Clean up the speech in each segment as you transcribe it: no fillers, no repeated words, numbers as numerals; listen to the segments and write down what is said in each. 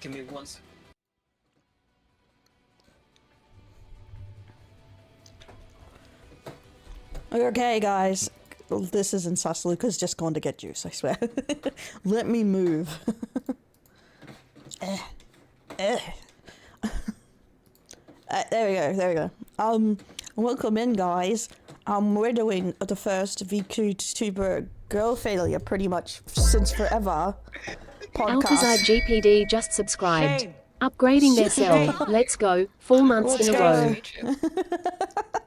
Give me one. Okay, guys. This isn't sus. Luca's just going to get juice, I swear. Let me move. There we go. Welcome in, guys. We're doing the first Vtuber girl failure pretty much since forever podcast. Alcazar GPD just subscribed. Shame. Upgrading their cell. Shame. Let's go. 4 months Let's in a go.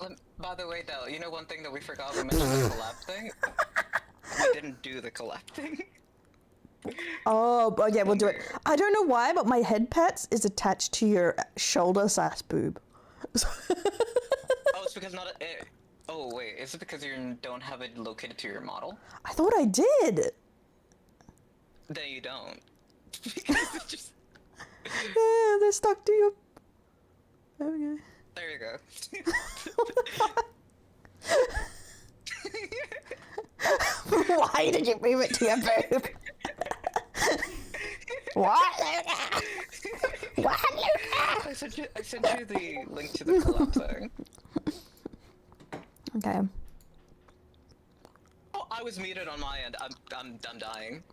row. By the way, Del, you know one thing that we forgot? We mentioned the collab thing. We didn't do the collab thing. Oh, but yeah, we'll do it. I don't know why, but my head pets is attached to your shoulder/boob. Oh, it's because not a... Oh, wait, is it because you don't have it located to your model? I thought I did. Then you don't. Because it's just... Yeah, they're stuck to your... There we go. There you go. Why did you move it to your boob? What? What, Luca? I sent you the link to the collab thing. Okay. Oh, I was muted on my end. I'm dying.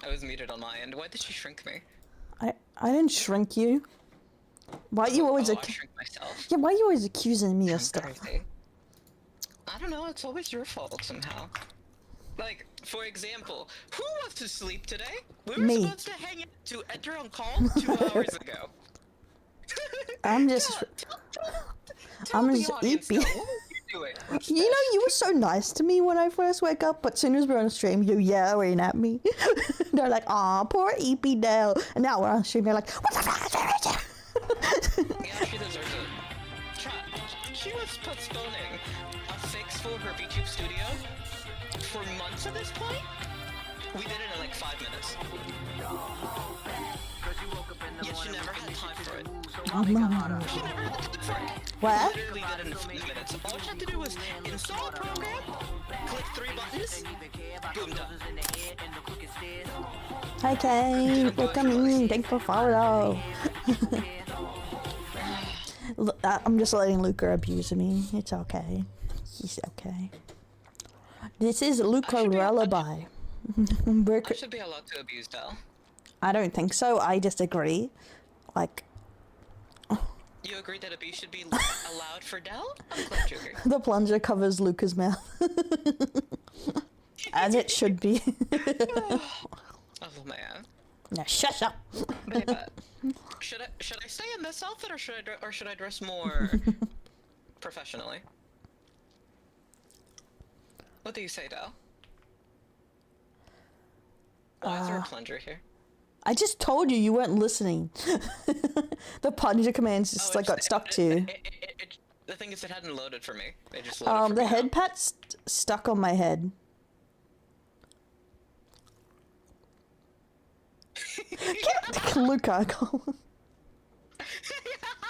I was muted on my end. Why did she shrink me? I didn't shrink you. Why you always I shrink myself. Yeah, why you always accusing me of stuff? Crazy. I don't know, it's always your fault somehow. Like, for example, who wants to sleep today? We were Me. supposed to hang out to enter on call 2 hours ago. I'm just Tell I'm the just audience, eepy. Del, what were you doing? You know, you were so nice to me when I first wake up, but as soon as we're on stream, you're yelling at me. They're like, aw, poor Eepy Dell. And now we're on stream, they're like, what the fuck is wrong with you? Yeah, she deserves it. Chat, she was postponing a fix for her VTube studio for months at this point. We did it in like 5 minutes. Yet she never had time for it. She never had time for it. What? Literally did it in 5 minutes. All she had to do was install a program, click 3 buttons, boom, done. Hi, Kane. Welcome in. Thanks for follow. I'm just letting Luca abuse me. It's okay. He's okay. This is Luca Lullaby. I should be allowed to abuse Del. I don't think so. I disagree. Like, You agree that abuse should be allowed for Del? I'm glad you agree. the plunger covers Luca's mouth. As it should be. Oh man. Now shut up. But should I stay in this outfit or should I dress more professionally? What do you say, Del? Why is there a plunger here? I just told you you weren't listening. The plunger commands just like got stuck to. The thing is, it hadn't loaded for me. It just loaded for The me head now. pat's stuck on my head. Luca,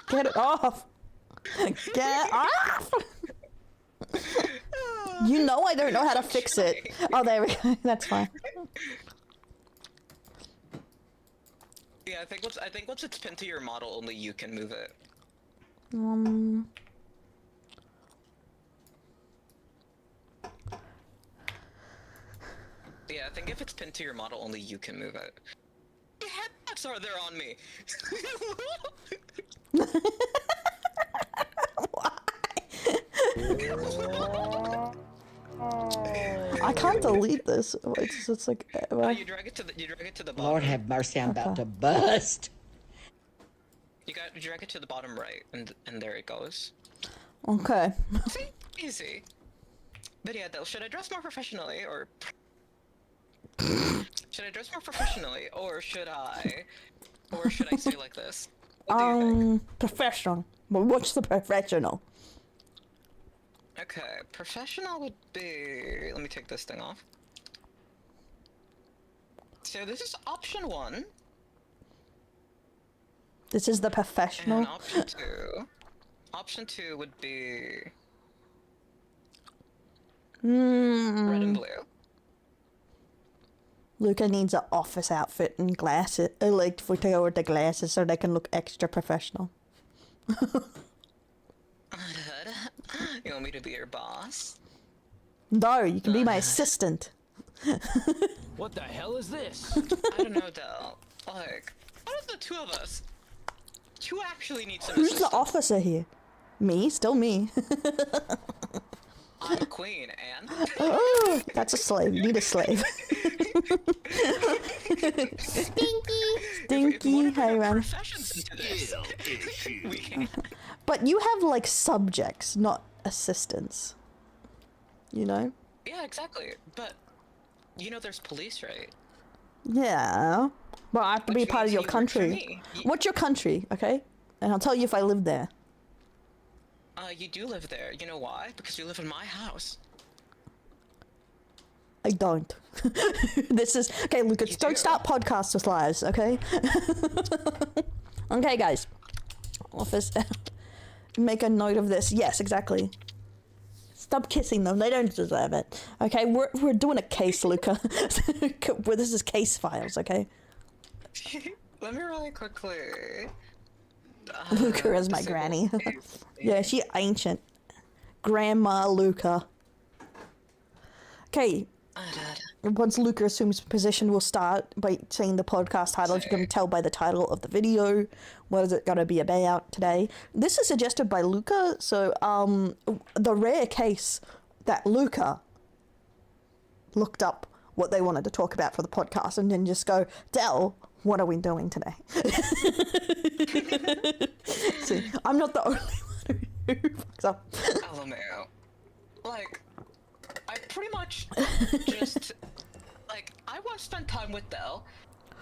get it off. Get it off. You know I don't know how to fix it. Oh, there we go. That's fine. Yeah, I think once it's pinned to your model, only you can move it. Yeah, I think if it's pinned to your model, only you can move it. The headphones are there on me. I can't delete this. It's like. You drag it to the bottom. Lord have mercy, I'm about to bust. You drag it to the bottom right, and there it goes. Okay. See? Easy. But yeah, Del, should I dress more professionally, or... Should I dress more professionally, or should I say like this? What do you think? Professional. But what's the professional? Okay, professional would be... Let me take this thing off. So this is option 1. This is the professional. And option 2... Option 2 would be... Red and blue. Luca needs an office outfit and glasses, like to go with the glasses so they can look extra professional. You want me to be your boss? No, you can be my assistant. What the hell is this? I don't know, Del. Like, out of the two of us, you actually need some Who's the assistance. officer here? Me? Still me. I'm a queen, and... Oh, that's a slave. You need a slave. Stinky. Hey, man. Professions into this. We can. But you have, like, subjects, not assistants. You know? Yeah, exactly. But, you know there's police, right? Yeah. But I have to be Which part of means your you work for country. me. What's your country, okay? And I'll tell you if I live there. You do live there. You know why? Because you live in my house. I don't. This is... Okay, Lucas, You don't do. start podcasts with lies, okay? Okay, guys. Office... Make a note of this. Yes, exactly. Stop kissing them. They don't deserve it. Okay, we're doing a case, Luca. This is case files, okay? Let me really quickly... Luca is my granny. Yeah, she ancient. Grandma Luca. Okay, once Luca assumes position, we'll start by saying the podcast title. You can tell by the title of the video. What is it going to be about today? This is suggested by Luca. So, the rare case that Luca looked up what they wanted to talk about for the podcast and then just go, Del, what are we doing today? See, I'm not the only one who fucks up. LMAO. Like, I pretty much just, like, I want to spend time with Belle,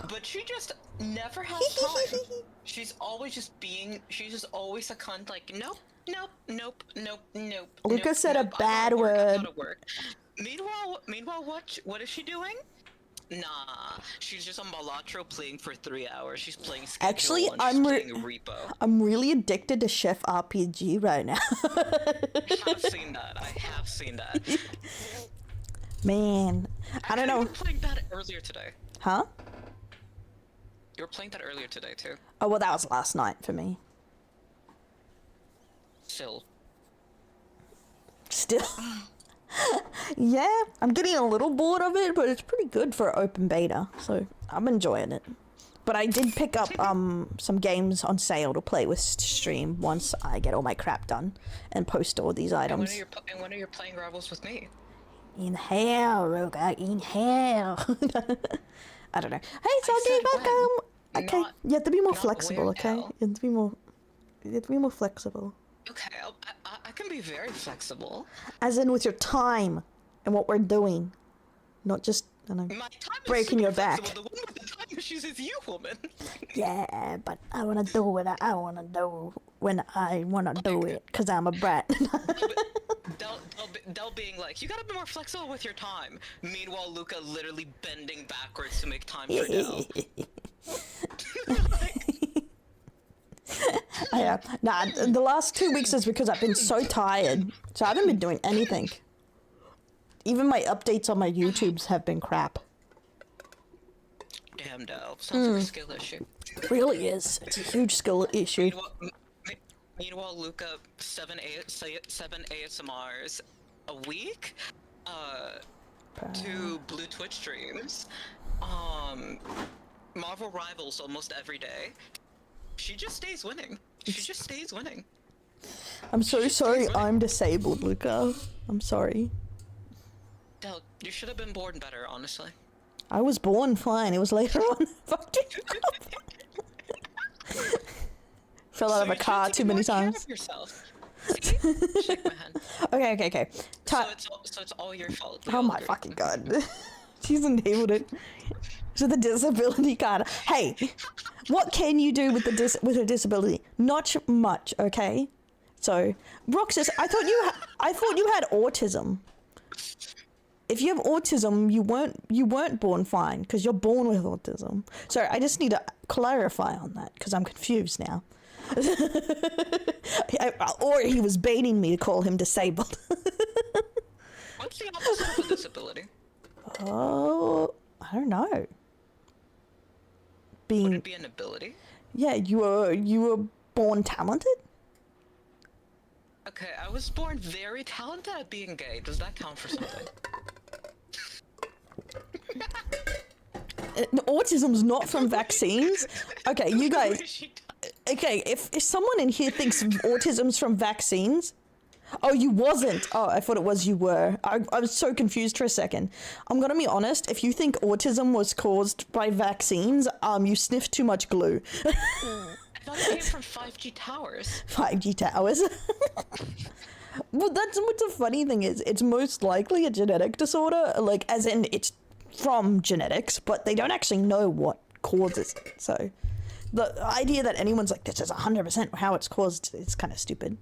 but she just never has time. She's always just always a cunt, like, nope. Luca said a nope, bad I word. gotta work. Meanwhile, what is she doing? Nah, she's just on Balatro playing for 3 hours. She's playing Schedule Actually, 1, she's playing Repo. I'm really addicted to Chef RPG right now. I have seen that. Man, I don't know. You were playing that earlier today. Huh? You were playing that earlier today, too. Oh, well, that was last night for me. Still. Yeah, I'm getting a little bored of it, but it's pretty good for open beta, so I'm enjoying it. But I did pick up some games on sale to play with stream once I get all my crap done and post all these items. And when are your playing rivals with me? In hell, Roga, in hell. I don't know. Hey, so said welcome. when, Okay, not- you have to be more not flexible, where okay? now. You have to be more flexible. Okay, I can be very flexible. As in with your time and what we're doing. Not just, I don't know. My time Breaking is your super back. flexible. The one with the time issues is you, woman. Yeah, but I want to do what I want to do when I want to do it, because I'm a brat. Del being like, you gotta be more flexible with your time. Meanwhile, Luca literally bending backwards to make time for Del. Nah, the last 2 weeks is because I've been so tired, so I haven't been doing anything. Even my updates on my YouTubes have been crap. Damn, Del. Sounds like a skill issue. It really is. It's a huge skill issue. Meanwhile, Luca, 7 ASMRs a week, 2 Blue Twitch streams, Marvel Rivals almost every day. She just stays winning. I'm so sorry I'm disabled, Luca. I'm sorry. Del, you should have been born better, honestly. I was born fine. It was later on. Fucked you up. Fell out of a car too many times. Yourself. See? Shake my hand. Okay. So it's all your fault. Oh my fucking god. She's enabled it. So the disability card. Hey, what can you do with a disability? Not much, okay? So, Roxas, I thought you had autism. If you have autism, you weren't born fine because you're born with autism. So I just need to clarify on that because I'm confused now. Or he was baiting me to call him disabled. What's the opposite of a disability? Oh, I I don't know. Would Being it be an ability? yeah, you were born talented. Okay, I was born very talented at being gay. Does that count for something? Autism's not from vaccines. Okay, you guys. Okay, if someone in here thinks autism's from vaccines, oh, you wasn't. Oh, I thought it was you were. I was so confused for a second. I'm gonna be honest. If you think autism was caused by vaccines, you sniffed too much glue. I thought it came from 5G towers. 5G towers. Well, that's what the funny thing is. It's most likely a genetic disorder, like as in it's from genetics, but they don't actually know what causes it. So the idea that anyone's like, this is 100% how it's caused, is kind of stupid.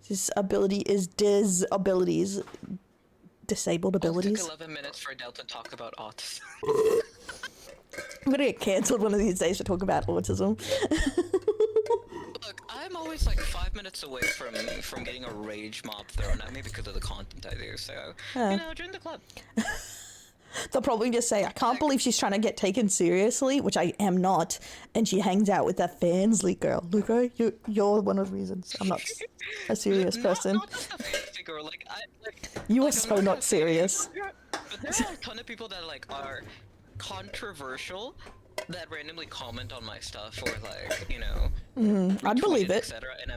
This ability is disabilities. Disabled abilities. It took 11 minutes for Adele to talk about autism. I'm gonna get cancelled one of these days for talking about autism. Look, I'm always like 5 minutes away from getting a rage mob thrown at me because of the content I do, so, you know, join the club. They'll probably just say, I can't believe she's trying to get taken seriously, which I am not, and she hangs out with that Fansly girl. Luca, you're one of the reasons I'm not a serious person. Not just a fancy girl, like, You are I'm so gonna not say serious. But there are a ton of people that, like, are controversial that randomly comment on my stuff or, like, you know, I'd believe it. etc. And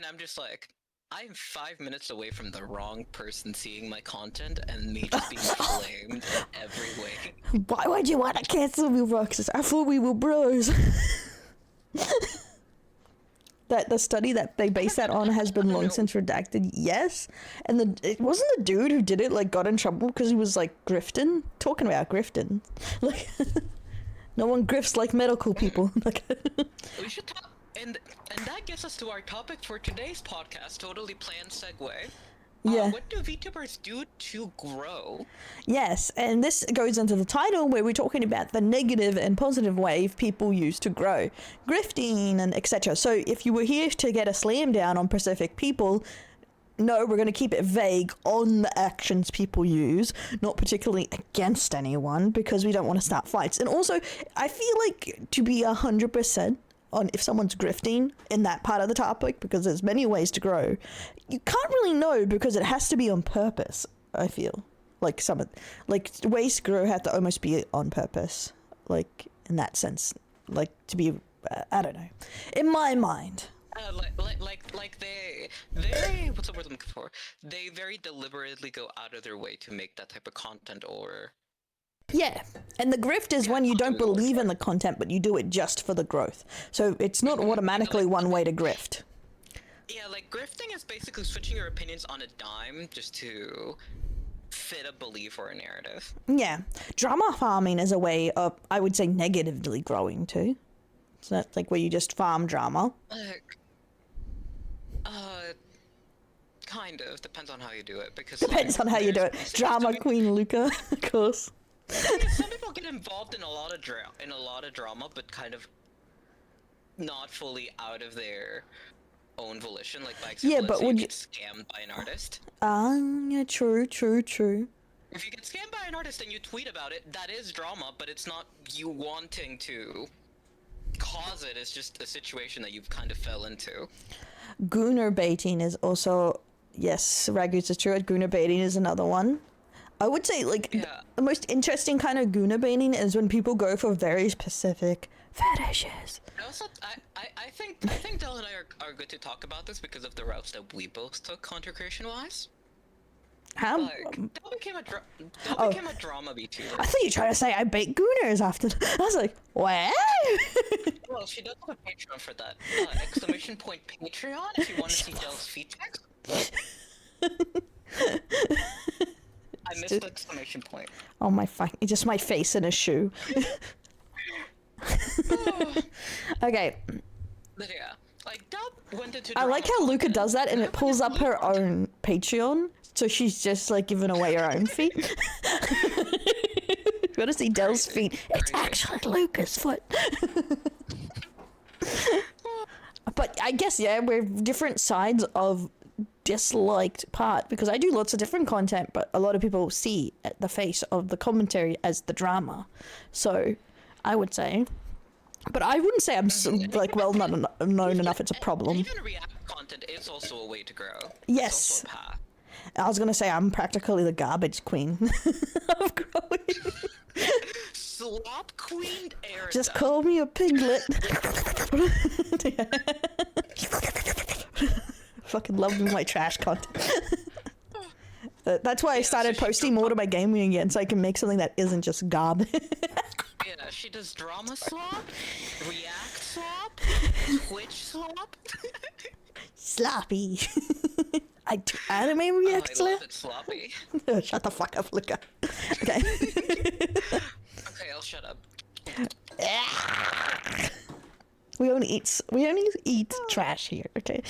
I'm just like, I'm 5 minutes away from the wrong person seeing my content and me just being flamed in every way. Why would you want to cancel me, Roxas? I thought we were bros. That the study that they base that on has been long since redacted. Yes, and it wasn't the dude who did it like got in trouble because he was like grifting. Talking about grifting, like no one grifts like medical people. Like We should talk, and that gets us to our topic for today's podcast. Totally planned segue. Yeah. What do VTubers do to grow? Yes, and this goes into the title where we're talking about the negative and positive wave people use to grow, grifting and etc. So if you were here to get a slam down on Pacific people, no, we're going to keep it vague on the actions people use, not particularly against anyone, because we don't want to start fights. And also, I feel like to be 100% on if someone's grifting in that part of the topic, because there's many ways to grow, you can't really know because it has to be on purpose. I feel like ways to grow have to almost be on purpose, like in that sense, like to be I don't know, in my mind. Like they what's the word I'm looking for? They very deliberately go out of their way to make that type of content or. Yeah, and the grift is when you don't believe in the content, but you do it just for the growth. So it's not automatically one way to grift. Yeah, like grifting is basically switching your opinions on a dime just to fit a belief or a narrative. Yeah, drama farming is a way of, I would say, negatively growing too. So that's like where you just farm drama. Like, kind of depends on how you do it because Depends on how you do it. Drama queen Luca, of course. Some people get involved in a lot of drama, but kind of not fully out of their own volition. Like by example, Yeah, but would would you get scammed by an artist? Yeah, true. If you get scammed by an artist and you tweet about it, that is drama, but it's not you wanting to cause it. It's just a situation that you've kind of fell into. Gooner baiting is also, yes, Ragus is true. Gooner baiting is another one. I would say, like, the most interesting kind of gooner baiting is when people go for very specific fetishes. Also, I think Del and I are good to talk about this because of the routes that we both took content creation-wise. How? Like, Del became a drama VTuber. I thought you were trying to say I bait gooners after. I was like, what? Well, she does have a Patreon for that. Exclamation point Patreon if you want to see Del's feet pics. I missed the exclamation point. Oh my it's just my face in a shoe. Okay. But yeah, like Del went into. I like how Luca does that and it pulls up her own Patreon, so she's just like giving away her own feet. You want to see Del's feet? It's actually Luca's foot. But I guess, yeah, we're different sides of disliked part, because I do lots of different content, but a lot of people see the face of the commentary as the drama. So I would say, but I wouldn't say I'm like well known enough it's a problem. Even React content is also a way to grow. Yes. It's also a path. I was gonna say I'm practically the garbage queen of growing. Slop queen Erica. Just call me a piglet. Fucking love my trash content. That's why I started posting more to my gaming again, so I can make something that isn't just garbage. Yeah, she does drama slop, React slop, Twitch slop. Sloppy. I do anime react I slop. love it sloppy. Shut the fuck up, Luca. Okay. Okay, I'll shut up. We only eat trash here, okay?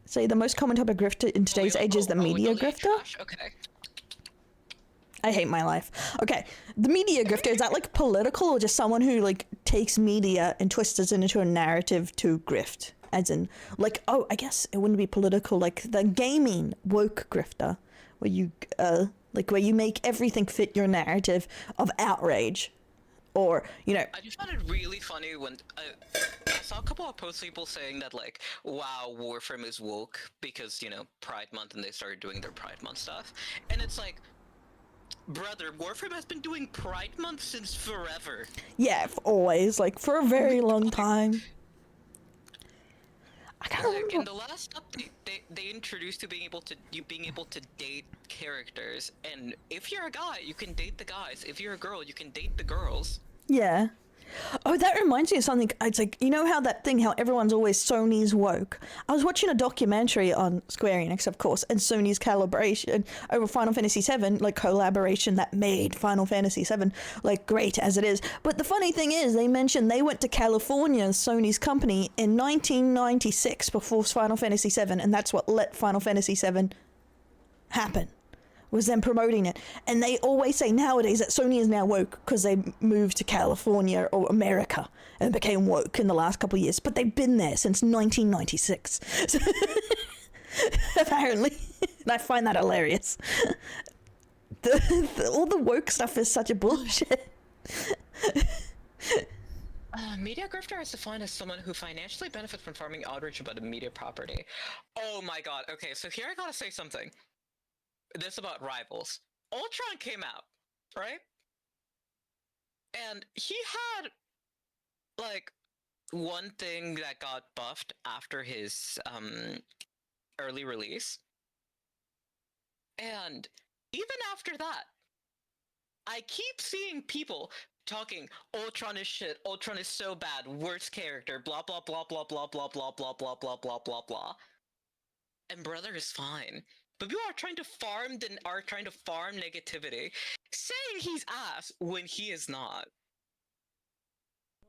Say the most common type of grifter in today's age is the media grifter. Okay. I hate my life. Okay, the media grifter, is that like political or just someone who like takes media and twists it into a narrative to grift? As in, like, oh, I guess it wouldn't be political, like the gaming woke grifter, where you, where you make everything fit your narrative of outrage. Or, you know... I just found it really funny when I saw a couple of posts people saying that, like, wow, Warframe is woke because, you know, Pride Month and they started doing their Pride Month stuff. And it's like, brother, Warframe has been doing Pride Month since forever. Yeah, always, like, for a very long time. I can't Like, remember. in the last update, they introduced you being able to date characters, and if you're a guy, you can date the guys. If you're a girl, you can date the girls. Yeah. Oh, that reminds me of something. It's like, you know how that thing, how everyone's always Sony's woke? I was watching a documentary on Square Enix, of course, and Sony's calibration over Final Fantasy VII, like collaboration that made Final Fantasy VII, like, great as it is. But the funny thing is, they mentioned they went to California, Sony's company, in 1996 before Final Fantasy VII, and that's what let Final Fantasy VII happen. Was them promoting it. And they always say nowadays that Sony is now woke because they moved to California or America and became woke in the last couple of years. But they've been there since 1996. So apparently. And I find that hilarious. All the woke stuff is such a bullshit. Media grifter is defined as someone who financially benefits from farming outrage about a media property. Oh my god, okay, so here I gotta say something. This about Rivals. Ultron came out, right? And he had, like, one thing that got buffed after his early release. And even after that, I keep seeing people talking, Ultron is shit, Ultron is so bad, worst character, blah blah blah blah blah blah blah blah blah blah blah blah blah. And brother is fine. But people are trying to farm negativity, saying he's ass when he is not.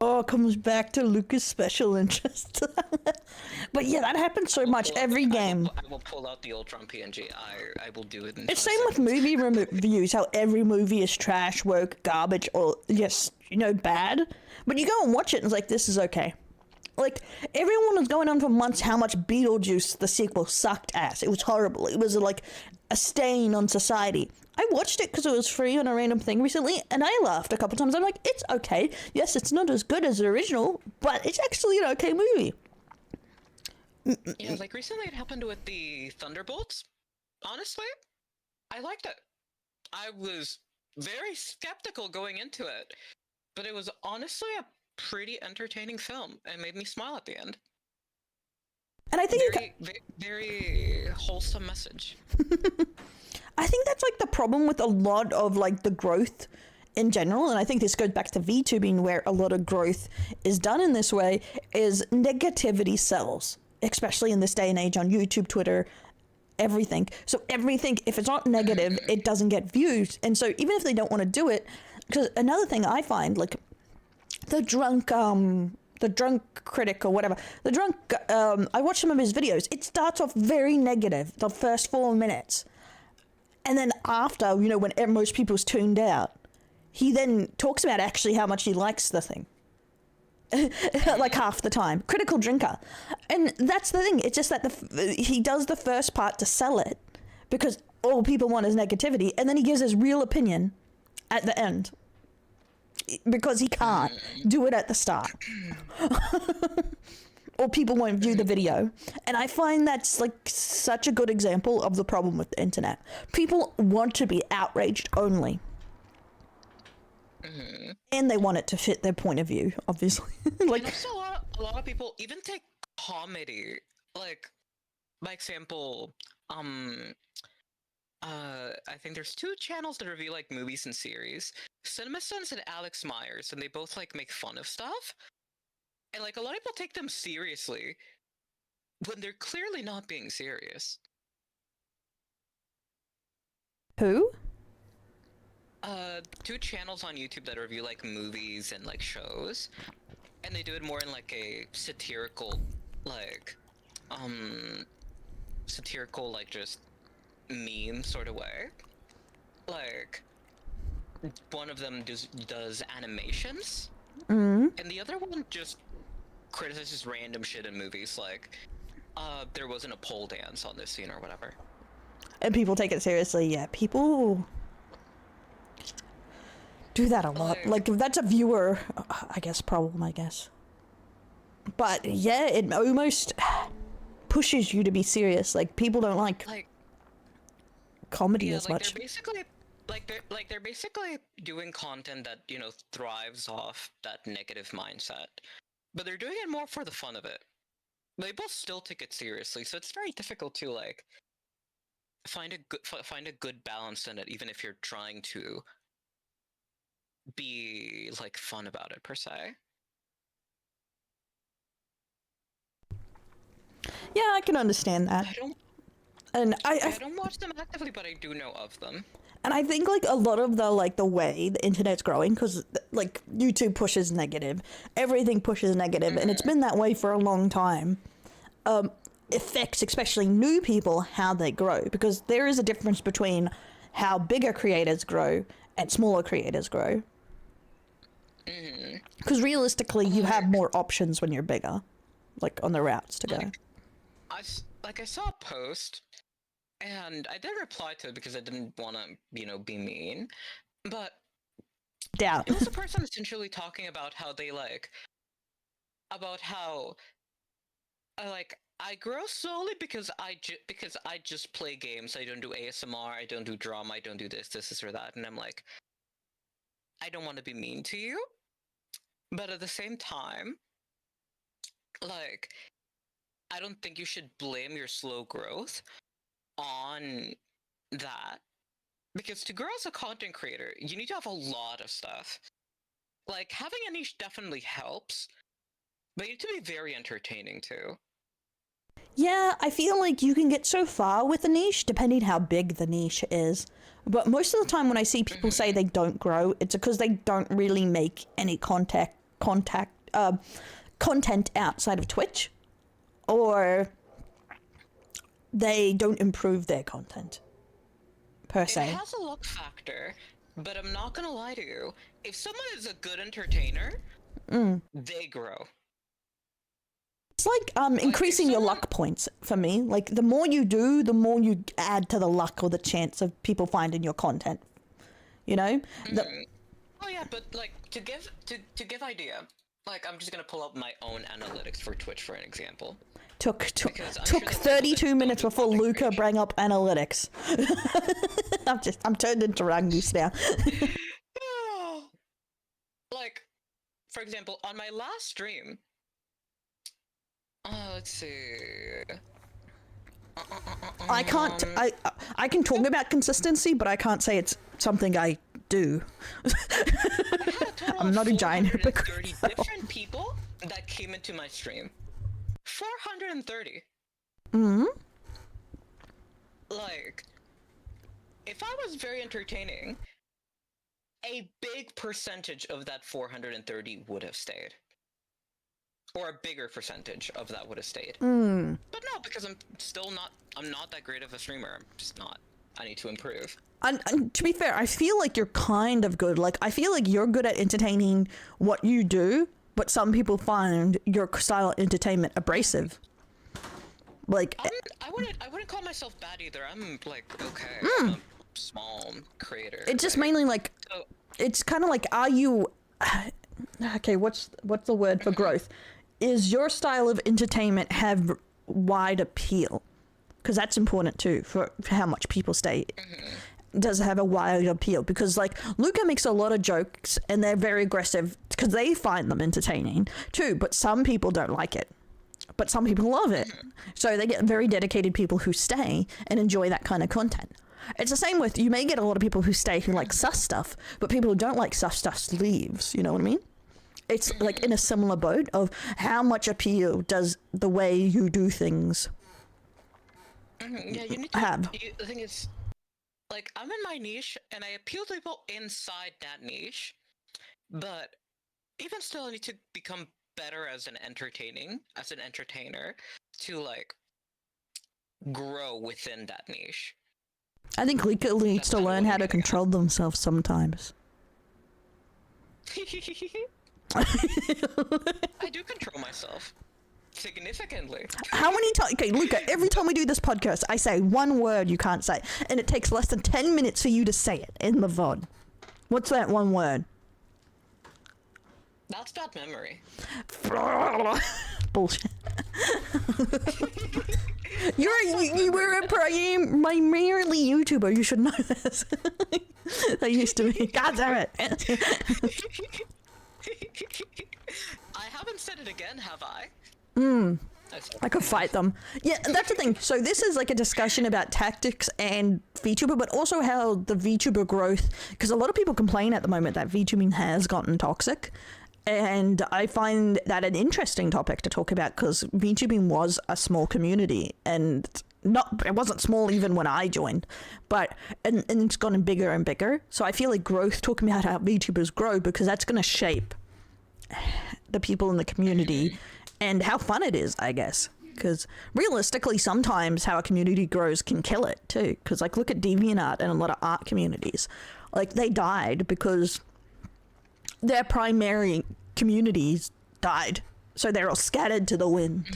Oh, it comes back to Lucas' special interest. But yeah, that happens so much every game. I will pull out the Ultron PNG. I will do it in It's 5 same with seconds. movie reviews, how every movie is trash, woke, garbage, or just, you know, bad. But you go and watch it and it's like, this is okay. Like, everyone was going on for months how much Beetlejuice, the sequel, sucked ass. It was horrible. It was like a stain on society. I watched it because it was free on a random thing recently, and I laughed a couple times. I'm like, it's okay. Yes, it's not as good as the original, but it's actually an okay movie. Yeah, like recently it happened with the Thunderbolts. Honestly, I liked it. I was very skeptical going into it, but it was honestly a pretty entertaining film and made me smile at the end. And I think Very wholesome message. I think that's like the problem with a lot of like the growth in general, and I think this goes back to VTubing, where a lot of growth is done in this way, is negativity sells, especially in this day and age on YouTube, Twitter, everything. So everything, if it's not negative, it doesn't get views. And so even if they don't want to do it, because another thing I find, like the drunk critic or whatever, I watch some of his videos. It starts off very negative, the first 4 minutes. And then after, you know, when most people's tuned out, he then talks about actually how much he likes the thing. like half the time. Critical drinker. And that's the thing. It's just that he does the first part to sell it because all people want is negativity, and then he gives his real opinion at the end because he can't do it at the start. Or people won't view the video. And I find that's like such a good example of the problem with the internet. People want to be outraged only. And they want it to fit their point of view, obviously. Like, and also a lot of people even take comedy. Like, by example, I think there's 2 channels that review like movies and series, CinemaSins and Alex Myers, and they both like make fun of stuff. And like a lot of people take them seriously when they're clearly not being serious. who? 2 channels on YouTube that review like movies and like shows, and they do it more in like a satirical, like just meme sort of way. Like, one of them does animations, and the other one just criticizes random shit in movies, like there wasn't a pole dance on this scene or whatever. And people take it seriously. Yeah, people do that a lot. Like, if that's a viewer, I guess, problem, I guess. But yeah, it almost pushes you to be serious. Like, people don't like comedy as much. They're basically doing content that, you know, thrives off that negative mindset. But they're doing it more for the fun of it. They both still take it seriously, so it's very difficult to like find a good balance in it, even if you're trying to be like fun about it per se. Yeah, I can understand that. I don't watch them actively, but I do know of them. And I think like a lot of the way the internet's growing, because like YouTube pushes negative, everything pushes negative, and it's been that way for a long time. Affects especially new people how they grow, because there is a difference between how bigger creators grow and smaller creators grow. Because realistically, you have more options when you're bigger, like on the routes to go. I saw a post, and I did reply to it because I didn't want to, you know, be mean, but Doubt. it was a person essentially talking about how they I grow slowly because I just play games. I don't do ASMR. I don't do drama. I don't do this or that. And I'm like, I don't want to be mean to you, but at the same time, like, I don't think you should blame your slow growth on that, because to grow as a content creator, you need to have a lot of stuff. Like, having a niche definitely helps, but you need to be very entertaining too. Yeah, I feel like you can get so far with a niche depending how big the niche is. But most of the time when I see people say they don't grow, it's because they don't really make any content outside of Twitch, or they don't improve their content per se. It has a luck factor, but I'm not gonna lie to you. If someone is a good entertainer, they grow. It's like increasing your luck points for me. Like, the more you do, the more you add to the luck or the chance of people finding your content. You know? Oh yeah, but like to give idea, like, I'm just gonna pull up my own analytics for Twitch for an example. Took 32 minutes before Luca brought up analytics. I'm turned into Rangoose now. Like, for example, on my last stream, let's see. I can't. I can talk about consistency, but I can't say it's something I do. I'm not a giant hypocrite. Different people that came into my stream. 430. Like, if I was very entertaining, a big percentage of that 430 would have stayed. Or a bigger percentage of that would have stayed. But no, because I'm not that great of a streamer. I'm just not. I need to improve. And to be fair, I feel like you're kind of good. Like, I feel like you're good at entertaining what you do, but some people find your style of entertainment abrasive. Like, I wouldn't call myself bad either. I'm like, okay, I'm a small creator. it's just mainly like, So, it's kind of like, are you, okay, what's the word for growth? Is your style of entertainment have wide appeal? Because that's important too for how much people stay. Does it have a wide appeal? Because like Luca makes a lot of jokes and they're very aggressive because they find them entertaining too, but some people don't like it. But some people love it. So they get very dedicated people who stay and enjoy that kind of content. It's the same with, you may get a lot of people who stay who like sus stuff, but people who don't like sus stuff leaves, you know what I mean? It's like in a similar boat of how much appeal does the way you do things yeah, you need to have. The thing is, like, I'm in my niche and I appeal to people inside that niche, but even still, I need to become better as an entertainer to like grow within that niche. I think Luca needs to learn how to control themselves sometimes. I do control myself significantly. How many times? Okay, Luca, every time we do this podcast, I say one word you can't say, and it takes less than 10 minutes for you to say it in the VOD. What's that one word? That's bad memory. Bullshit. You were a primarily YouTuber. You should know this. That used to be. God damn it. I haven't said it again, have I? I could fight them. Yeah, that's the thing. So this is like a discussion about tactics and VTuber, but also how the VTuber growth, because a lot of people complain at the moment that VTubing has gotten toxic. And I find that an interesting topic to talk about because VTubing was a small community and it wasn't small even when I joined, but and it's gotten bigger and bigger. So I feel like growth, talking about how VTubers grow, because that's going to shape the people in the community and how fun it is, I guess. Because realistically, sometimes how a community grows can kill it too. Because like look at DeviantArt and a lot of art communities, like they died because their primary communities died, so they're all scattered to the wind.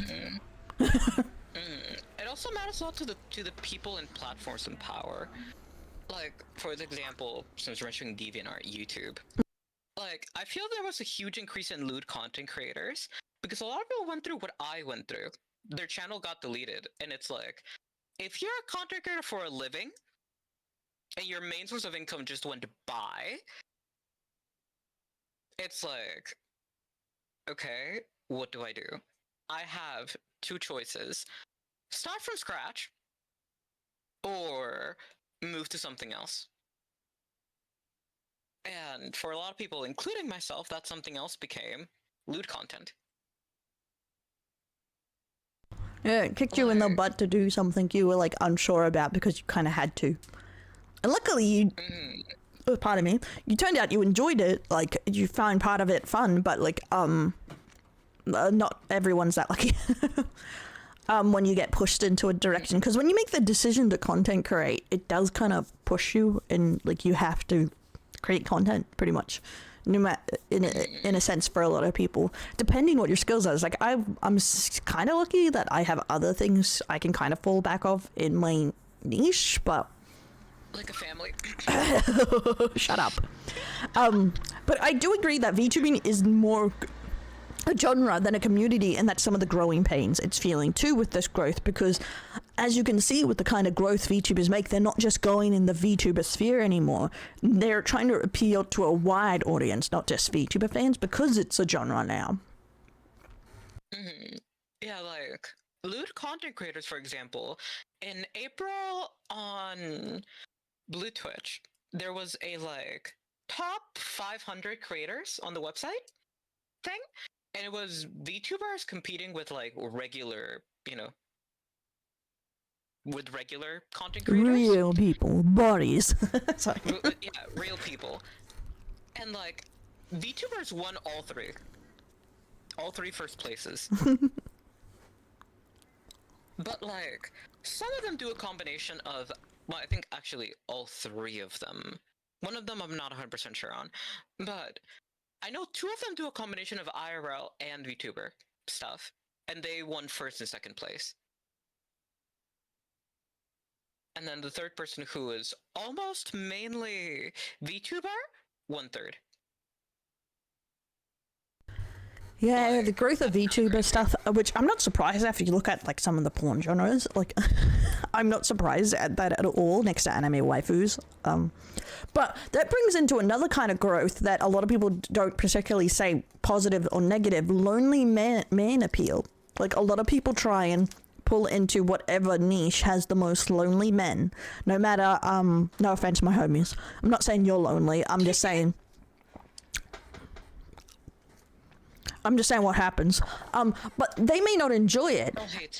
It also matters a lot to the people and platforms in power. Like, for example, since we're mentioning DeviantArt, YouTube. Like, I feel there was a huge increase in lewd content creators because a lot of people went through what I went through. Their channel got deleted, and it's like, if you're a content creator for a living, and your main source of income just went by, it's like, okay, what do I do? I have two choices. Start from scratch, or move to something else. And for a lot of people, including myself, that something else became lewd content. Yeah, it kicked you in the butt to do something you were like unsure about because you kind of had to. And luckily you... Oh, pardon me. You turned out you enjoyed it, like you found part of it fun, but like not everyone's that lucky. When you get pushed into a direction, because when you make the decision to content create, it does kind of push you, and like you have to create content pretty much, no matter in a sense for a lot of people, depending what your skills are. It's like I'm kind of lucky that I have other things I can kind of fall back off in my niche, but. Like a family. Shut up. But I do agree that VTubing is more a genre than a community, and that's some of the growing pains it's feeling too with this growth, because as you can see with the kind of growth VTubers make, they're not just going in the VTuber sphere anymore. They're trying to appeal to a wide audience, not just VTuber fans, because it's a genre now. Yeah, like lewd content creators, for example, in April on Blue Twitch, there was a like top 500 creators on the website thing, and it was VTubers competing with like regular, with regular content creators. Real people, bodies. Sorry. Yeah, real people. And like VTubers won all three first places. But like some of them do a combination of, well, I think actually all three of them. One of them I'm not 100% sure on, but I know 2 of them do a combination of IRL and VTuber stuff, and they won first and second place. And then the third person, who is almost mainly VTuber, won third. Yeah, the growth of VTuber stuff, which I'm not surprised after you look at like some of the porn genres. Like, I'm not surprised at that at all next to anime waifus. But that brings into another kind of growth that a lot of people don't particularly say positive or negative: lonely man appeal. Like, a lot of people try and pull into whatever niche has the most lonely men. No matter, no offense, my homies. I'm not saying you're lonely. I'm just saying what happens. But they may not enjoy it.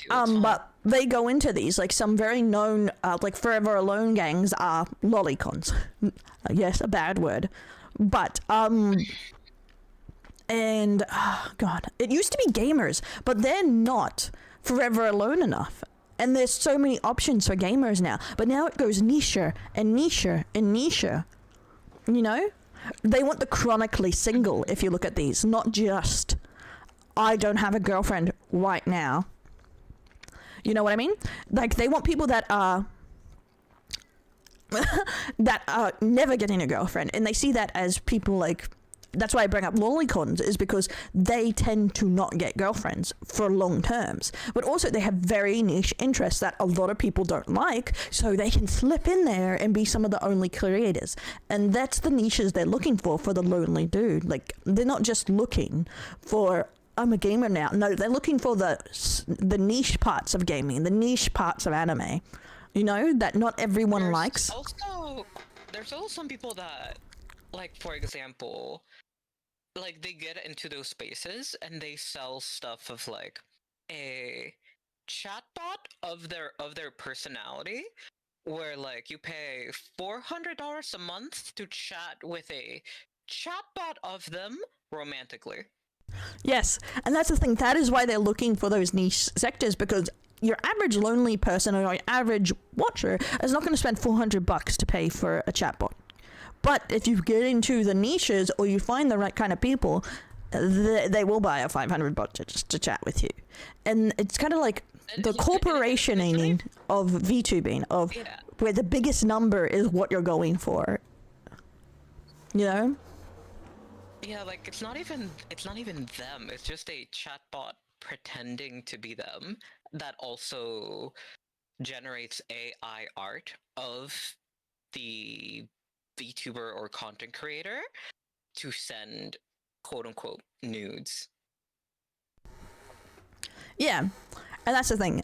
But they go into these, like some very known, like Forever Alone gangs are lolicons. Yes, a bad word. But, and, oh God, it used to be gamers, but they're not Forever Alone enough. And there's so many options for gamers now. But now it goes nicher and nicher and nicher. You know? They want the chronically single, if you look at these, not just I don't have a girlfriend right now. You know what I mean? Like, they want people that are that are never getting a girlfriend, and they see that as people like, that's why I bring up lolicons, is because they tend to not get girlfriends for long terms. But also they have very niche interests that a lot of people don't like, so they can slip in there and be some of the only creators. And that's the niches they're looking for the lonely dude. Like, they're not just looking for, I'm a gamer now. No, they're looking for the niche parts of gaming, the niche parts of anime, you know, that not everyone likes. There's also some people that, like, for example, like, they get into those spaces and they sell stuff of like a chatbot of their personality, where like you pay $400 a month to chat with a chatbot of them romantically. Yes, and that's the thing. That is why they're looking for those niche sectors, because your average lonely person or your average watcher is not going to spend $400 to pay for a chatbot. But if you get into the niches or you find the right kind of people, they will buy a $500 just to chat with you. And it's kind of like the corporationing of VTubing, of where the biggest number is what you're going for. You know? Yeah, like, it's not even them. It's just a chatbot pretending to be them that also generates AI art of the VTuber or content creator to send quote-unquote nudes. Yeah, and that's the thing.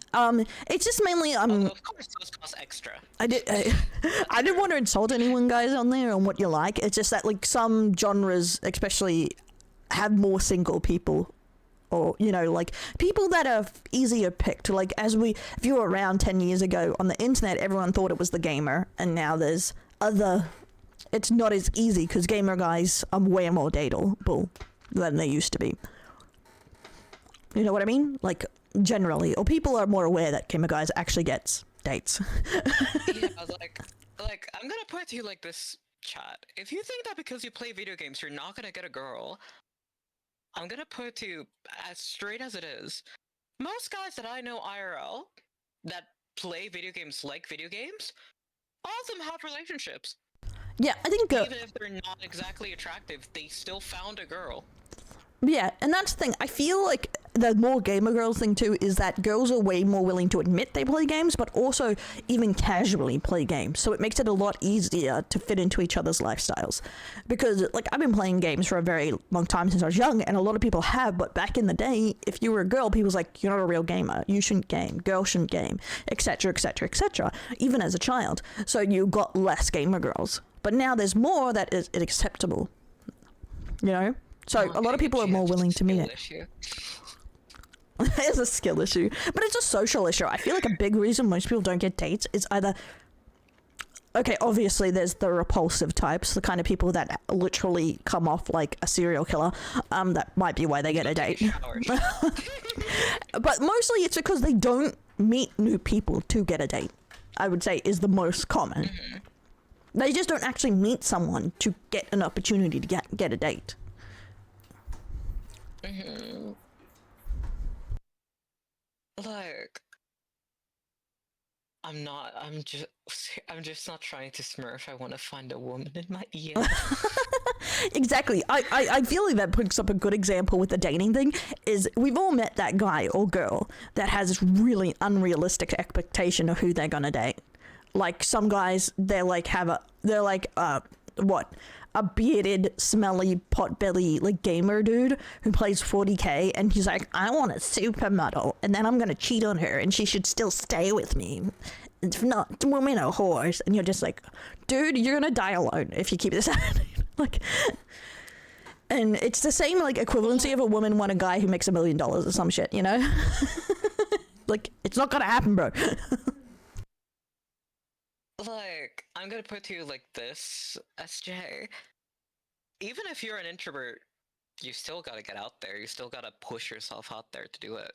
It's just mainly although of course those cost extra. I didn't want to insult anyone, guys, on there on what you like. It's just that, like, some genres especially have more single people, or, you know, like people that are easier picked. Like, if you were around 10 years ago on the internet, everyone thought it was the gamer, and now there's other. It's not as easy because gamer guys are way more dateable than they used to be. You know what I mean? Like, generally, or people are more aware that gamer guys actually gets dates. Yeah, like I'm gonna put it to you like this, chat. If you think that because you play video games you're not gonna get a girl, I'm gonna put it to you as straight as it is. Most guys that I know IRL that play video games like video games, all of them have relationships. Yeah, I think even if they're not exactly attractive, they still found a girl. Yeah, and that's the thing. I feel like the more gamer girls thing too is that girls are way more willing to admit they play games, but also even casually play games. So it makes it a lot easier to fit into each other's lifestyles. Because, like, I've been playing games for a very long time since I was young, and a lot of people have, but back in the day, if you were a girl, people was like, you're not a real gamer. You shouldn't game. Girls shouldn't game, etc., etc., etc., even as a child. So you got less gamer girls. But now there's more that is acceptable. You know? So a lot of people are more willing to meet it. It's a skill issue, but it's a social issue. I feel like a big reason most people don't get dates is either, okay, obviously there's the repulsive types, the kind of people that literally come off like a serial killer. That might be why they get a date. But mostly it's because they don't meet new people to get a date, I would say, is the most common. They just don't actually meet someone to get an opportunity to get a date. Mm-hmm. Like, I'm just not trying to smurf. I want to find a woman in my EM. Exactly. I feel like that puts up a good example with the dating thing. Is we've all met that guy or girl that has this really unrealistic expectation of who they're gonna date. Like some guys, they're like a bearded, smelly, potbelly like gamer dude who plays 40k, and he's like, I want a supermodel, and then I'm gonna cheat on her, and she should still stay with me. If not, women are whores, and you're just like, dude, you're gonna die alone if you keep this happening. Like, and it's the same like equivalency of a woman want a guy who makes $1 million or some shit, you know? Like, it's not gonna happen, bro. Like, I'm gonna put to you like this, SJ. Even if you're an introvert, you still gotta get out there. You still gotta push yourself out there to do it.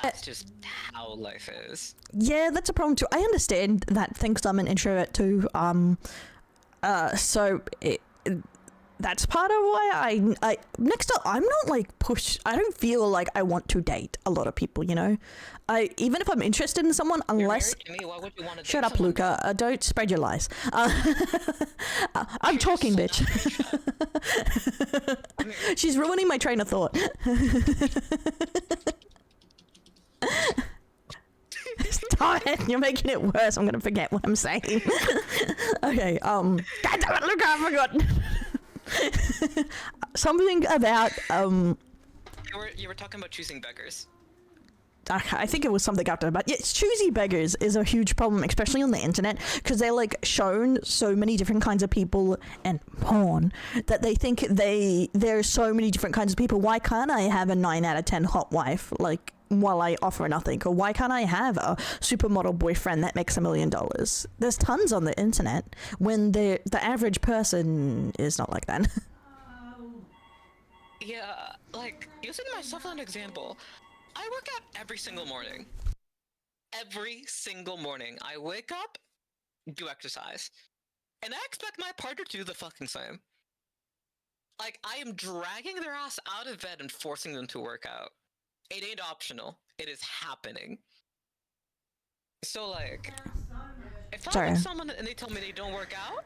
That's just how life is. Yeah, that's a problem too. I understand that thinks I'm an introvert too. That's part of why I next up, I'm not like I don't feel like I want to date a lot of people, you know. Even if I'm interested in someone, unless You're married to me, why would you want to shut date up, someone? Luca. Don't spread your lies. I'm talking, bitch. She's ruining my train of thought. Stop it! You're making it worse. I'm gonna forget what I'm saying. Okay. God damn it, Luca! I forgot. Something about You were talking about choosing beggars. I think it was something after, but yes, choosy beggars is a huge problem, especially on the internet, because they're like shown so many different kinds of people and porn that they think there's so many different kinds of people. Why can't I have a 9 out of 10 hot wife, like, while I offer nothing? Or why can't I have a supermodel boyfriend that makes $1 million? There's tons on the internet when the average person is not like that. Yeah, like, using myself as an example, I work out every single morning. Every single morning. I wake up, do exercise. And I expect my partner to do the fucking same. Like, I am dragging their ass out of bed and forcing them to work out. It ain't optional. It is happening. So, like, if I'm with someone and they tell me they don't work out,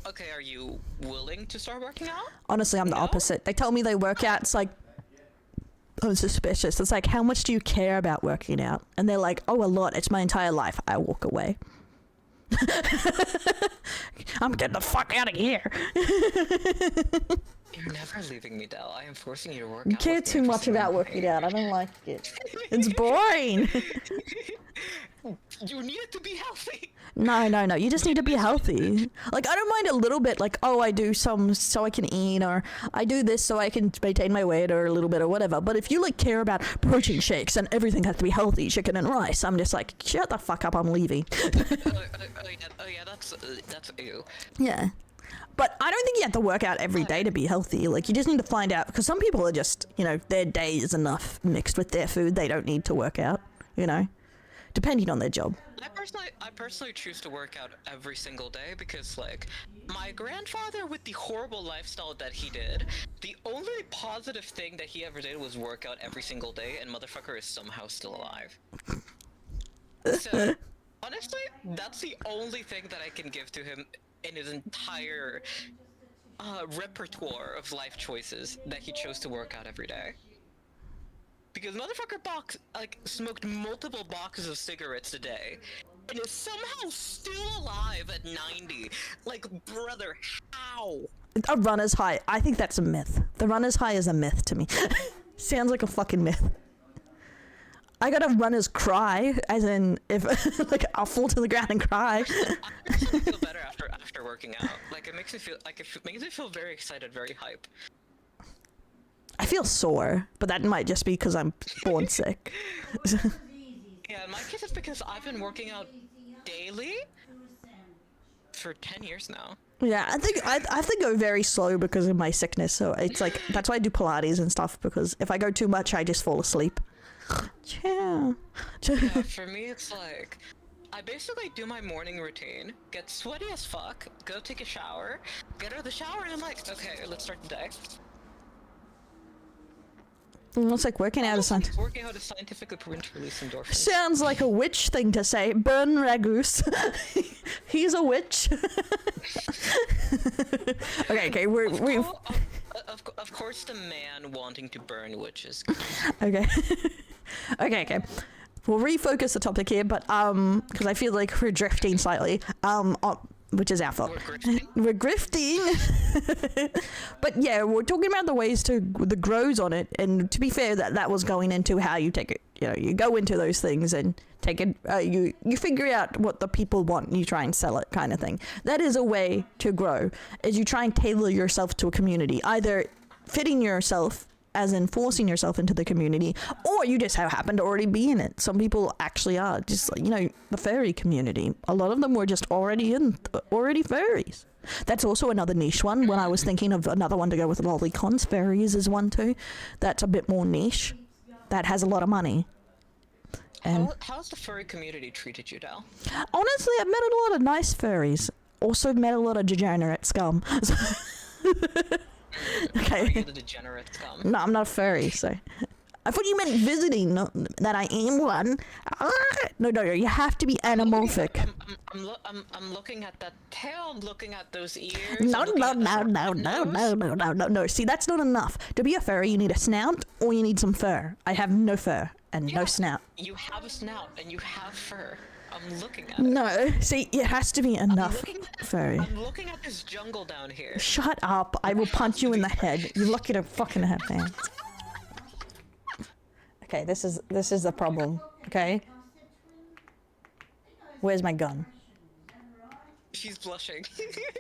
okay, are you willing to start working out? Honestly, I'm the opposite. They tell me they work out, it's like, I'm suspicious. It's like, how much do you care about working out? And they're like, oh, a lot. It's my entire life. I walk away. I'm getting the fuck out of here. You're never leaving me, Del. I am forcing you to work You out. care too much about working out. I don't like it. It's boring. You need it to be healthy. No. You just need to be healthy. Like, I don't mind a little bit, like, oh, I do some so I can eat, or I do this so I can maintain my weight, or a little bit, or whatever. But if you, like, care about protein shakes and everything has to be healthy, chicken and rice, I'm just like, shut the fuck up, I'm leaving. Yeah, that's ew. Yeah. But I don't think you have to work out every day to be healthy. Like, you just need to find out, because some people are just, you know, their day is enough mixed with their food. They don't need to work out, you know, depending on their job. I personally choose to work out every single day because, like, my grandfather, with the horrible lifestyle that he did, the only positive thing that he ever did was work out every single day, and motherfucker is somehow still alive. So, honestly, that's the only thing that I can give to him in his entire repertoire of life choices, that he chose to work out every day. Because motherfucker smoked multiple boxes of cigarettes a day, and is somehow still alive at 90. Like, brother, how? A runner's high. I think that's a myth. The runner's high is a myth to me. Sounds like a fucking myth. I got a runner's cry, as in, if like, I'll fall to the ground and cry. I actually feel better after working out. Like, it makes me feel very excited, very hype. I feel sore, but that might just be because I'm born sick. Yeah, in my case it's because I've been working out daily for 10 years now. Yeah, I think I have to go very slow because of my sickness, so it's like, that's why I do Pilates and stuff, because if I go too much, I just fall asleep. Yeah, for me it's like, I basically do my morning routine, get sweaty as fuck, go take a shower, get out of the shower, and I'm like, okay, let's start the day. It's like working out of something. Working out a scientifically proven to release endorphins. Sounds like a witch thing to say. Burn Ragoose. He's a witch. Okay, we've... Of course the man wanting to burn witches. Okay. okay. We'll refocus the topic here, but because I feel like we're drifting slightly. Which is our fault. We're grifting. But yeah, we're talking about the ways to the grows on it, and to be fair, that was going into how you take it. You know, you go into those things and take it. You figure out what the people want, and you try and sell it, kind of thing. That is a way to grow. Is you try and tailor yourself to a community, either fitting yourself, as in forcing yourself into the community, or you just happen to already be in it. Some people actually are, just like, you know, the furry community. A lot of them were just already furries. That's also another niche one. When I was thinking of another one to go with lolicons, furries is one too. That's a bit more niche. That has a lot of money. And how's the furry community treated you, Dal? honestly, I've met a lot of nice furries. Also met a lot of degenerate scum. Okay. Are you the degenerate scum? No, I'm not a furry, so... I thought you meant visiting, not that I am one. No, you have to be anamorphic. I'm looking at that tail, I'm looking at those ears. No. See, that's not enough. To be a furry, you need a snout, or you need some fur. I have no fur, and no snout. You have a snout, and you have fur. I'm looking at it. No, see, it has to be enough furry. I'm looking at this jungle down here. Shut up, I will punch you in the head. You're lucky to fucking have fans. Okay, this is the problem, okay? Where's my gun? She's blushing.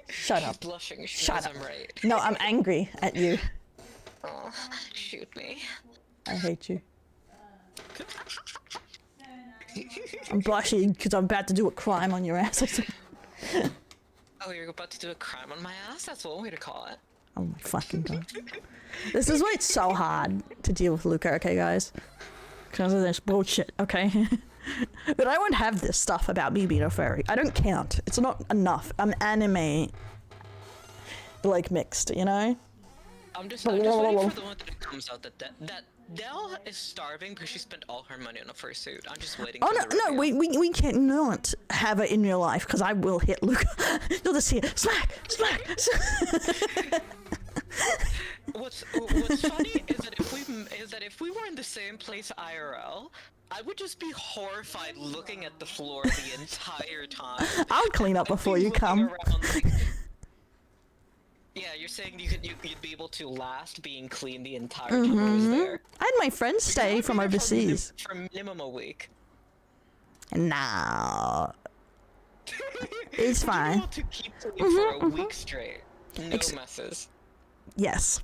Shut up. She's blushing. She Shut knows up. I'm right. No, I'm angry at you. Oh, shoot me. I hate you. I'm blushing because I'm about to do a crime on your ass. Oh, you're about to do a crime on my ass? That's one way to call it. Oh my fucking god. This is why it's so hard to deal with Luca, okay, guys? Because of this bullshit, okay? But I won't have this stuff about me being a furry. I don't count. It's not enough. I'm anime, like, mixed, you know? I'm just waiting for the one that comes out that Dell is starving because she spent all her money on a fursuit. I'm just waiting for the no, we cannot have it in real life because I will hit Luca. You'll just see it. Smack! What's funny is that if we were in the same place IRL, I would just be horrified looking at the floor the entire time. I'll clean up before you come. Yeah, you're saying you'd be able to last being clean the entire time I was there. I had my friends stay from overseas. For minimum a week. Nah. It's fine. To keep clean for a week straight. No messes. Yes.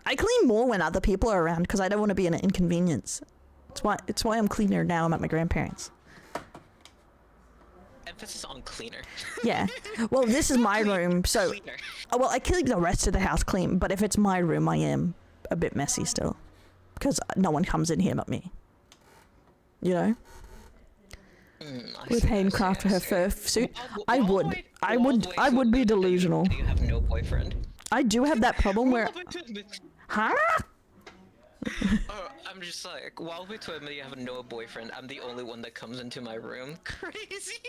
I clean more when other people are around because I don't want to be an inconvenience. It's why I'm cleaner now. I'm at my grandparents'. Emphasis on cleaner. Yeah. Well, this is my room, so... Well, I keep the rest of the house clean, but if it's my room, I am a bit messy still. Because no one comes in here but me. You know? With handcraft for her fur suit. I would be delusional. You have no boyfriend. I do have that problem where... Huh? I'm just like, while we told me you have no boyfriend, I'm the only one that comes into my room. Crazy.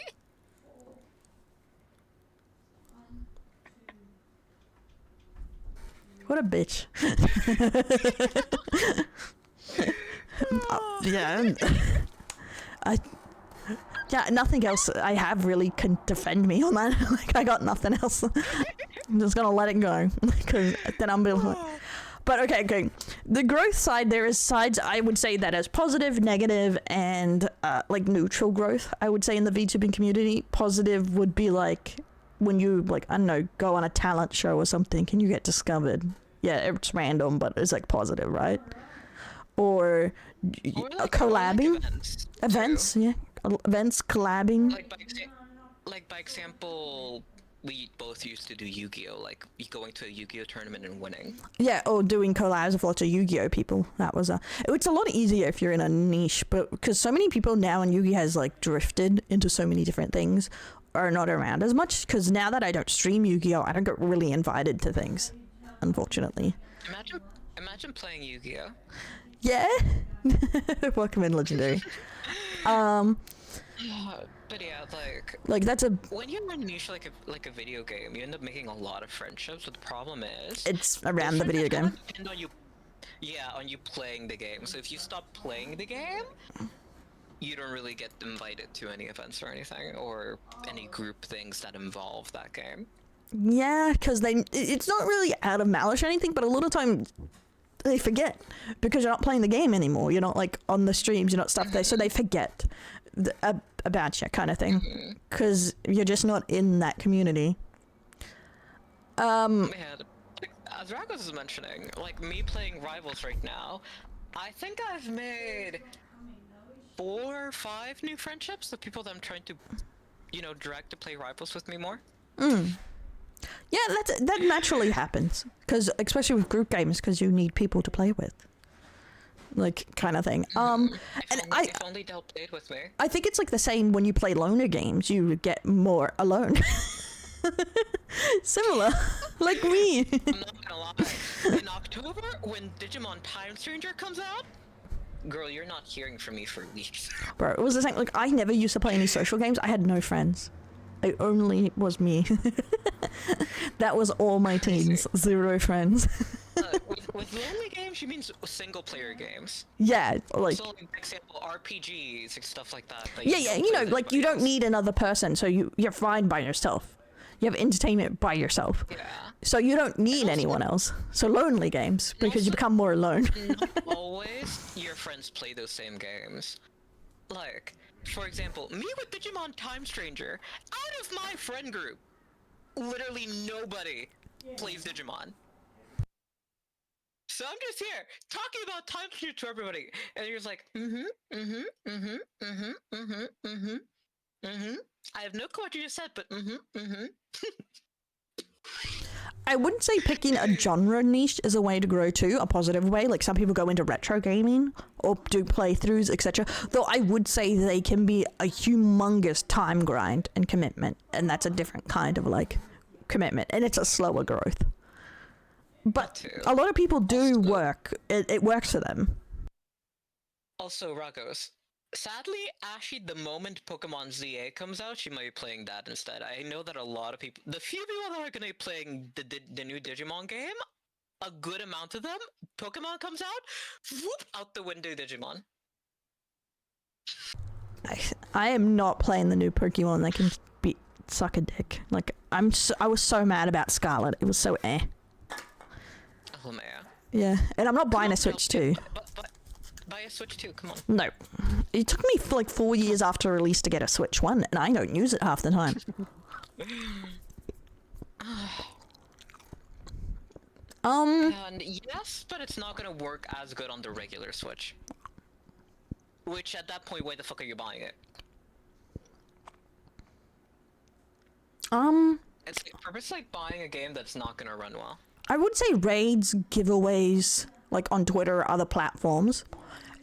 What a bitch. Yeah. Yeah, nothing else I have really can defend me on that. Like, I got nothing else. I'm just gonna let it go. Because then I'm like... But okay. The growth side, there is sides I would say that as positive, negative, and like neutral growth. I would say in the VTubing community, positive would be like when you, like, I don't know, go on a talent show or something and you get discovered. Yeah, it's random, but it's like positive, right? Or like collabing. Events, yeah. Events, collabing. Like by example, we both used to do Yu-Gi-Oh! Like going to a Yu-Gi-Oh! Tournament and winning. Yeah, or doing collabs with lots of Yu-Gi-Oh! People. That was it's a lot easier if you're in a niche, but because so many people now in Yu-Gi has like drifted into so many different things, are not around as much. Because now that I don't stream Yu-Gi-Oh! I don't get really invited to things, unfortunately. Imagine playing Yu-Gi-Oh! Yeah. Welcome in, Legendary. But yeah, Like that's a. when you're in a niche like a video game, you end up making a lot of friendships. But the problem is, It's those around the video friendships kinda game. depend on you. Yeah, on you playing the game. So if you stop playing the game, you don't really get invited to any events or anything, or any group things that involve that game. Yeah, because it's not really out of malice or anything, but a lot of time they forget because you're not playing the game anymore. You're not like on the streams, you're not stuff there, so they forget about you, kind of thing, because you're just not in that community. Yeah, as Ragos is mentioning, like me playing Rivals right now, I think I've made 4 or 5 new friendships. The people that I'm trying to, drag to play Rivals with me more. Yeah, that naturally happens, because especially with group games, because you need people to play with, like kind of thing. If only they'll play it with me. I think it's like the same when you play loner games. You get more alone. Similar, like me. I'm not gonna lie. In October, when Digimon Time Stranger comes out, girl, you're not hearing from me for weeks. Bro, it was the same. Like I never used to play any social games. I had no friends. It only was me. That was all my teens. 0 friends. With lonely games, she means single player games. Yeah, like. So, like, for example, RPGs and stuff like that. Yeah, you know, like you don't need another person, so you're fine by yourself. You have entertainment by yourself. Yeah. So you don't need anyone else. So lonely games, because you become more alone. Not always your friends play those same games. Like, for example, me with Digimon Time Stranger, out of my friend group, literally nobody plays Digimon. So I'm just here talking about Time Stranger to everybody, and you're just like, I have no clue what you just said, but I wouldn't say picking a genre niche is a way to grow too, a positive way. Like some people go into retro gaming or do playthroughs, etc. Though I would say they can be a humongous time grind and commitment, and that's a different kind of like commitment, and it's a slower growth. But a lot of people do work. It works for them. Also, Ragos. Sadly, Ashy, the moment Pokemon ZA comes out, she might be playing that instead. I know that a lot of people, the few people that are going to be playing the new Digimon game, a good amount of them, Pokemon comes out, whoop, out the window Digimon. I am not playing the new Pokemon that can suck a dick. Like I was so mad about Scarlet. It was so eh. Oh man. Yeah, and I'm not buying a Switch 2. Buy a Switch 2, come on. No. It took me for like 4 years after release to get a Switch 1, and I don't use it half the time. And yes, but it's not gonna work as good on the regular Switch. Which, at that point, why the fuck are you buying it? It's like, purpose like buying a game that's not gonna run well. I would say raids, giveaways, like on Twitter or other platforms,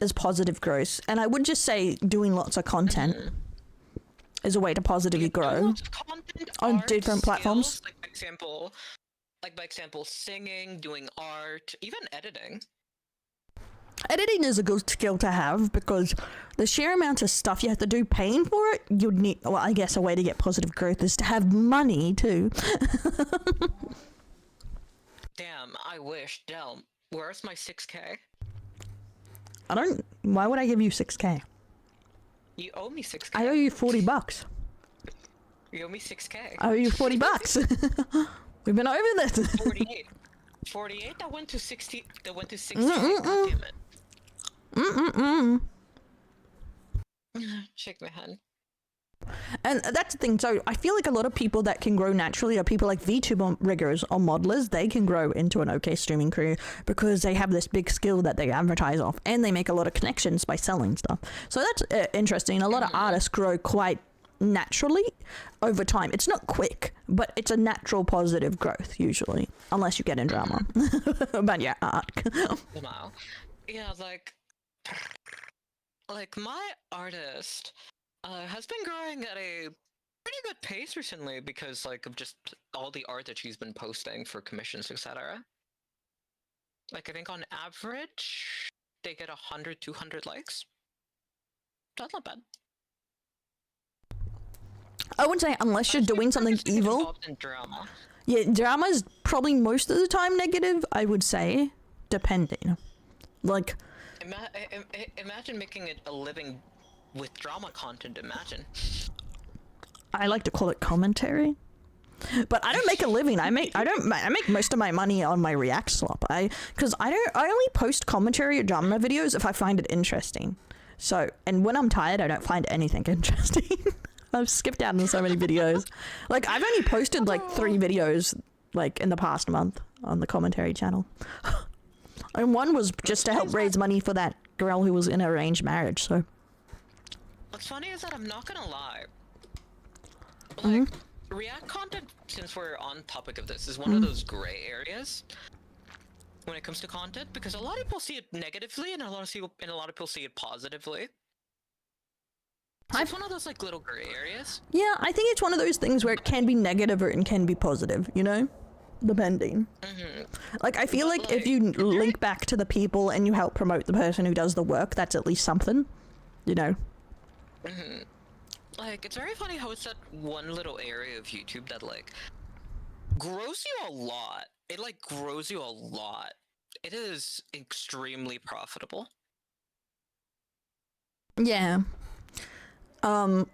is positive growth. And I would just say doing lots of content is a way to positively grow on different platforms. Like by example, singing, doing art, even editing. Editing is a good skill to have because the sheer amount of stuff you have to do paying for it, you'd need, well, I guess a way to get positive growth is to have money too. Damn, I wish. Del, where's my 6K? Why would I give you 6K? You owe me 6K. I owe you $40. You owe me 6K. I owe you $40. We've been over this. 48. 48? That went to 60. That went to 60. God damn it. Shake my hand. And that's the thing. So I feel like a lot of people that can grow naturally are people like Vtuber riggers or modelers. They can grow into an okay streaming career because they have this big skill that they advertise off, and they make a lot of connections by selling stuff. So that's interesting. A lot of artists grow quite naturally over time. It's not quick, but it's a natural positive growth usually, unless you get in drama about your art. Wow. Yeah, like my artist has been growing at a pretty good pace recently because like of just all the art that she's been posting for commissions, etc. Like I think on average they get 100, 200 likes. That's not bad. I would say unless you're doing something evil. Involved in drama. Yeah, drama is probably most of the time negative, I would say, depending. Like, Imagine making it a living with drama content. Imagine. I like to call it commentary. But I don't make a living. I make most of my money on my React slop. I only post commentary or drama videos if I find it interesting. So, and when I'm tired, I don't find anything interesting. I've skipped out on so many videos. Like, I've only posted like 3 videos like in the past month on the commentary channel. And one was just to help raise money for that girl who was in an arranged marriage, so. What's funny is that I'm not gonna lie. Like, React content, since we're on topic of this, is one of those gray areas when it comes to content, because a lot of people see it negatively and a lot of people see it positively. So it's one of those like little gray areas. Yeah, I think it's one of those things where it can be negative or it can be positive, you know? Depending. Like, I feel like if you link back to the people and you help promote the person who does the work, that's at least something, you know? Like, it's very funny how it's that one little area of YouTube that, like, grows you a lot. It, like, grows you a lot. It is extremely profitable. Yeah. The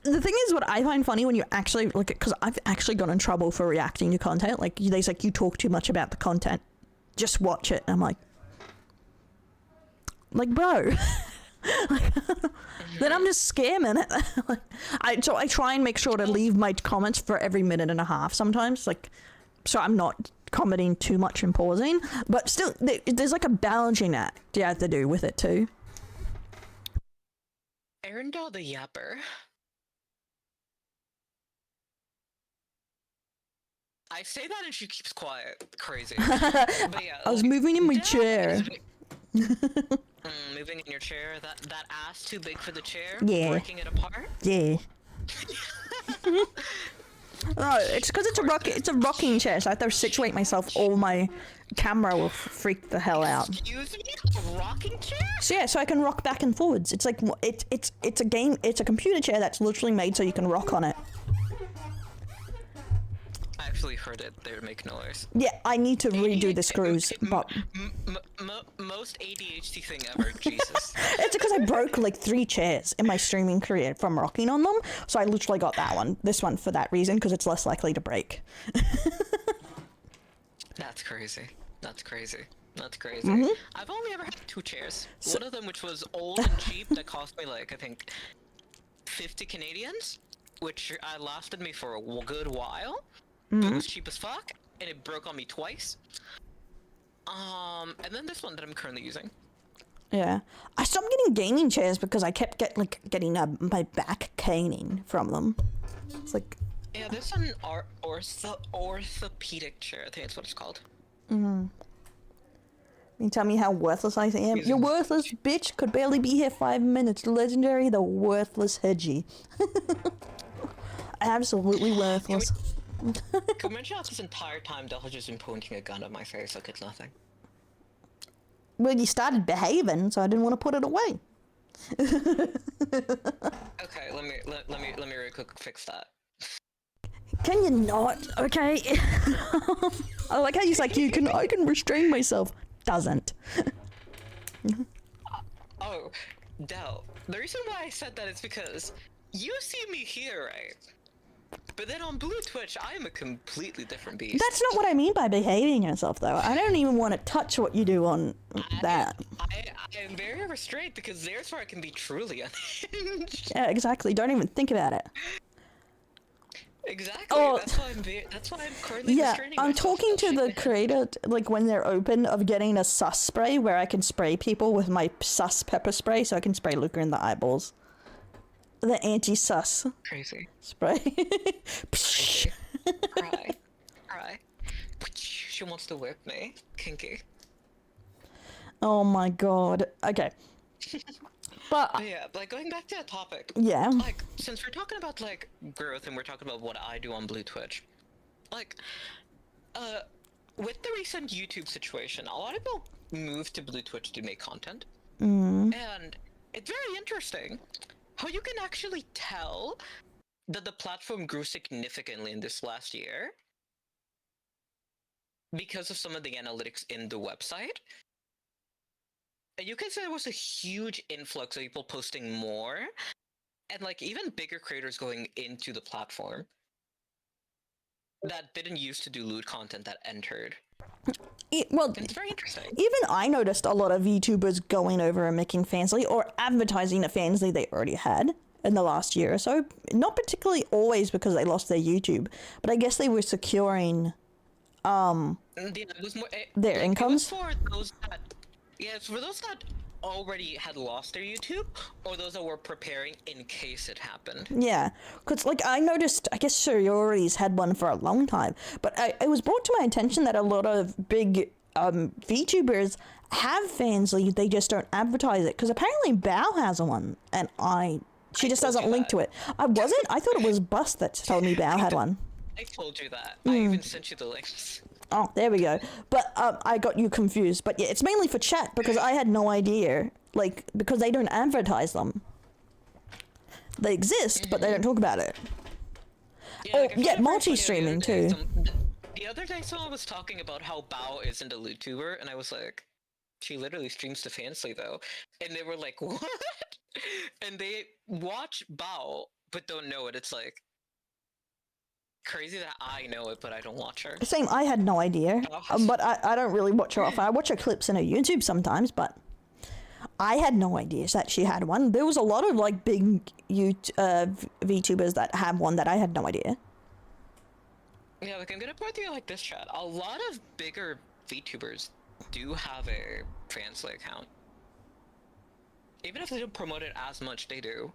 thing is, what I find funny when you actually look at, because I've actually gotten in trouble for reacting to content. Like, there's like, you talk too much about the content. Just watch it. And I'm like, bro. Then I'm just scamming it. So I try and make sure to leave my comments for every minute and a half sometimes, like, so I'm not commenting too much and pausing, but still there's like a balancing act you have to do with it too. Arendelle the Yapper. I say that and she keeps quiet. Crazy. But yeah, I was moving in my Dell chair. Moving in your chair, that ass too big for the chair? Yeah. Breaking it apart? Yeah. No, it's because it's a rocking chair, so I have to situate myself, or my camera will freak the hell out. Excuse me? A rocking chair? So yeah, so I can rock back and forwards. It's like, it's a computer chair that's literally made so you can rock on it. I actually heard it. They would make noise. Yeah, I need to redo the screws, but most ADHD thing ever. Jesus. it's because I broke like 3 chairs in my streaming career from rocking on them, so I literally got this one for that reason, because it's less likely to break. That's crazy. That's crazy. I've only ever had 2 chairs. One of them, which was old and cheap, that cost me like, I think, 50 Canadians, which lasted me for a good while. But it was cheap as fuck, and it broke on me twice. And then this one that I'm currently using. Yeah, I stopped getting gaming chairs because I kept getting my back caning from them. It's like, yeah, this one orthopedic chair. I think that's what it's called. You tell me how worthless I am. You're worthless, bitch. Could barely be here 5 minutes. Legendary, the worthless Hedgie. Absolutely worthless. Can we mention how this entire time Del has just been pointing a gun at my face like it's nothing? Well, you started behaving, so I didn't want to put it away. Okay, let me really quick fix that. Can you not? Okay. I like how he's like, I can restrain myself. Doesn't. Oh, Del. The reason why I said that is because you see me here, right? But then on Blue Twitch, I am a completely different beast. That's not what I mean by behaving yourself, though. I don't even want to touch what you do on that. I am very restrained because there's where I can be truly unhinged. Yeah, exactly. Don't even think about it. Exactly. Oh, That's why I'm currently restraining I'm myself. talking to the creator, like when they're open, of getting a sus spray where I can spray people with my sus pepper spray, so I can spray Luca in the eyeballs. The anti-sus Crazy. spray. Crazy. Cry. She wants to whip me. Kinky. Oh my god. Okay. But yeah, like going back to that topic. yeah. Like, since we're talking about like growth and we're talking about what I do on Blue Twitch, like, with the recent YouTube situation, a lot of people moved to Blue Twitch to make content. And it's very interesting how you can actually tell that the platform grew significantly in this last year because of some of the analytics in the website. And you can say there was a huge influx of people posting more, and like even bigger creators going into the platform that didn't used to do lewd content that entered. Well, It's very interesting. even I noticed a lot of VTubers going over and making Fansly or advertising a Fansly they already had in the last year or so. Not particularly always because they lost their YouTube, but I guess they were securing It was more, their incomes. It was for those that, it's for those that already had lost their YouTube, or those that were preparing in case it happened. Yeah, because like I noticed, I guess Suriori's had one for a long time, but it was brought to my attention that a lot of big VTubers have Fansly, they just don't advertise it, because apparently Bao has one, and she just doesn't link to it. I thought it was Bust that told me Bao had one. I told you that. I even sent you the links. Oh, there we go. But I got you confused. But yeah, it's mainly for chat because I had no idea. Like, because they don't advertise them. They exist, but they don't talk about it. Yeah, multi-streaming too. The other day someone was talking about how Bao isn't a Vtuber, and I was like, she literally streams to Fansly though. And they were like, what? And they watch Bao, but don't know it. It's like, crazy that I know it, but I don't watch her. Same, I had no idea. But I don't really watch her often. I watch her clips in her YouTube sometimes, but I had no idea that she had one. There was a lot of like big VTubers that have one that I had no idea. Yeah, like I'm gonna put it to you like this, chat. A lot of bigger VTubers do have a Fansly account. Even if they don't promote it as much, they do.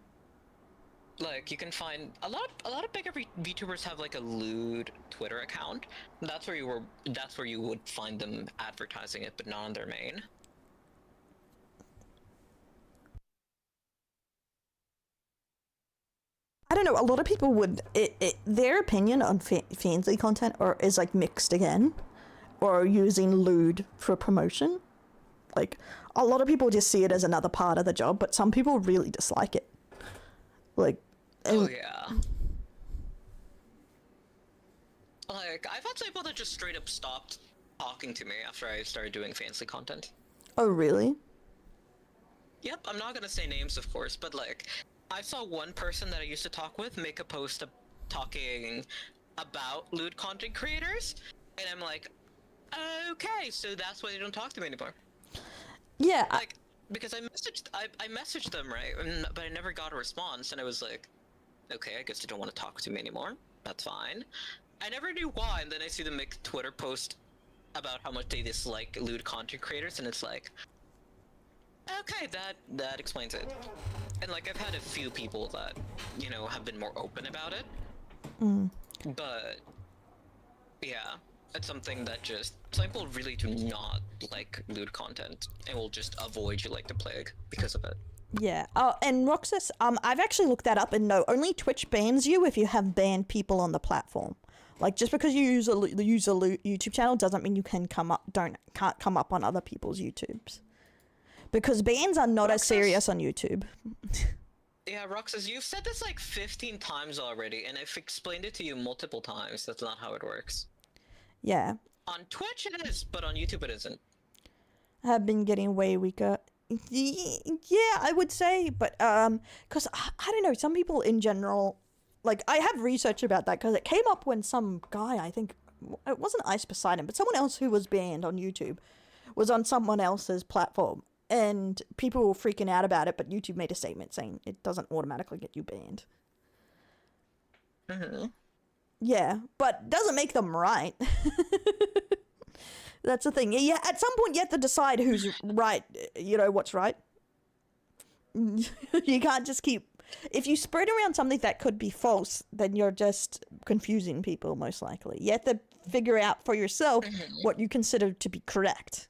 Like, you can find a lot of bigger VTubers have like a lewd Twitter account. That's where you would find them advertising it, but not on their main. I don't know, a lot of people would their opinion on Fansly content is like mixed again, or using lewd for promotion. Like, a lot of people just see it as another part of the job, but some people really dislike it. Like, oh yeah. Like, I've had some people that just straight up stopped talking to me after I started doing Fansly content. Oh really? Yep, I'm not gonna say names, of course, but like, I saw one person that I used to talk with make a post talking about lewd content creators, and I'm like, okay, so that's why they don't talk to me anymore. Yeah. Like, because I messaged them, right, but I never got a response, and I was like, okay, I guess they don't want to talk to me anymore. That's fine. I never knew why, and then I see them make a Twitter post about how much they dislike lewd content creators, and it's like, okay, that explains it. And like, I've had a few people that, you know, have been more open about it. But yeah, it's something that just some people really do not like lewd content and will just avoid you like the plague because of it. Yeah. Oh, and Roxas, I've actually looked that up, and no, only Twitch bans you if you have banned people on the platform. Like, just because you use a YouTube channel doesn't mean you can't come up on other people's YouTubes. Because bans are not as serious on YouTube. Yeah, Roxas, you've said this like 15 times already, and I've explained it to you multiple times. That's not how it works. Yeah. On Twitch it is, but on YouTube it isn't. I have been getting way weaker. Yeah, I would say, but because I don't know, some people in general, like, I have research about that because it came up when some guy, I think it wasn't Ice Poseidon, but someone else who was banned on YouTube was on someone else's platform, and people were freaking out about it, but YouTube made a statement saying it doesn't automatically get you banned. Yeah, but doesn't make them right. That's the thing. Yeah, at some point you have to decide who's right, you know, what's right. You can't just keep... If you spread around something that could be false, then you're just confusing people, most likely. You have to figure out for yourself what you consider to be correct.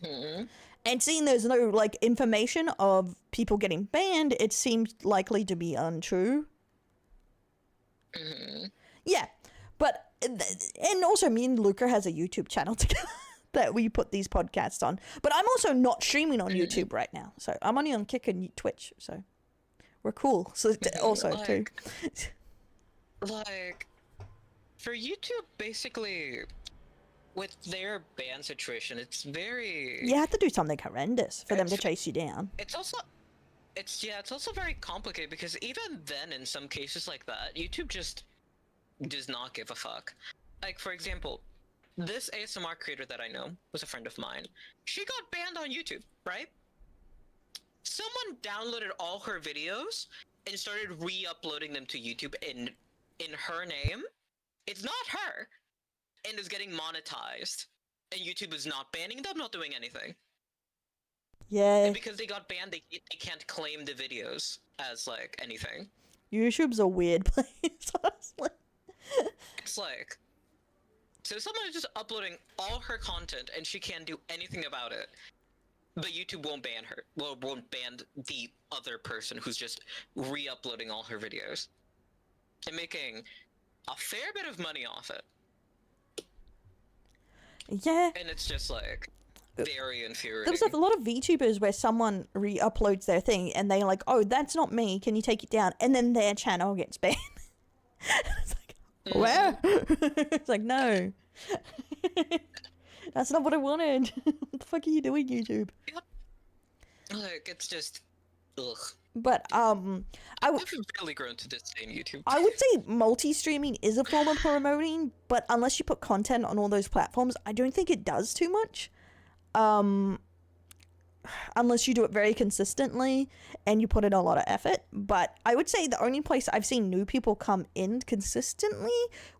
And seeing there's no, like, information of people getting banned, it seems likely to be untrue. Yeah, but... And also, me and Luca has a YouTube channel together. that we put these podcasts on. But I'm also not streaming on YouTube right now, so I'm only on Kick and Twitch. So we're cool. So also too. Like, for YouTube, basically, with their ban situation, it's very... You have to do something horrendous for them to chase you down. It's also very complicated because even then, in some cases like that, YouTube just does not give a fuck. Like, for example, this ASMR creator that I know was a friend of mine. She got banned on YouTube, right? Someone downloaded all her videos and started re-uploading them to YouTube in her name. It's not her, and is getting monetized, and YouTube is not banning them, not doing anything. Yeah. And because they got banned, they can't claim the videos as like anything. YouTube's a weird place, honestly. It's like, so someone is just uploading all her content, and she can't do anything about it. But YouTube won't ban her. Well, won't ban the other person who's just re-uploading all her videos and making a fair bit of money off it. Yeah. And it's just like very infuriating. There's like a lot of VTubers where someone re-uploads their thing and they're like, "Oh, that's not me. Can you take it down?" And then their channel gets banned. It's like, where? It's like, no. That's not what I wanted. What the fuck are you doing, YouTube? Like, it's just, ugh. But I've really grown to disdain YouTube. I would say multi-streaming is a form of promoting, but unless you put content on all those platforms, I don't think it does too much. Unless you do it very consistently and you put in a lot of effort. But I would say the only place I've seen new people come in consistently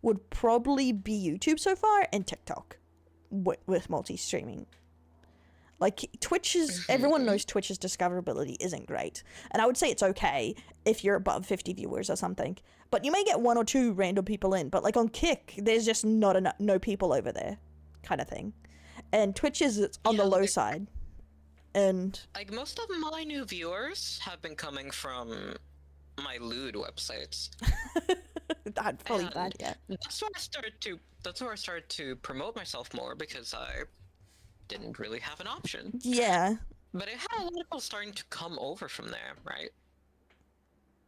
would probably be YouTube so far, and TikTok with multi-streaming. Like, Twitch is... Everyone knows Twitch's discoverability isn't great. And I would say it's okay if you're above 50 viewers or something. But you may get 1 or 2 random people in. But, like, on Kick, there's just not enough... No people over there, kind of thing. And Twitch is on the low side. And... Like, most of my new viewers have been coming from my lewd websites. I'd probably that, yeah. That's where I started to promote myself more, because I didn't really have an option. Yeah. But it had a lot of people starting to come over from there, right?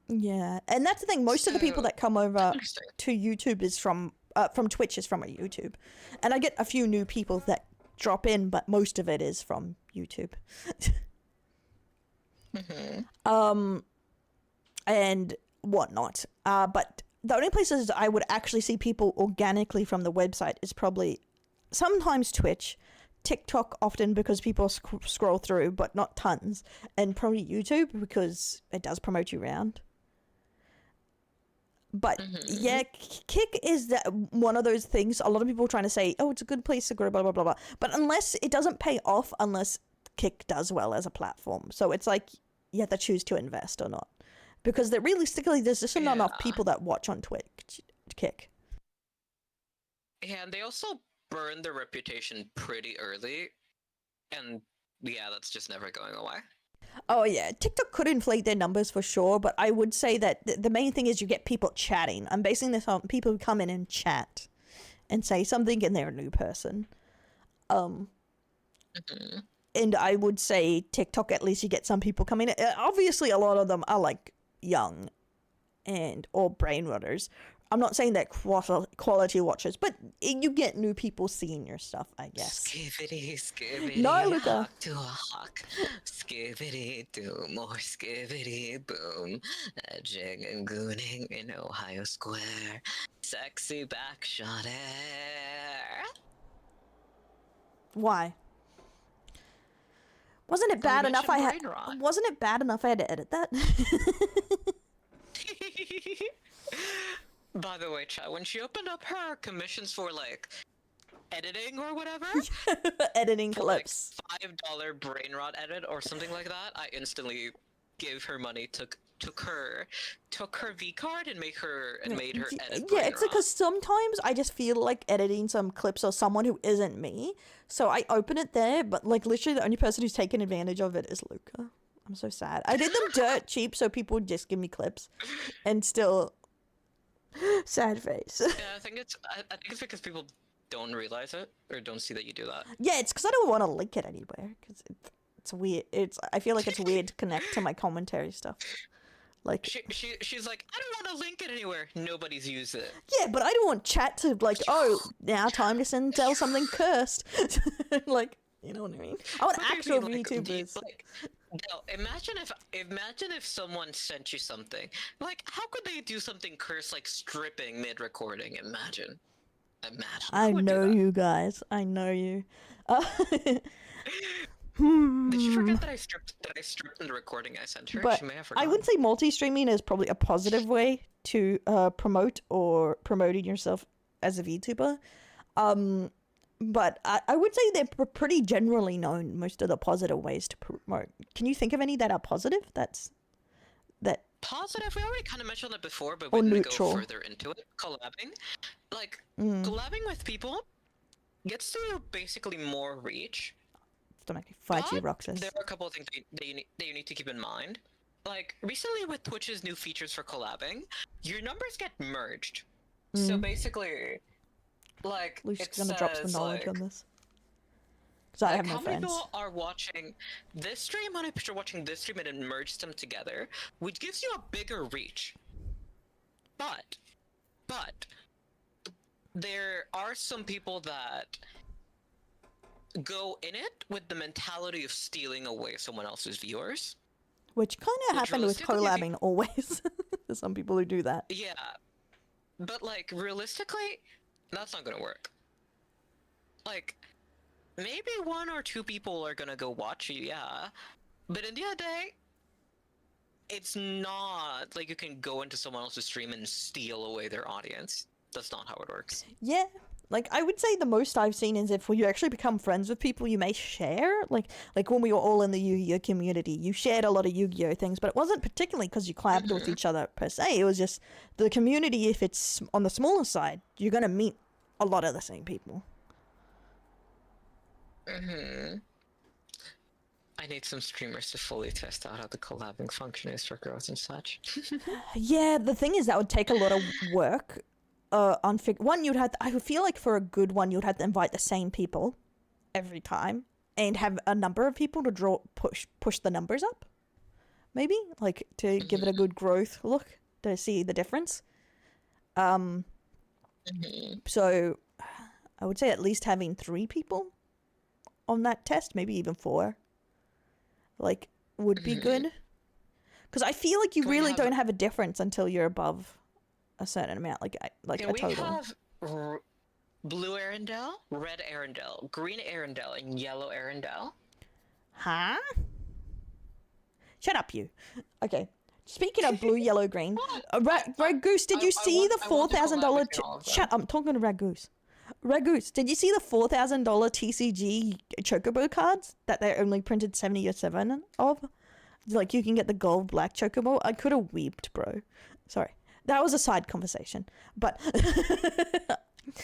Yeah, and that's the thing. Most of the people that come over to YouTube is from Twitch is from a YouTube, and I get a few new people that drop in, but most of it is from YouTube. And whatnot. But the only places I would actually see people organically from the website is probably sometimes Twitch, TikTok often because people scroll through, but not tons, and probably YouTube because it does promote you around. But yeah, Kick is one of those things. A lot of people are trying to say, "Oh, it's a good place to grow," blah blah blah blah. But unless it doesn't pay off, unless Kick does well as a platform, so it's like you have to choose to invest or not, because realistically, there's just not enough people that watch on Twitch. Kick. Yeah, and they also burn their reputation pretty early, and yeah, that's just never going away. Oh yeah, TikTok could inflate their numbers for sure, but I would say that the main thing is you get people chatting. I'm basing this on people who come in and chat and say something, and they're a new person. And I would say TikTok, at least you get some people coming in. Obviously, a lot of them are like young or brain rotters. I'm not saying that quality watchers, but you get new people seeing your stuff, I guess. Skibbity, skibbity, No, Luca. hawk to a hawk. Skibbity, do more skibbity, boom. Edging and gooning in Ohio Square. Sexy backshot air. Why? Wasn't it bad enough I had? Wasn't it bad enough I had to edit that? By the way, chat, when she opened up her commissions for, like, editing or whatever, editing clips, like $5 brain rot edit or something like that, I instantly gave her money, took her V card and made her edit. Yeah, it's because sometimes I just feel like editing some clips or someone who isn't me, so I open it there. But like literally, the only person who's taken advantage of it is Luca. I'm so sad. I did them dirt cheap, so people would just give me clips, and still. Sad face. Yeah, I think it's because people don't realize it or don't see that you do that? Yeah, it's because I don't want to link it anywhere. Because it's weird. I feel like it's weird to connect to my commentary stuff. Like, She's like, I don't want to link it anywhere. Nobody's used it. yeah, but I don't want chat to like, oh, now time to tell something cursed. Like, you know what I mean? I want Okay, actual like, VTubers. like, no, imagine if someone sent you something. Like, how could they do something cursed like stripping mid-recording? Imagine. I Who would do know that? you guys. I know you. Did she forget that I stripped in the recording I sent her? But She may have I forgotten. would say multi-streaming is probably a positive way to promote or promoting yourself as a VTuber. But I would say they're pretty generally known, most of the positive ways to promote. Can you think of any that are positive? That Positive, we already kind of mentioned it before, but Or we didn't neutral. go further into it. Collabing. Like, collabing with people gets you basically more reach. don't make me fight you, But Roxas. there are a couple of things that you need to keep in mind. Like, recently with Twitch's new features for collabing, your numbers get merged. So basically, like, Lucy's it gonna drop some says, knowledge like, on this. Because I have like, no how many friends. people are watching this stream, how many people are watching this stream, and it merges them together, which gives you a bigger reach. But, there are some people that go in it with the mentality of stealing away someone else's viewers. Which kind of Which happened with realistically, collabing always. There's some people who do that. Yeah. But, like, realistically, that's not gonna work. Like, maybe one or two people are gonna go watch you, yeah. But in the end of the day, it's not like you can go into someone else's stream and steal away their audience. That's not how it works. Yeah. Like, I would say the most I've seen is if you actually become friends with people, you may share. Like when we were all in the Yu-Gi-Oh community, you shared a lot of Yu-Gi-Oh things, but it wasn't particularly because you collabed with each other per se. It was just the community, if it's on the smaller side, you're going to meet a lot of the same people. I need some streamers to fully test out how the collabing function is for girls and such. Yeah, the thing is that would take a lot of work. One, you'd have I feel like for a good one, you'd have to invite the same people every time and have a number of people to push the numbers up. Maybe like to give it a good growth look to see the difference. So I would say at least having 3 people on that test, maybe even 4, like would be good. Because I feel like you really don't have a difference until you're above a certain amount, like Yeah, a we total. have blue Arendelle, red Arendelle, green Arendelle, and yellow Arendelle. Huh? Shut up, you. Okay. Speaking of blue, yellow, green, Red Goose, did you see the $4,000? Shut up! I'm talking to Red Goose. Red Goose, did you see the $4,000 TCG Chocobo cards that they only printed 77 of? Like you can get the gold black Chocobo. I could have weeped, bro. Sorry. That was a side conversation, but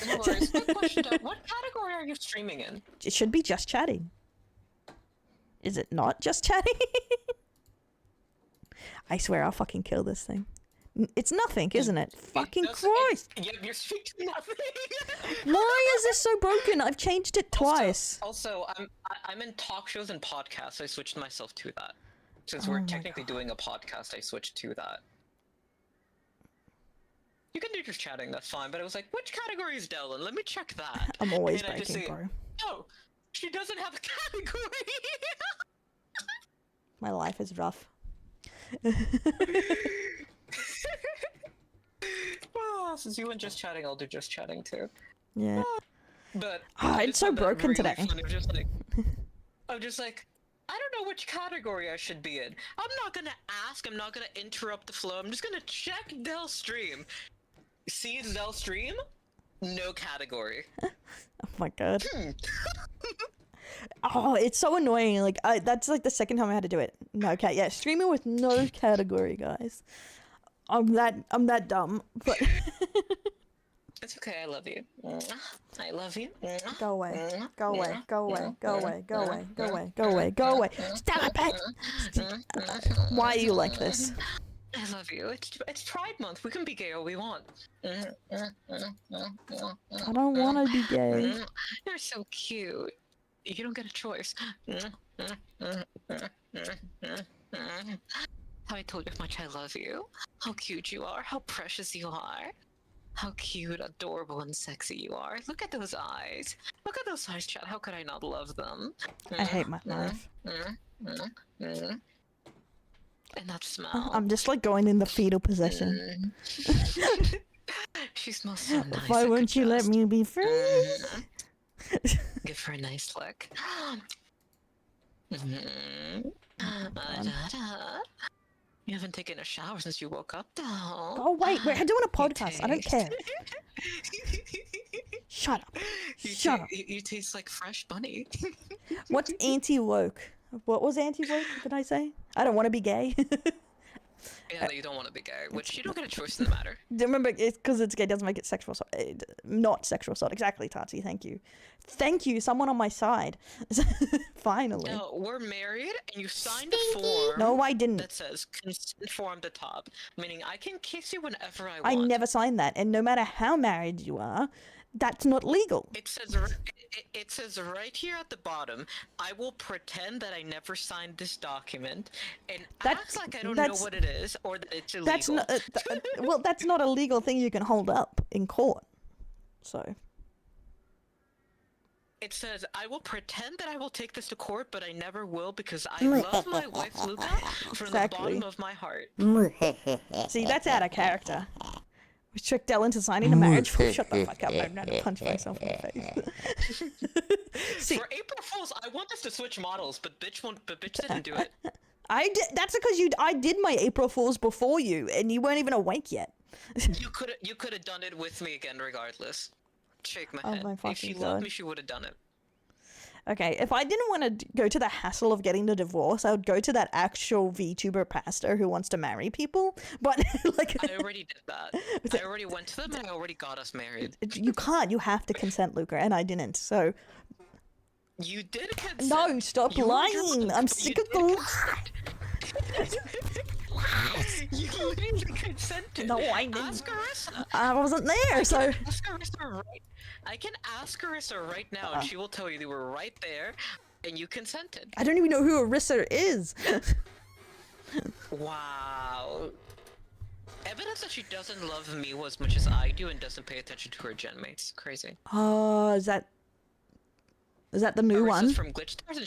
No worries. Quick question, though. What category are you streaming in? it should be just chatting. Is it not just chatting? I swear I'll fucking kill this thing. It's nothing, isn't it? Fucking Christ! Yep, you're speaking nothing. Why is this so broken? I've changed it twice. Also, I'm in talk shows and podcasts. So I switched myself to that. Since we're technically doing a podcast, I switched to that. You can do just chatting, that's fine, but it was like, which category is Dylan? Let me check that. I'm always And I just breaking, say, bro. oh, she doesn't have a category! My life is rough. Well, since you went just chatting, I'll do just chatting too. Yeah. But Ah, I it's just so found that broken really today. funny. I'm just like, I don't know which category I should be in. I'm not gonna ask, I'm not gonna interrupt the flow, I'm just gonna check Dell's stream. See Dell's stream? No category. Oh my god. Oh, it's so annoying. Like, that's like the second time I had to do it. No, okay, yeah, streaming with no category, guys. I'm that dumb, but It's okay, I love you. I love you. go away, go away, go away, go away, go away, go away, go away, go away. Stop it! Why are you like this? I love you. It's Pride Month. We can be gay all we want. I don't want to be gay. You're so cute. You don't get a choice. Have I told you how much I love you? How cute you are. How precious you are. How cute, adorable, and sexy you are. Look at those eyes. Look at those eyes, Chad. How could I not love them? I hate my life. And that smell. I'm just like going in the fetal position. She smells so nice. Why I won't could you let just- me be free? Give her a nice lick. You haven't taken a shower since you woke up, though. Oh wait, we're doing a podcast. I don't care. Shut up. Shut up. You taste like fresh bunny. What's anti-woke? What was anti-woke, did I say? I don't want to be gay. Yeah, that you don't want to be gay, which you don't get a choice in the matter. Remember, it's because it's gay doesn't make it sexual assault. Not sexual assault. Exactly, Tati. Thank you. Thank you. Someone on my side. Finally. No, we're married, and you signed a form. No, I didn't. That says consent form at the top, meaning I can kiss you whenever I want. I never signed that. And no matter how married you are, that's not legal. It says it says right here at the bottom, I will pretend that I never signed this document and act like I don't know what it is or that it's illegal. That's not. Well, that's not a legal thing you can hold up in court. So. It says, I will pretend that I will take this to court, but I never will because I love my wife Luca from the bottom of my heart. See, that's out of character. We tricked Ellen into signing a marriage. Shut the fuck up! I'm gonna punch myself in the face. See, For April Fools, I want us to switch models, but bitch didn't do it. I did. That's because I did my April Fools before you, and you weren't even awake yet. You could have done it with me again, regardless. Shake my Oh head. my If she fucking loved God. me, she would have done it. Okay, if I didn't want to go to the hassle of getting the divorce, I would go to that actual VTuber pastor who wants to marry people. But like, I already did that. I already went to them and I already got us married. you can't. You have to consent, Luca, and I didn't. So You did consent. no, stop You were lying. drunk, I'm but sick you of the did lies. You literally consented. No, I didn't. Ask Carissa. I wasn't there, so Ask Carissa right. I can ask Carissa right now, and she will tell you they were right there, and you consented. I don't even know who Arissa is. Wow. Evidence that she doesn't love Miwa as much as I do and doesn't pay attention to her gen mates. Crazy. Oh, is that the new Carissa's one? from Glitchtars,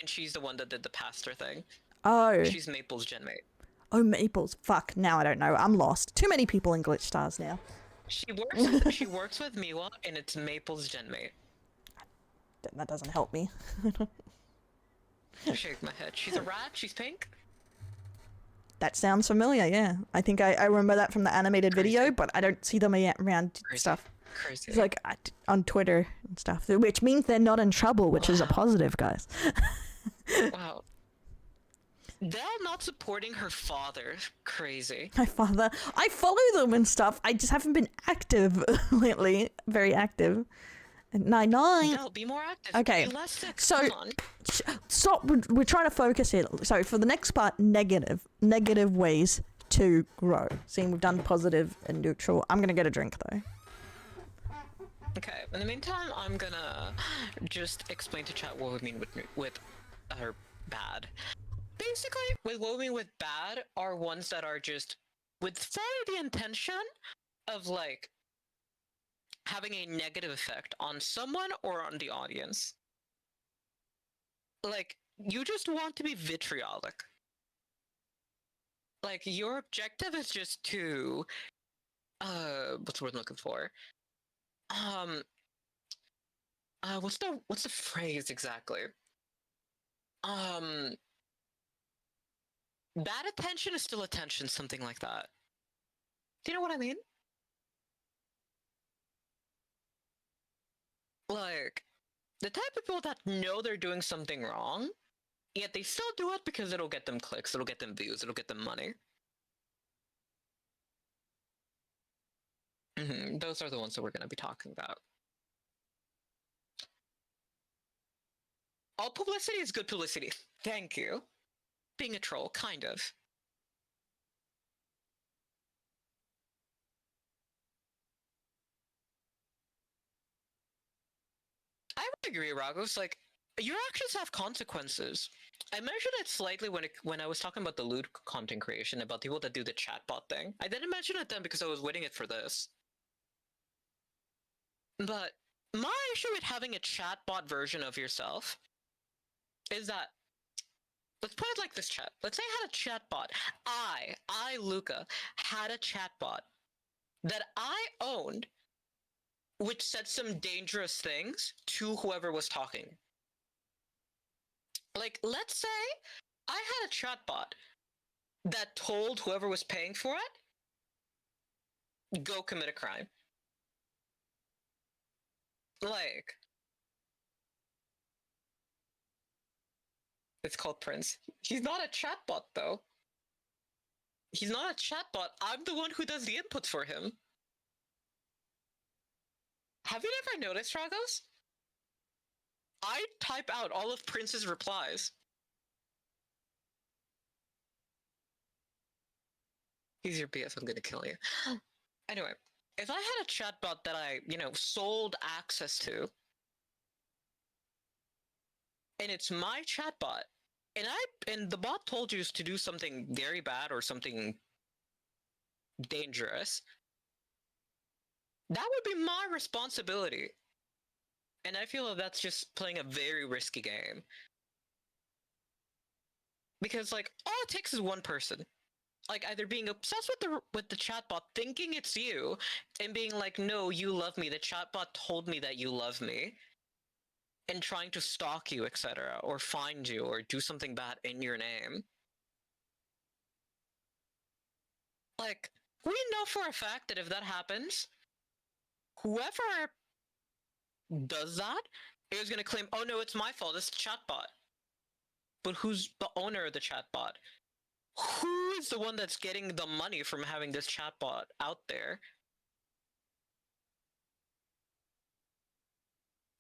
and she's the one that did the pastor thing. Oh, She's Maple's gen mate. oh, Maples. Fuck. Now I don't know. I'm lost. Too many people in Glitch Stars now. She works with Miwa, and it's Maple's gen mate. That doesn't help me. I shake my head. She's a rat. She's pink. That sounds familiar. Yeah, I think I remember that from the animated video, Crazy. but I don't see them around Crazy. stuff. Crazy. It's like on Twitter and stuff, which means they're not in trouble, which is a positive, guys. Wow. Dell not supporting her father. Crazy. My father, I follow them and stuff. I just haven't been active lately. Very active. 9-9. Dell, be more active. Okay, Be less sick. so- Come on. Stop. We're trying to focus here. So for the next part, negative ways to grow. Seeing we've done positive and neutral. I'm gonna get a drink though. Okay. In the meantime, I'm gonna just explain to chat what we mean with bad. Basically, what we mean with bad are ones that are just with fully the intention of like having a negative effect on someone or on the audience. Like, you just want to be vitriolic. Like, your objective is just to what's the word I'm looking for? What's the phrase exactly? Bad attention is still attention, something like that. Do you know what I mean? Like, the type of people that know they're doing something wrong, yet they still do it because it'll get them clicks, it'll get them views, it'll get them money. Those are the ones that we're going to be talking about. All publicity is good publicity. Thank you. Being a troll, kind of. I would agree, Ragos. Like, your actions have consequences. I mentioned it slightly when I was talking about the lewd content creation, about people that do the chatbot thing. I didn't mention it then because I was waiting it for this. But my issue with having a chatbot version of yourself is that, let's put it like this, chat. Let's say I had a chatbot. I, Luca, had a chatbot that I owned, which said some dangerous things to whoever was talking. Like, let's say I had a chatbot that told whoever was paying for it, go commit a crime. Like, it's called Prince. He's not a chatbot, though. He's not a chatbot. I'm the one who does the input for him. Have you never noticed, Ragos? I type out all of Prince's replies. He's your BF, I'm gonna kill you. Anyway, if I had a chatbot that I, sold access to, and it's my chatbot, and the bot told you to do something very bad or something dangerous, that would be my responsibility. And I feel that's just playing a very risky game. Because, like, all it takes is one person. Like, either being obsessed with the chatbot, thinking it's you, and being like, no, you love me, the chatbot told me that you love me, and trying to stalk you, etc., or find you, or do something bad in your name. Like, we know for a fact that if that happens, whoever does that is going to claim, oh no, it's my fault, it's the chatbot. But who's the owner of the chatbot? Who is the one that's getting the money from having this chatbot out there?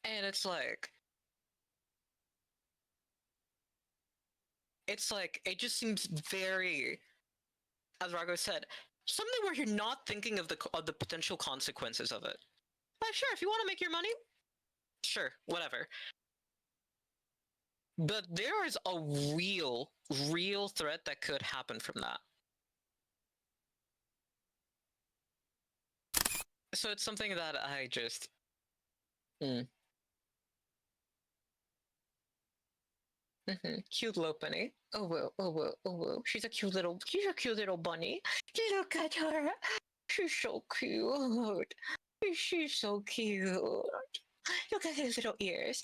And it's like, it just seems very, as Rago said, something where you're not thinking of the potential consequences of it. Like, sure, if you want to make your money, sure, whatever. But there is a real threat that could happen from that. So it's something that I just... Cute little bunny. Oh whoa, oh whoa, oh whoa. She's a cute little bunny. Look at her. She's so cute. She's so cute. Look at his little ears.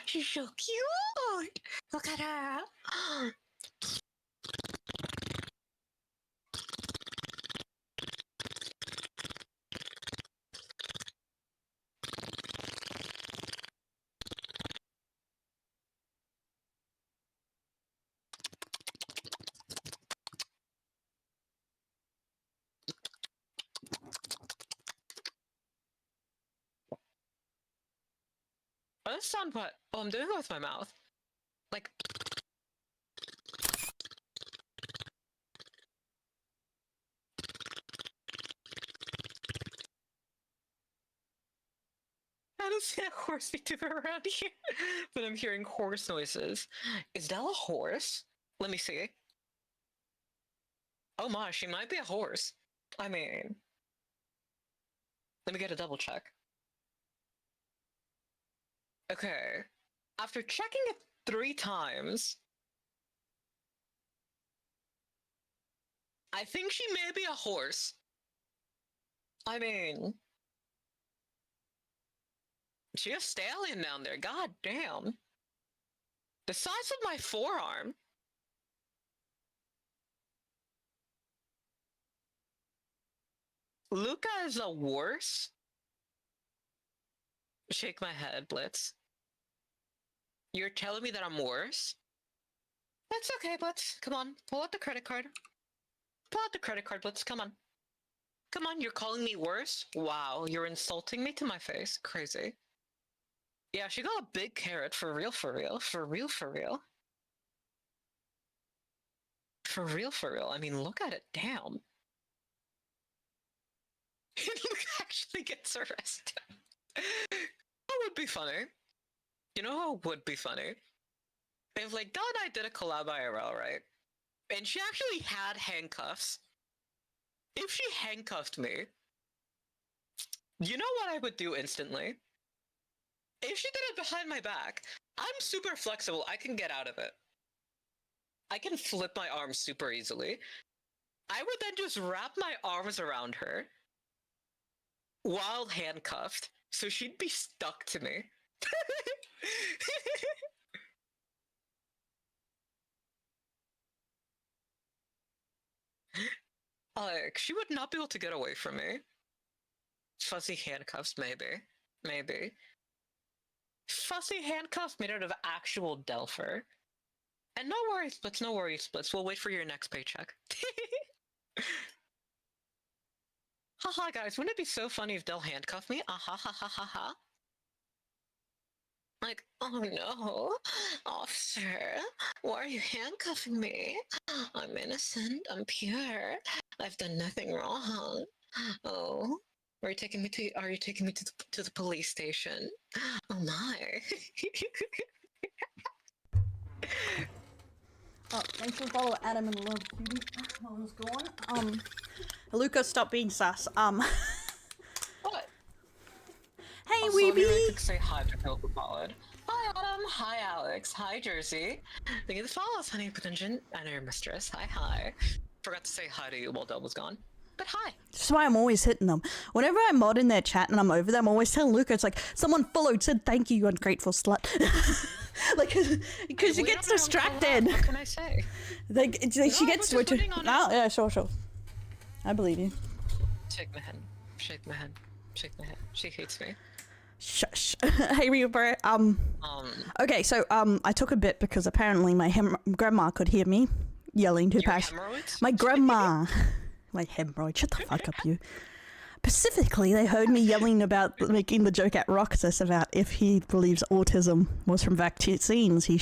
She's so cute. Look at her. Oh, that sound what? Oh, I'm doing it with my mouth. Like... I don't see a horse Vtuber around here, but I'm hearing horse noises. Is that a horse? Let me see. Oh my, she might be a horse. I mean... Let me get a double check. Okay. After checking it 3 times... I think she may be a horse. I mean... She a stallion down there, god damn. The size of my forearm. Luca is a worse? Shake my head, Blitz. You're telling me that I'm worse? That's okay, Blitz. Come on, pull out the credit card. Pull out the credit card, Blitz, come on. Come on, you're calling me worse? Wow, you're insulting me to my face. Crazy. Yeah, she got a big carrot, for real, for real. For real, for real. For real, for real. I mean, look at it. Damn. Luke actually gets arrested. That would be funny. You know how would be funny? If, like, Dell and I did a collab IRL, right? And she actually had handcuffs. If she handcuffed me, you know what I would do instantly? If she did it behind my back, I'm super flexible. I can get out of it. I can flip my arms super easily. I would then just wrap my arms around her while handcuffed, so she'd be stuck to me. Like, she would not be able to get away from me. Fuzzy handcuffs, maybe. Maybe. Fuzzy handcuffs made out of actual Delpher. And no worries, Splits, no worries, Splits. We'll wait for your next paycheck. Haha, guys, wouldn't it be so funny if Del handcuffed me? Ha ha ha ha ha. Like, oh no, officer, why are you handcuffing me? I'm innocent, I'm pure, I've done nothing wrong. Oh, are you taking me to the police station? Oh my. Oh, thanks for follow Adam and Love Cutie. While I was gone. Luca, stop being sus. What? Hey, Also, let me Weeby! say hi to Phil Pollard. Hi, Adam. Hi, Alex. Hi, Jersey. Thank you for the follows, honey potential and your mistress. Hi, hi. Forgot to say hi to you while Del was gone. But hi. That's why I'm always hitting them. Whenever I mod in their chat and I'm over them, I'm always telling Luca, it's like, someone followed, said thank you, you ungrateful slut. Like, because she gets distracted. What can I say? Like, she gets switching. Oh, yeah, sure. I believe you. Shake my head. Shake my head. Shake my head. She hates me. Shush. Hey, Reaper. Okay, so, I took a bit because apparently my grandma could hear me yelling too fast. Hemorrhoids? My grandma. My hemorrhoid. Shut the fuck up, you. Specifically, they heard me yelling about making the joke at Roxas about if he believes autism was from vaccines, he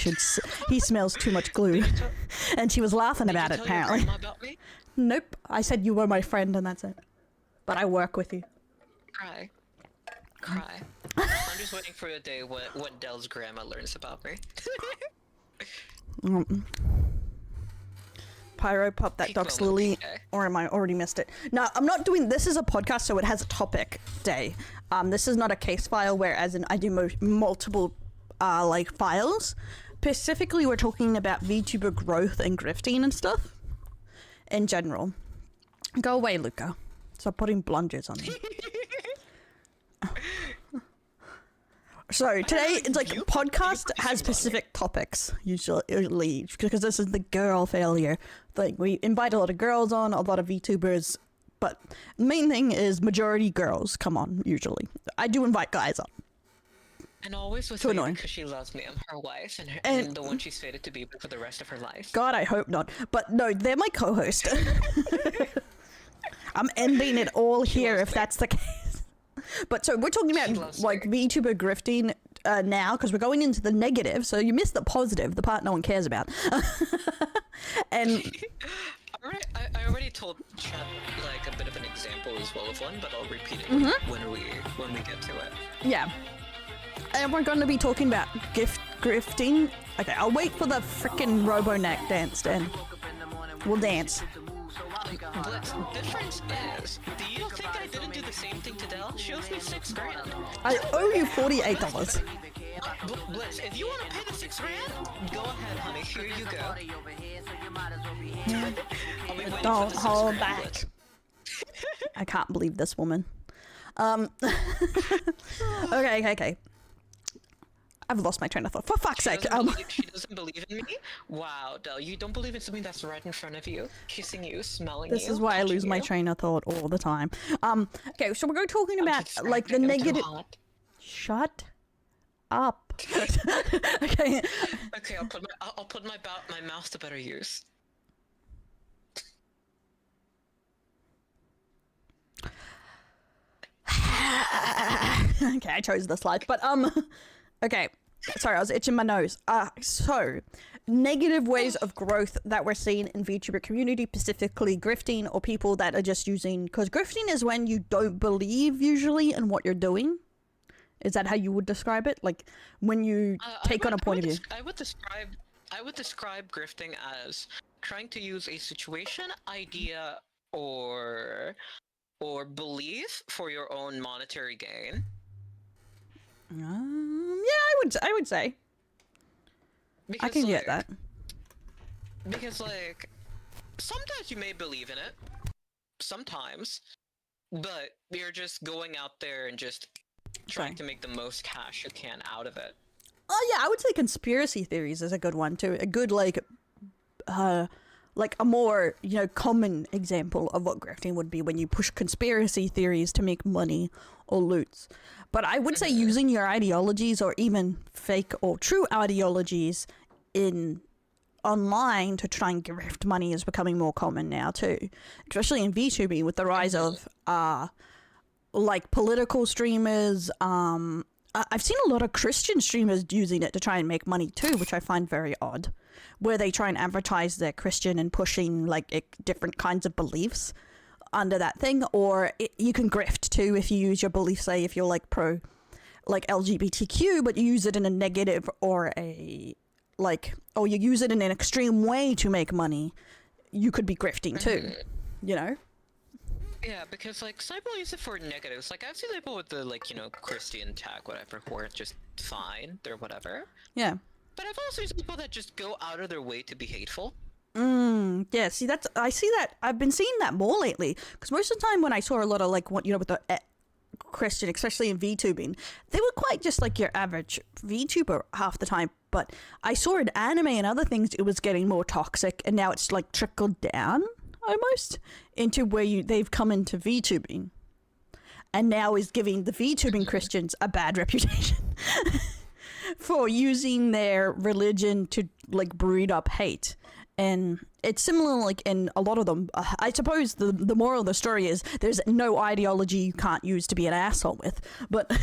smells too much glue. And she was laughing about it, apparently. About me? Nope. I said you were my friend and that's it. But I work with you. Cry. I'm just waiting for the day when Dell's grandma learns about me. Pyro, pop that Docs Lily, or am I already missed it? No, I'm not doing, this is a podcast, so it has a topic day. This is not a case file, whereas I do multiple, like, files. Specifically, we're talking about VTuber growth and grifting and stuff. In general. Go away, Luca. Stop putting blunders on me. So today, it's like podcast has specific topics usually because this is the girl failure. Like we invite a lot of girls on, a lot of VTubers, but the main thing is majority girls come on usually. I do invite guys on. And always with me because she loves me. I'm her wife and the one she's fated to be for the rest of her life. God, I hope not. But no, they're my co-host. I'm ending it all here if that's the case. But so we're talking about like VTuber grifting now because we're going into the negative. So you missed the positive, the part no one cares about. And I already told Chat like a bit of an example as well of one, but I'll repeat it when we get to it. Yeah. And we're going to be talking about grifting. Okay, I'll wait for the freaking RoboNeck dance then. We'll dance. Blitz, difference is, do you think I didn't do the same thing to Dell? She owes me $6 grand. I owe you $48. Blitz, if you want to pay the $6 grand, go ahead, honey. Here you go. Don't hold back. I can't believe this woman. Okay. I've lost my train of thought. For fuck's sake. She doesn't believe in me? Wow, Del, you don't believe in something that's right in front of you, kissing you, smelling you. This is why I lose my train of thought all the time. Okay, so we're going talking about like the negative. Shut up. Okay. Okay, I'll put my mouth to better use. Okay, I chose this slide, but okay. Sorry, I was itching my nose. So, negative ways of growth that we're seeing in VTuber community, specifically grifting or people that are just using... Because grifting is when you don't believe, usually, in what you're doing. Is that how you would describe it? Like, when you take on a point of view. I would describe grifting as trying to use a situation, idea, or belief for your own monetary gain. Yeah, I would say. Because, I can like, get that. Because, like, sometimes you may believe in it. Sometimes. But you're just going out there and just trying to make the most cash you can out of it. Oh, yeah, I would say conspiracy theories is a good one, too. A good, like a more, common example of what grifting would be when you push conspiracy theories to make money or loot. But I would say using your ideologies or even fake or true ideologies in online to try and grift money is becoming more common now too, especially in VTubing with the rise of like political streamers. I've seen a lot of Christian streamers using it to try and make money too, which I find very odd, where they try and advertise their Christian and pushing like different kinds of beliefs under that thing. Or you can grift too if you use your beliefs, say if you're like pro like LGBTQ, but you use it in a negative or a or you use it in an extreme way to make money. You could be grifting too, Yeah, because, like, some people use it for negatives. Like, I've seen people with the, like, Christian tag, whatever, who are just fine, or whatever. Yeah. But I've also seen people that just go out of their way to be hateful. Yeah, see, I see that. I've been seeing that more lately. Because most of the time when I saw a lot of, like, with the Christian, especially in VTubing, they were quite just like your average VTuber half the time. But I saw in anime and other things, it was getting more toxic, and now it's, like, trickled down almost into where they've come into VTubing and now is giving the VTubing Christians a bad reputation for using their religion to like breed up hate. And it's similar like in a lot of them. I suppose the moral of the story is there's no ideology you can't use to be an asshole with, but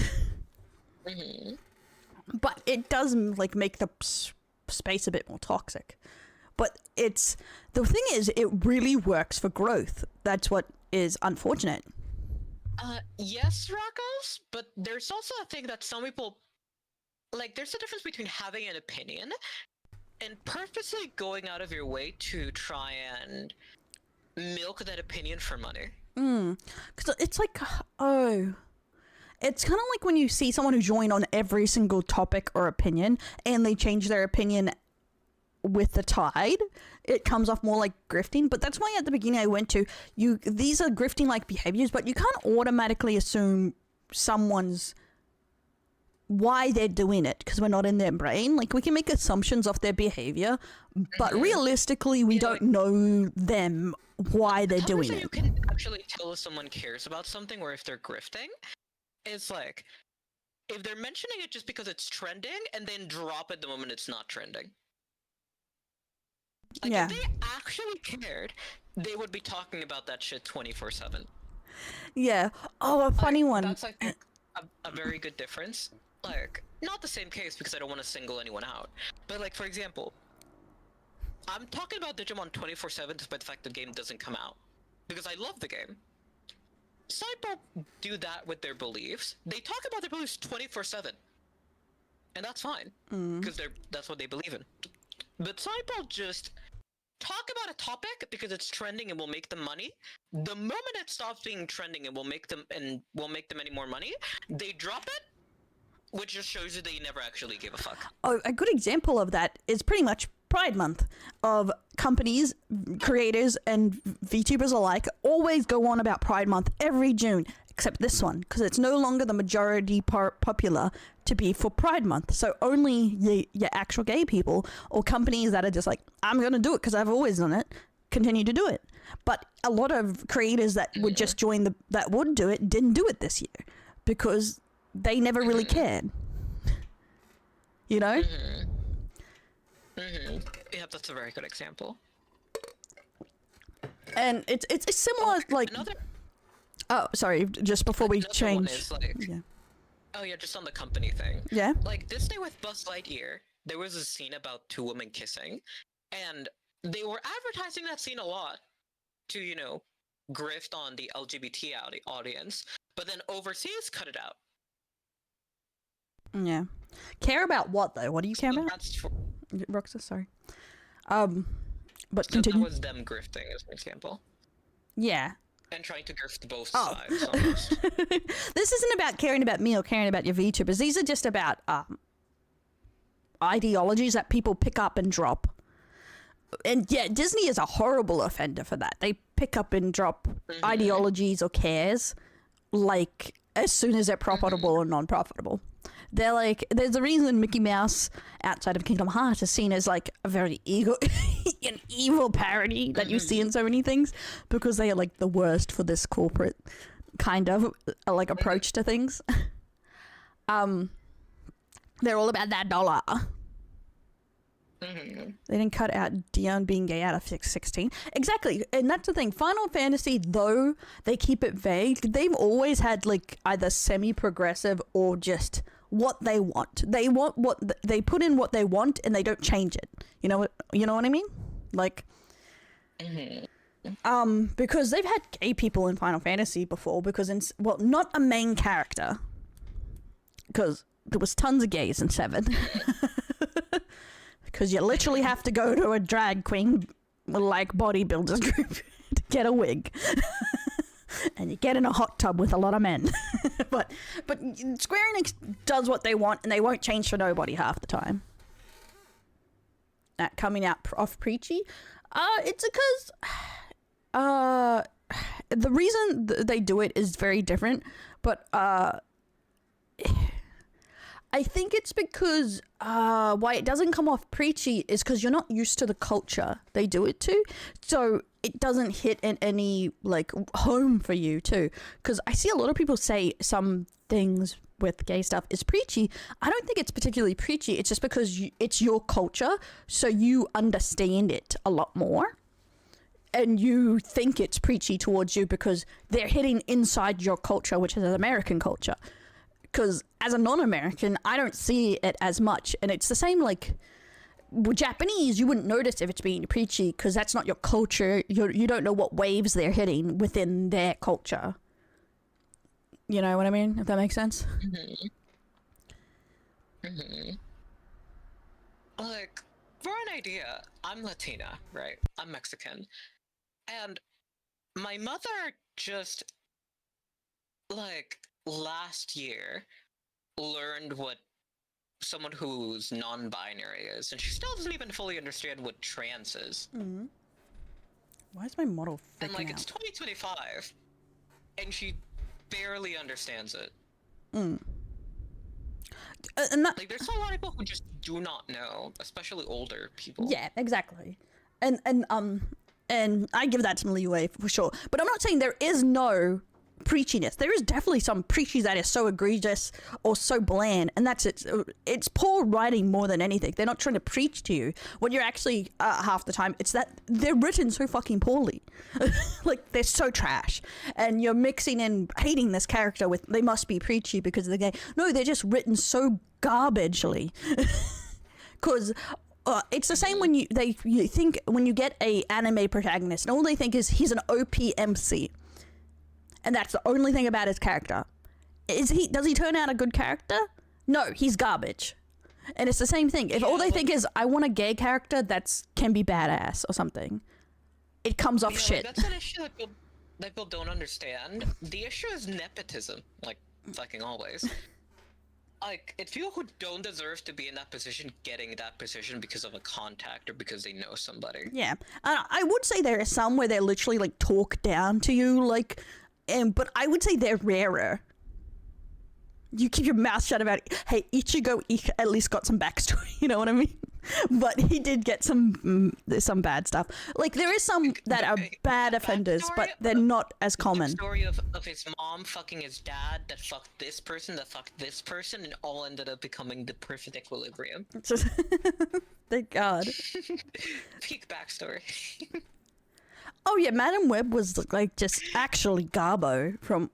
but it does like make the space a bit more toxic. But the thing is, it really works for growth. That's what is unfortunate. Yes, Rockos, but there's also a thing that some people, like, there's a difference between having an opinion and purposely going out of your way to try and milk that opinion for money. Because it's like, it's kind of like when you see someone who join on every single topic or opinion and they change their opinion with the tide, it comes off more like grifting. But that's why at the beginning I went to these are grifting like behaviors, but you can't automatically assume someone's why they're doing it because we're not in their brain. Like we can make assumptions of their behavior, but realistically we don't know them why they're doing it. You can actually tell if someone cares about something or if they're grifting. It's like if they're mentioning it just because it's trending and then drop it the moment it's not trending. Like, if they actually cared, they would be talking about that shit 24/7. Yeah. Oh, a funny one. That's, I think, a very good difference. Like, not the same case because I don't want to single anyone out. But, like, for example, I'm talking about Digimon 24/7 despite the fact the game doesn't come out. Because I love the game. Some people do that with their beliefs. They talk about their beliefs 24/7. And that's fine. Because that's what they believe in. But some people just talk about a topic because it's trending and will make them money. The moment it stops being trending and will make them any more money, they drop it, which just shows you they never actually give a fuck. Oh, a good example of that is pretty much Pride Month of companies, creators, and VTubers alike always go on about Pride Month every June, except this one, because it's no longer the majority popular to be for Pride Month. So only your actual gay people or companies that are just like, I'm going to do it because I've always done it, continue to do it. But a lot of creators that would just join that would do it didn't do it this year because they never really cared. You know? Yeah, that's a very good example. And it's similar, like... Oh, sorry, just before we change... One is like, Oh yeah, just on the company thing. Yeah. Like this day with Buzz Lightyear, there was a scene about two women kissing, and they were advertising that scene a lot to, grift on the LGBT audience, but then overseas cut it out. Yeah. Care about what though? What do you care So about? that's for, Roxa, sorry. But so continue. that was them grifting as an example. Yeah. And trying to grift both Oh. sides almost. This isn't about caring about me or caring about your VTubers. These are just about ideologies that people pick up and drop. And yeah, Disney is a horrible offender for that. They pick up and drop ideologies or cares like as soon as they're profitable or non-profitable. They're like, there's a reason Mickey Mouse outside of Kingdom Hearts is seen as like a very an evil parody that you see in so many things, because they are like the worst for this corporate kind of like approach to things. They're all about that dollar. They didn't cut out Dion being gay out of 16. Exactly. And that's the thing. Final Fantasy, though they keep it vague, they've always had like either semi-progressive or just what they want. They want what they put in what they want and they don't change it. You know what I mean? Like because they've had gay people in Final Fantasy before, because not a main character, because there was tons of gays in 7. Because you literally have to go to a drag queen like bodybuilders group to get a wig. And you get in a hot tub with a lot of men. but Square Enix does what they want and they won't change for nobody half the time. That coming out off preachy? It's because the reason they do it is very different, but I think it's because why it doesn't come off preachy is because you're not used to the culture they do it to, so it doesn't hit in any like home for you too. Because I see a lot of people say some things with gay stuff is preachy. I don't think it's particularly preachy. It's just because it's your culture, so you understand it a lot more. And you think it's preachy towards you because they're hitting inside your culture, which is an American culture. Because as a non-American, I don't see it as much. And it's the same like with Japanese, you wouldn't notice if it's being preachy because that's not your culture. You don't know what waves they're hitting within their culture. You know what I mean? If that makes sense? Like, for an idea, I'm Latina, right? I'm Mexican. And my mother just, like, last year learned what someone who's non-binary is, and she still doesn't even fully understand what trans is. Why is my model freaking And like out? it's 2025 and she barely understands it. And that, Like there's a lot of people who just do not know, especially older people. yeah, exactly. And I give that some leeway for sure. But I'm not saying there is no preachiness. There is definitely some preachy that is so egregious or so bland, and that's it. It's poor writing more than anything. They're not trying to preach to you. When you're actually half the time, it's that they're written so fucking poorly. Like they're so trash, and you're mixing in hating this character with they must be preachy because they're gay. No, they're just written so garbagely. Because it's the same when you think when you get a anime protagonist, and all they think is he's an OP MC. And that's the only thing about his character. Does he turn out a good character? No, he's garbage. And it's the same thing. If all they think is, I want a gay character that can be badass or something, it comes off shit. Like, that's an issue that people don't understand. The issue is nepotism, like fucking always. Like, it's people who don't deserve to be in that position getting that position because of a contact or because they know somebody. Yeah. I would say there are some where they literally like talk down to you, like, but I would say they're rarer. You keep your mouth shut about it. Hey, Ichigo at least got some backstory, you know what I mean? But he did get some bad stuff. Like, there is some that are bad offenders, but they're not as common. The story of his mom fucking his dad that fucked this person, and all ended up becoming the perfect equilibrium. Thank God. Peak backstory. Oh yeah, Madam Web was like just actually garbo from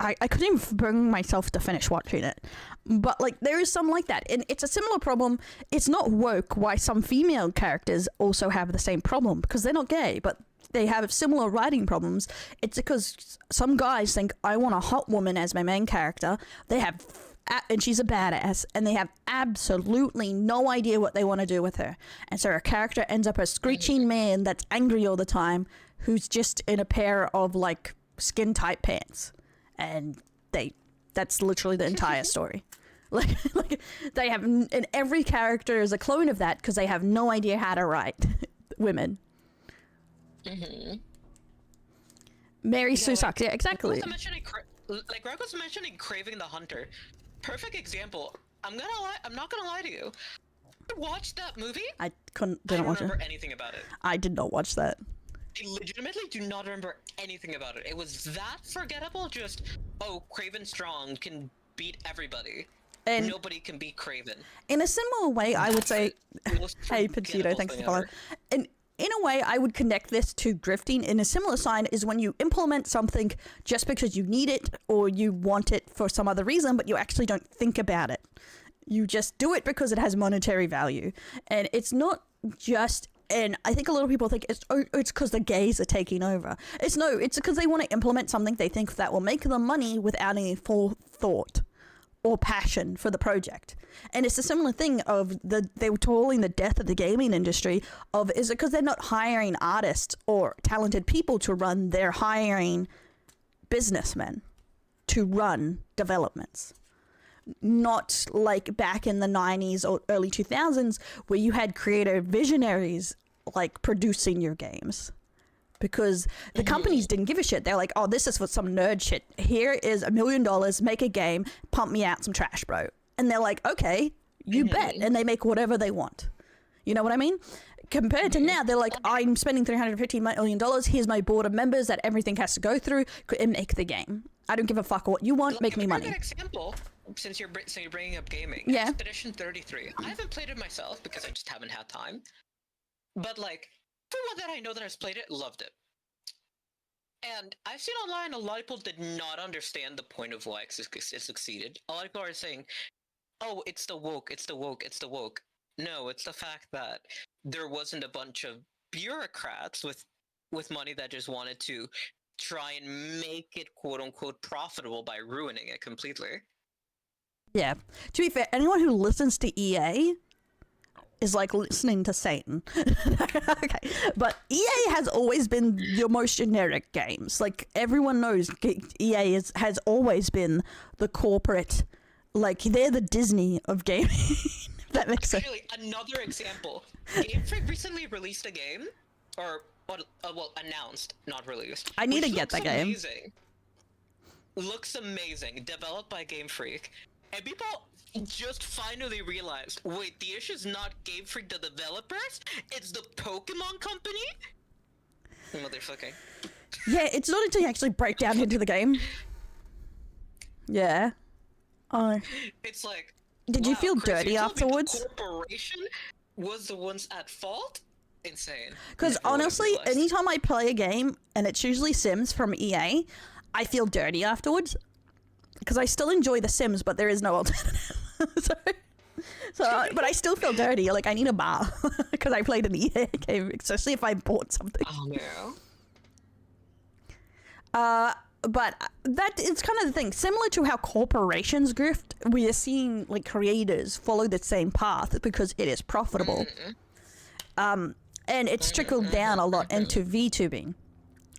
I couldn't even bring myself to finish watching it. But like there is some like that, and it's a similar problem. It's not woke why some female characters also have the same problem, because they're not gay, but they have similar writing problems. It's because some guys think, I want a hot woman as my main character. They have, and she's a badass, and they have absolutely no idea what they want to do with her. And so her character ends up a screeching man that's angry all the time, who's just in a pair of like skin tight pants. And that's literally the entire story. Like they have, and every character is a clone of that because they have no idea how to write women. Mary Sue sucks. Yeah, exactly. Like Greg was mentioning Craving the Hunter. Perfect example. I'm not gonna lie to you. I watched that movie. I don't remember anything about it. I did not watch that. I legitimately do not remember anything about it. It was that forgettable. Just, oh, Craven Strong can beat everybody. And nobody can beat Craven. In a similar way, I would say, hey, Pizzuto, thanks for following. And in a way, I would connect this to grifting. In a similar sign is when you implement something just because you need it or you want it for some other reason, but you actually don't think about it. You just do it because it has monetary value. And it's not just, and I think a lot of people think it's because the gays are taking over. It's because they want to implement something they think that will make them money without any forethought or passion for the project. And it's a similar thing of they were calling the death of the gaming industry of, is it because they're not hiring artists or talented people to run, they're hiring businessmen to run developments. Not like back in the 90s or early 2000s where you had creative visionaries like producing your games. Because the companies didn't give a shit. They're like, oh, this is for some nerd shit. Here is $1 million, make a game, pump me out some trash, bro. And they're like, okay, you bet. And they make whatever they want. You know what I mean? Compared to now, they're like, I'm spending $350 million. Here's my board of members that everything has to go through and make the game. I don't give a fuck what you want, make me money. An example, since you're bringing up gaming. Yeah. Expedition 33. I haven't played it myself because I just haven't had time. But like, everyone that I know that has played it loved it. And I've seen online a lot of people did not understand the point of why it succeeded. A lot of people are saying, oh, it's the woke, it's the woke, it's the woke. No, it's the fact that there wasn't a bunch of bureaucrats with money that just wanted to try and make it quote-unquote profitable by ruining it completely. Yeah. To be fair, anyone who listens to EA is like listening to Satan. Okay. But EA has always been your most generic games. Like everyone knows EA has always been the corporate, like they're the Disney of gaming. That makes sense. Actually, another example. Game Freak recently released a game, or well, announced, not released. I need to get that game. Looks amazing. Developed by Game Freak. And people just finally realized, wait, the issue is not Game Freak, the developers, it's the Pokemon company? Motherfucker. Yeah, it's not until you actually break down into the game. Yeah. It's like, did you feel Chris, dirty afterwards? The corporation was the ones at fault? Insane. Because honestly, anytime I play a game, and it's usually Sims from EA, I feel dirty afterwards. Because I still enjoy The Sims, but there is no alternative. But I still feel dirty. Like, I need a bar. Because I played an EA game, especially if I bought something. Oh, no. But that is kind of the thing. Similar to how corporations grift, we are seeing, like, creators follow the same path because it is profitable. And it's trickled down a lot into VTubing.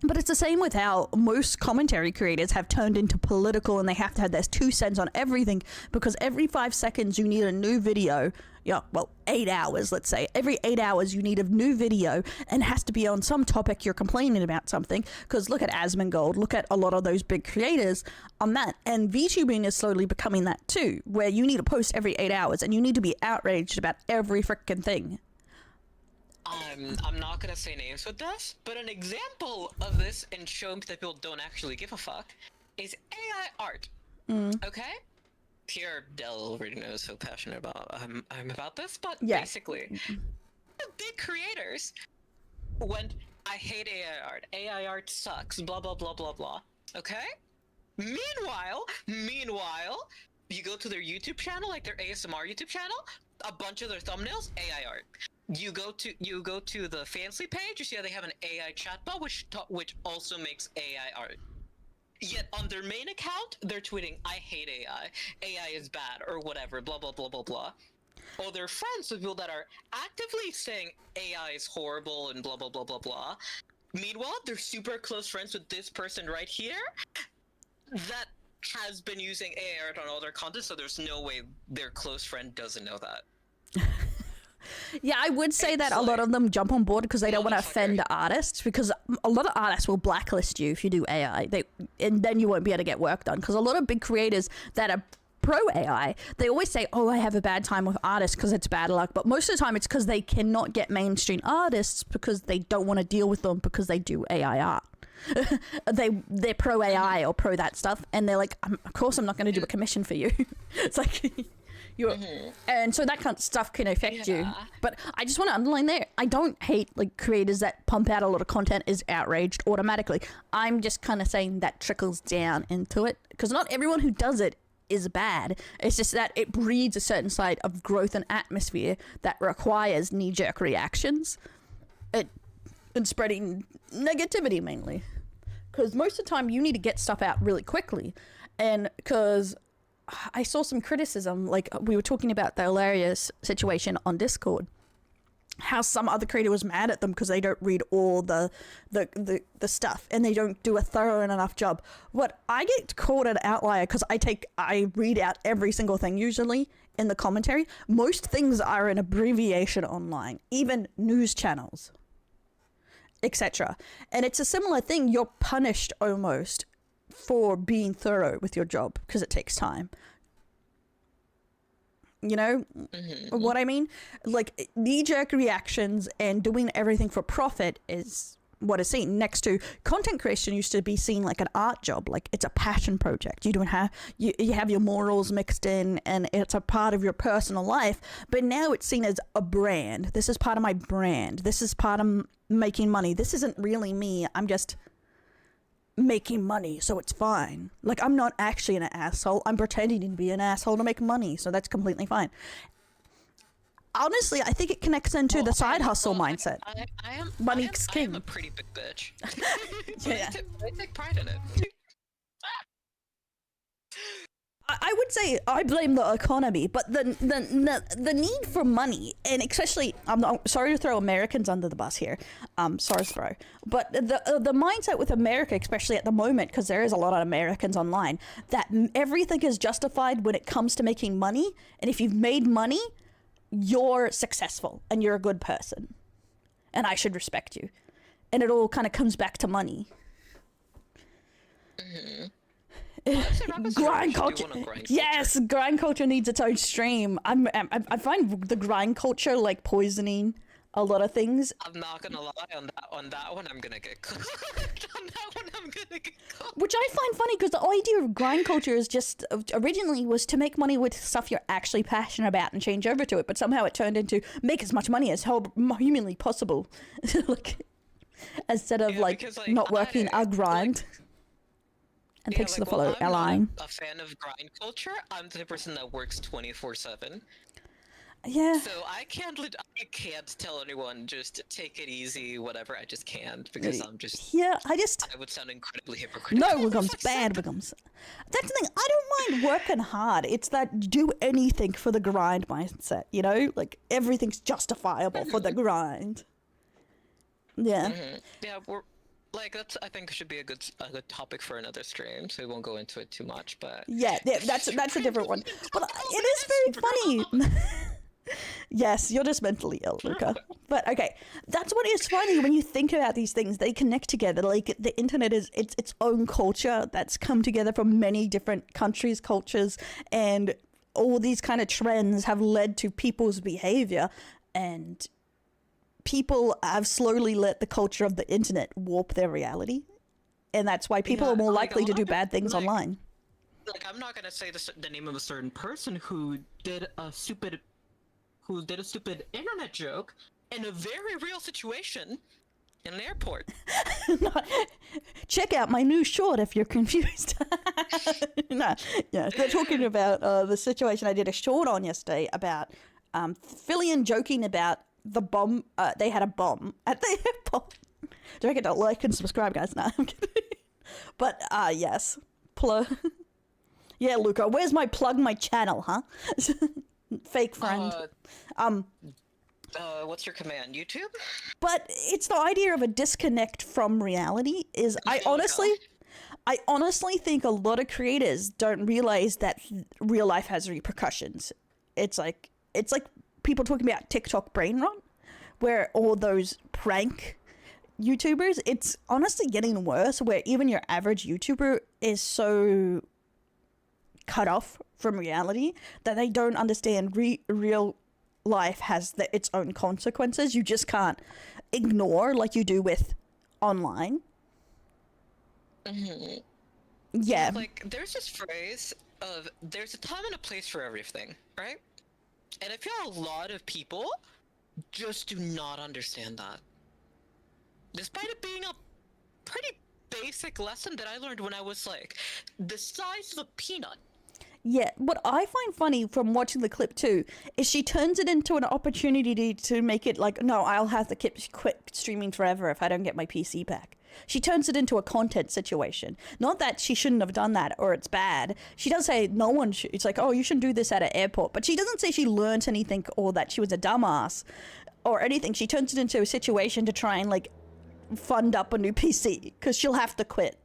But it's the same with how most commentary creators have turned into political, and they have to have their 2 cents on everything because every 5 seconds you need a new video. Yeah, well, 8 hours, let's say. Every 8 hours you need a new video, and it has to be on some topic you're complaining about something. Because look at Asmongold, look at a lot of those big creators on that. And VTubing is slowly becoming that too, where you need to post every 8 hours and you need to be outraged about every frickin' thing. I'm not gonna say names with this, but an example of this and showing that people don't actually give a fuck is AI art. Okay? Pierre Del already knows how passionate about I'm about this, but basically, the big creators went, I hate AI art. AI art sucks. Blah blah blah blah blah. Okay? Meanwhile, you go to their YouTube channel, like their ASMR YouTube channel, a bunch of their thumbnails, AI art. You go to the fancy page, you see how they have an AI chatbot, which also makes AI art. Yet on their main account, they're tweeting, "I hate AI. AI is bad," or whatever, blah blah blah blah blah. Or they're friends with people that are actively saying AI is horrible and blah blah blah blah blah. Meanwhile, they're super close friends with this person right here that has been using AI art on all their content, so there's no way their close friend doesn't know that. Yeah, I would say that a lot of them jump on board because they don't want to offend artists, because a lot of artists will blacklist you if you do AI, and then you won't be able to get work done, because a lot of big creators that are pro AI, they always say, oh, I have a bad time with artists because it's bad luck, but most of the time it's because they cannot get mainstream artists because they don't want to deal with them because they do AI art. They're pro AI or pro that stuff, and they're like, of course I'm not going to do a commission for you. It's like you're and so that kind of stuff can affect you. But I just want to underline there, I don't hate like creators that pump out a lot of content is outraged automatically. I'm just kind of saying that trickles down into it, because not everyone who does it is bad. It's just that it breeds a certain side of growth and atmosphere that requires knee-jerk reactions and spreading negativity mainly, because most of the time you need to get stuff out really quickly. And because I saw some criticism, like we were talking about the hilarious situation on Discord, how some other creator was mad at them because they don't read all the stuff and they don't do a thorough enough job. What I get called an outlier because I read out every single thing usually in the commentary. Most things are an abbreviation online, even news channels, etc. And it's a similar thing. You're punished almost for being thorough with your job because it takes time. You know what I mean? Like knee-jerk reactions and doing everything for profit is what is seen. Next to content creation used to be seen like an art job, like it's a passion project. You don't have you have your morals mixed in and it's a part of your personal life. But now it's seen as a brand. This is part of my brand. This is part of making money. This isn't really me. I'm just making money, so it's fine. Like, I'm not actually an asshole. I'm pretending to be an asshole to make money, so that's completely fine. Honestly, I think it connects into the side hustle mindset. Money's king. I am a pretty big bitch. Yeah. I take pride in it. I would say I blame the economy, but the need for money, and especially, I'm sorry to throw Americans under the bus here, sorry bro, but the mindset with America, especially at the moment, because there is a lot of Americans online, that everything is justified when it comes to making money, and if you've made money, you're successful and you're a good person, and I should respect you, and it all kind of comes back to money. Grind culture. Yes, grind culture needs its own stream. I find the grind culture like poisoning a lot of things. I'm not gonna lie, on that one I'm gonna get cooked. On that one I'm gonna get cooked. Which I find funny because the idea of grind culture is just originally was to make money with stuff you're actually passionate about and change over to it, but somehow it turned into make as much money as humanly possible. Like, instead of not working a grind. And thanks for the follow, Aline. I'm not a fan of grind culture. I'm the person that works 24/7. Yeah. So I can't tell anyone just take it easy, whatever. I just can't because I'm just. Yeah, I would sound incredibly hypocritical. No, Wiggums, bad Wiggums. That's the thing. I don't mind working hard. It's that do anything for the grind mindset. You know, like everything's justifiable for the grind. Yeah. Yeah, that's I think should be a good topic for another stream, so we won't go into it too much. But yeah, that's a different one. But it is very funny. Yes, you're just mentally ill, Luca. But okay, that's what is funny when you think about these things. They connect together. Like the internet is its own culture that's come together from many different countries, cultures, and all these kind of trends have led to people's behavior, and people have slowly let the culture of the internet warp their reality, and that's why people are more likely to do bad things online. Like, I'm not gonna say the name of a certain person who did a stupid internet joke in a very real situation, in an airport. Check out my new short if you're confused. No, yeah, they're talking about the situation I did a short on yesterday about Fillion joking about the bomb. They had a bomb at the airport. Don't forget to like and subscribe, guys. No, I'm kidding. But yes, yeah, Luca, where's my plug my channel, huh? Fake friend. What's your command? YouTube? But it's the idea of a disconnect from reality is I honestly think a lot of creators don't realize that real life has repercussions. It's like people talking about TikTok brain rot, where all those prank YouTubers, it's honestly getting worse where even your average YouTuber is so cut off from reality that they don't understand real life has its own consequences. You just can't ignore like you do with online. Mm-hmm. Yeah. Like, there's this phrase of there's a time and a place for everything, right? And I feel a lot of people just do not understand that. Despite it being a pretty basic lesson that I learned when I was like the size of a peanut. Yeah, what I find funny from watching the clip too is she turns it into an opportunity to make it like, no, I'll have to quit streaming forever if I don't get my PC back. She turns it into a content situation. Not that she shouldn't have done that or it's bad. She does say no one should. It's like, oh, you shouldn't do this at an airport. But she doesn't say she learned anything or that she was a dumbass or anything. She turns it into a situation to try and like fund up a new PC because she'll have to quit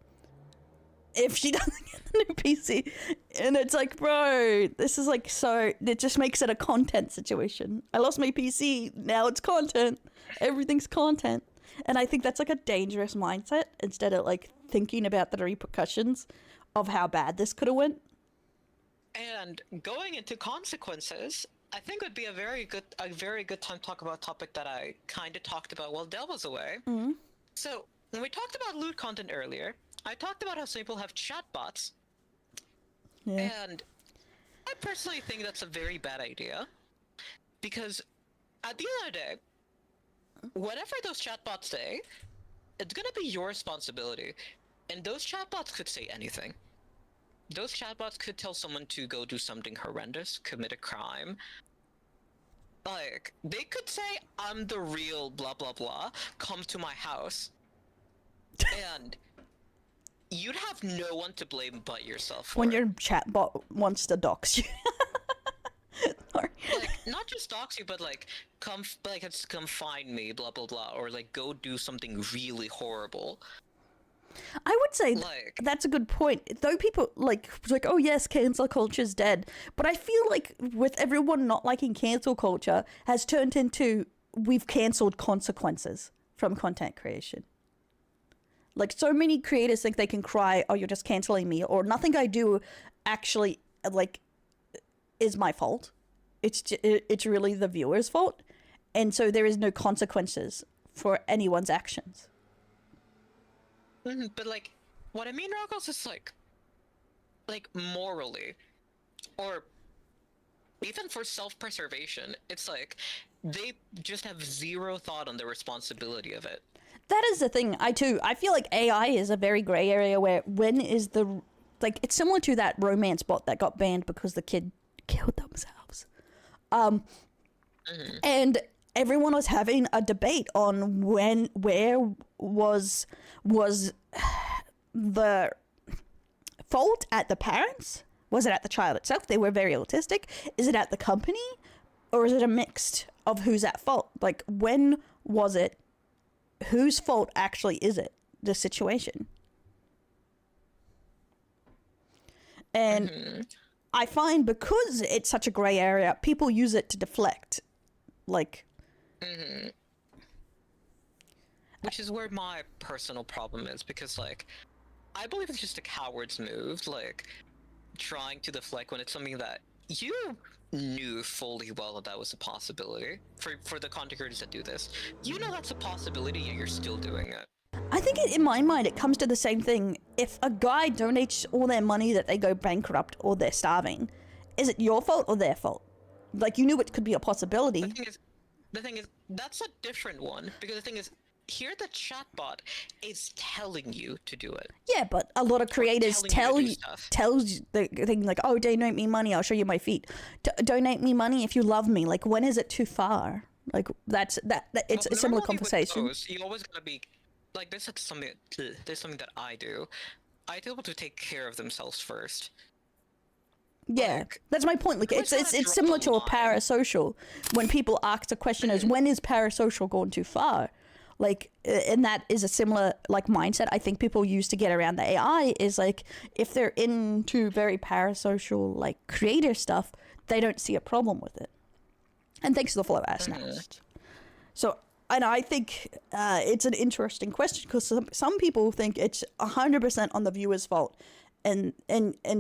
if she doesn't get the new PC. And it's like, bro, this is like, so it just makes it a content situation. I lost my PC, now it's content. Everything's content. And I think that's like a dangerous mindset instead of like thinking about the repercussions of how bad this could have went. And going into consequences, I think would be a very good time to talk about a topic that I kind of talked about while Del was away. Mm-hmm. So when we talked about lewd content earlier, I talked about how some people have chatbots. Yeah. And I personally think that's a very bad idea. Because at the end of the day, whatever those chatbots say, it's gonna be your responsibility. And those chatbots could say anything. Those chatbots could tell someone to go do something horrendous, commit a crime. Like, they could say, I'm the real blah blah blah, come to my house. And you'd have no one to blame but yourself for When it. your chatbot wants to dox you. Like, not just dox you, but like, come find me, blah blah blah, or like, go do something really horrible. I would say Like, that's a good point. Though people like, oh yes, cancel culture's dead. But I feel like with everyone not liking cancel culture has turned into we've cancelled consequences from content creation. Like so many creators think they can cry, oh, you're just canceling me, or nothing I do actually like is my fault. It's really the viewer's fault. And so there is no consequences for anyone's actions. but like, what I mean, Roggles, is like morally, or even for self-preservation, it's like they just have zero thought on the responsibility of it. That is the thing. I feel like AI is a very gray area where when is the like it's similar to that romance bot that got banned because the kid killed themselves. And everyone was having a debate on where was the fault at the parents? Was it at the child itself? They were very autistic. Is it at the company? Or is it a mix of who's at fault? Like, when was it? Whose fault actually is it? The situation. And I find because it's such a gray area, people use it to deflect. Like... Which is where my personal problem is, because, like, I believe it's just a coward's move, like, trying to deflect when it's something that you knew fully well that was a possibility. For the content creators that do this, you know that's a possibility, yet you're still doing it. I think in my mind, it comes to the same thing. If a guy donates all their money that they go bankrupt or they're starving, is it your fault or their fault? Like, you knew it could be a possibility. The thing is, that's a different one, because the thing is, here the chatbot is telling you to do it. Yeah, but a lot of creators telling you to do stuff. tells the thing like, oh, donate me money, I'll show you my feet. Donate me money if you love me. Like, when is it too far? Like, it's a similar Normally with conversation. those, you always gotta be like, this is something. There's something that I do. I tell people to take care of themselves first. Yeah, Like, that's my point. Like, always it's gotta draw similar the to a line. parasocial. When people ask the question is, when is parasocial gone too far? Like, and that is a similar like mindset I think people use to get around the AI is like, if they're into very parasocial like creator stuff, they don't see a problem with it. And thanks to the follow Asnast. So, and I think it's an interesting question because some people think it's 100% on the viewer's fault. And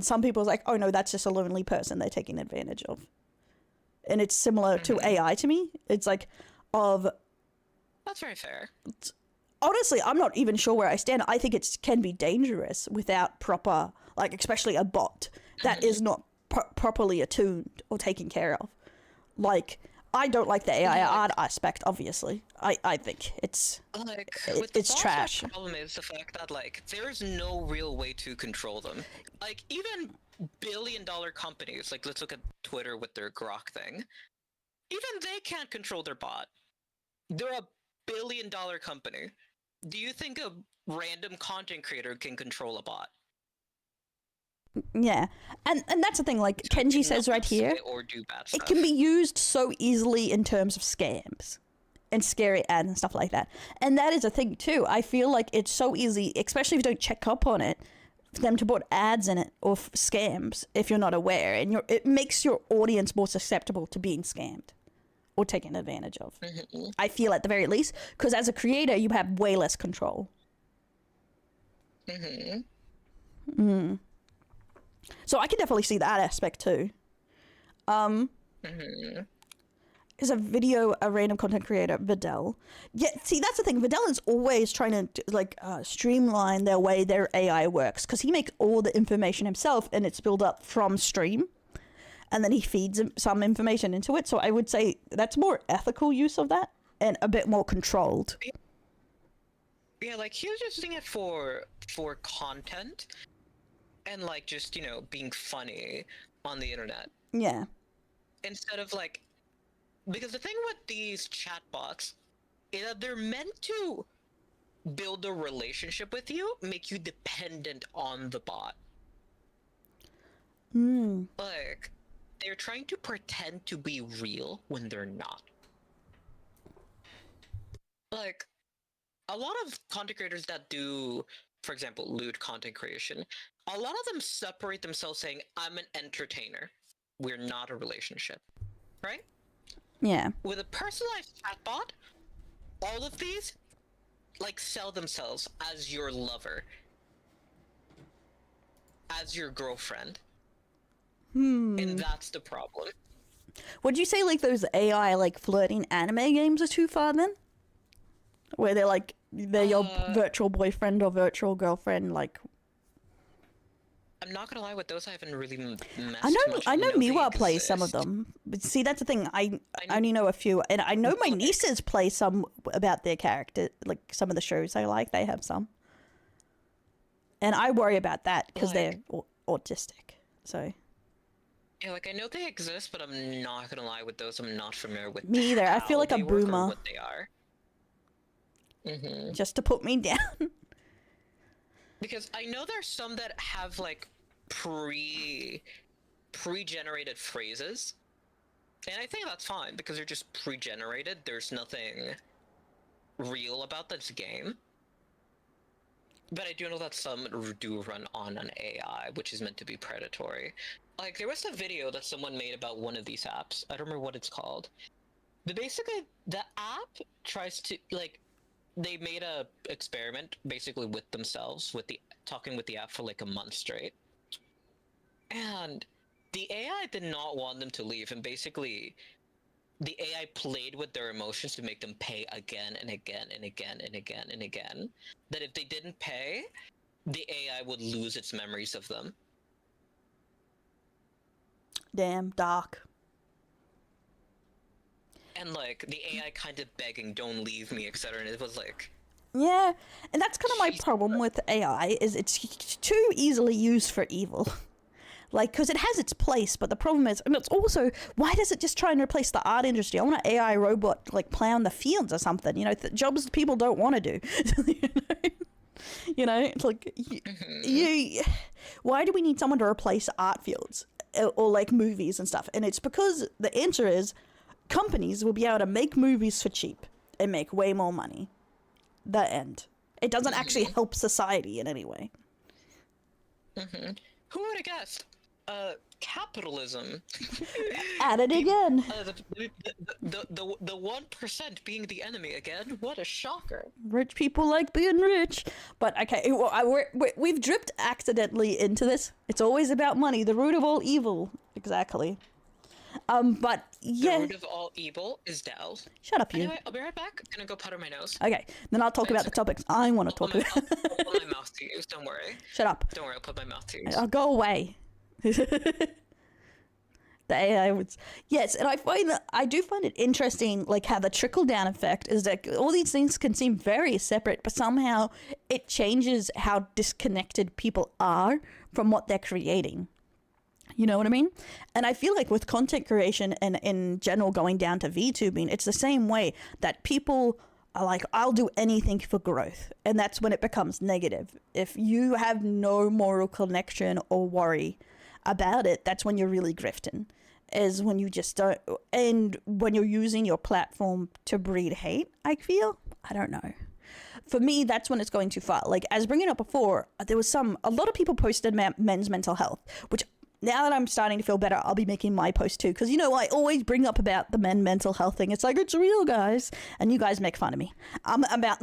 some people are like, oh no, that's just a lonely person they're taking advantage of. And it's similar to AI to me. It's like, That's very fair. honestly, I'm not even sure where I stand. I think it can be dangerous without proper, like, especially a bot that is not properly attuned or taken care of. Like, I don't like the AI art aspect, obviously. I think it's Like, with the it's boss trash. rush problem is the fact that, like, there's no real way to control them. Like, even billion-dollar companies, like, let's look at Twitter with their Grok thing. Even they can't control their bot. They're a billion-dollar company. Do you think a random content creator can control a bot? Yeah, and that's the thing. Like So it Kenji cannot says right here, say or do bad it stuff. can be used so easily in terms of scams and scary ads and stuff like that. And that is a thing too. I feel like it's so easy, especially if you don't check up on it, for them to put ads in it or scams if you're not aware, and it makes your audience more susceptible to being scammed or taken advantage of. I feel at the very least, because as a creator, you have way less control. So I can definitely see that aspect too. Is a random content creator, Videl. Yeah, see, that's the thing. Videl is always trying to streamline their way their AI works because he makes all the information himself and it's built up from stream, and then he feeds some information into it. So I would say that's more ethical use of that and a bit more controlled. Yeah, like, he was just using it for content and, like, just, being funny on the internet. Yeah. Instead of, like, because the thing with these chatbots is that they're meant to build a relationship with you, make you dependent on the bot. Like, they're trying to pretend to be real when they're not. Like, a lot of content creators that do, for example, lewd content creation, a lot of them separate themselves saying, I'm an entertainer. We're not a relationship. Right? Yeah. With a personalized chatbot, all of these, like, sell themselves as your lover. As your girlfriend. And that's the problem. Would you say like those AI like flirting anime games are too far then? Where they're your virtual boyfriend or virtual girlfriend, like. I'm not gonna lie, with those I haven't really messed I know much. Miwa they plays some of exist. them, but see that's the thing. I only know a few, and I know my nieces play some about their character, like some of the shows I like. They have some, and I worry about that because they're autistic. So. Yeah, like, I know they exist, but I'm not gonna lie, with those I'm not familiar with. Me either. I feel how like a they work or boomer. what they are. Just to put me down. Because I know there's some that have, like, pre-generated phrases, and I think that's fine because they're just pre-generated. There's nothing real about this game. But I do know that some do run on an AI, which is meant to be predatory. Like, there was a video that someone made about one of these apps. I don't remember what it's called. But basically, the app tries to, like, they made a experiment basically with themselves, talking with the app for like a month straight. And the AI did not want them to leave, and basically the AI played with their emotions to make them pay again and again and again and again and again. That if they didn't pay, the AI would lose its memories of them. Damn, dark. and like the AI kind of begging, "Don't leave me," etc. And it was like, Yeah, and that's kind of my problem with AI, is it's too easily used for evil. Like, because it has its place, but the problem is, and it's also, why does it just try and replace the art industry? I want an AI robot, like, plow in the fields or something, you know, jobs people don't want to do. You know, it's like, why do we need someone to replace art fields or like movies and stuff? And it's because the answer is companies will be able to make movies for cheap and make way more money. The end. It doesn't actually help society in any way. who would have guessed? Capitalism. At it again. The 1% being the enemy again. What a shocker. Rich people like being rich. But okay, we've dripped accidentally into this. It's always about money, the root of all evil. Exactly. But yeah. The root of all evil is Dell. Shut up, you. Anyway, I'll be right back. I'm gonna go powder my nose. Okay, then I'll talk about the topics I want to talk about. I'll put my mouth to use. Don't worry. Shut up. Don't worry. I'll put my mouth to use. I'll go away. The AI was, yes, and I do find it interesting, like how the trickle down effect is that all these things can seem very separate, but somehow it changes how disconnected people are from what they're creating. You know what I mean? And I feel like with content creation and in general going down to VTubing, it's the same way that people are like, I'll do anything for growth. And that's when it becomes negative. If you have no moral connection or worry about it, that's when you're really grifting, is when you just don't, and when you're using your platform to breed hate, I feel. I don't know. For me, that's when it's going too far. Like, as bringing up before, there was a lot of people posted men's mental health, which now that I'm starting to feel better, I'll be making my post too. Because, you know, I always bring up about the mental health thing. It's like, it's real, guys. And you guys make fun of me. About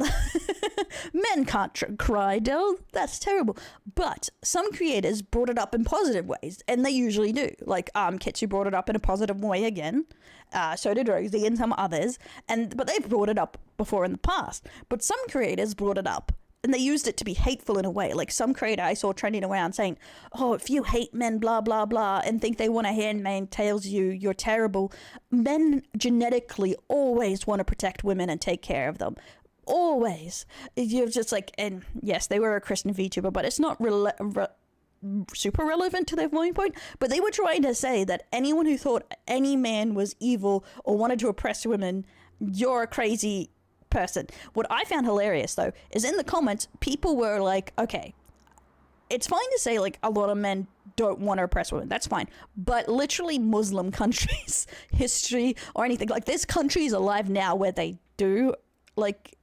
men can't cry, Del. That's terrible. But some creators brought it up in positive ways. And they usually do. Like, Kitsu brought it up in a positive way again. So did Rosie and some others. But they've brought it up before in the past. But some creators brought it up and they used it to be hateful in a way. Like some creator I saw trending around saying, oh, if you hate men, blah, blah, blah, and think they want a handmaid tales you, you're terrible. Men genetically always want to protect women and take care of them. Always. You're just like, and yes, they were a Christian VTuber, but it's not super relevant to their viewpoint. But they were trying to say that anyone who thought any man was evil or wanted to oppress women, you're a crazy person. What I found hilarious though is in the comments people were like, okay, it's fine to say like a lot of men don't want to oppress women, that's fine, but literally Muslim countries history or anything, like there's countries alive now where they do, like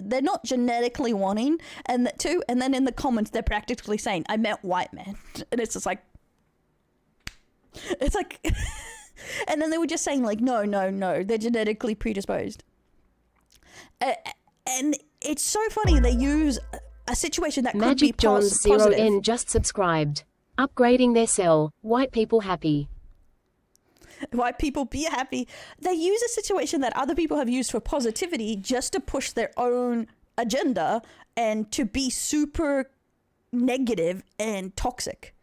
they're not genetically wanting, and that too, and then in the comments they're practically saying I meant white men, and it's just like, it's like and then they were just saying like no, they're genetically predisposed. And it's so funny they use a situation that could be Magic John's positive. 0N just subscribed. Upgrading their cell. White people happy. White people be happy. They use a situation that other people have used for positivity just to push their own agenda and to be super negative and toxic.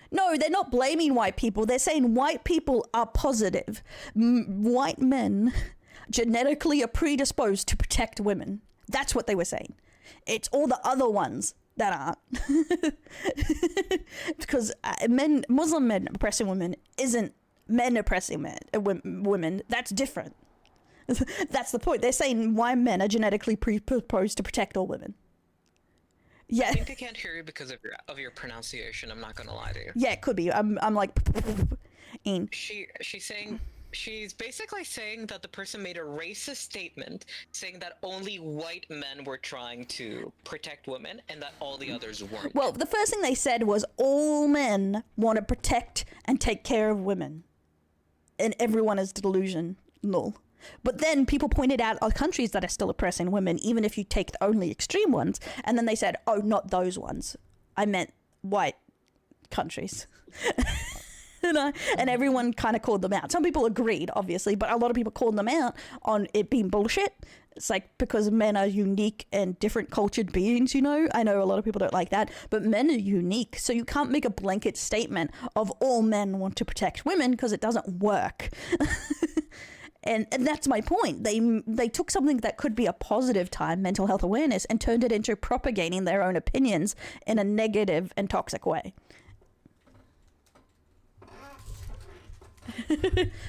No, they're not blaming white people. They're saying white people are positive. White men genetically are predisposed to protect women. That's what they were saying. It's all the other ones that aren't. Because Muslim men oppressing women isn't men oppressing women. That's different. That's the point. They're saying why men are genetically predisposed to protect all women. Yeah. I think they can't hear you because of your pronunciation. I'm not gonna lie to you. Yeah, it could be. I'm like. She's basically saying that the person made a racist statement saying that only white men were trying to protect women and that all the others weren't. Well, the first thing they said was all men want to protect and take care of women. And everyone is delusional. But then people pointed out countries that are still oppressing women, even if you take the only extreme ones. And then they said, oh, not those ones. I meant white countries. and everyone kind of called them out. Some people agreed, obviously, but a lot of people called them out on it being bullshit. It's like, because men are unique and different cultured beings, you know? I know a lot of people don't like that, but men are unique. So you can't make a blanket statement of all men want to protect women, because it doesn't work. And that's my point. They took something that could be a positive time, mental health awareness, and turned it into propagating their own opinions in a negative and toxic way.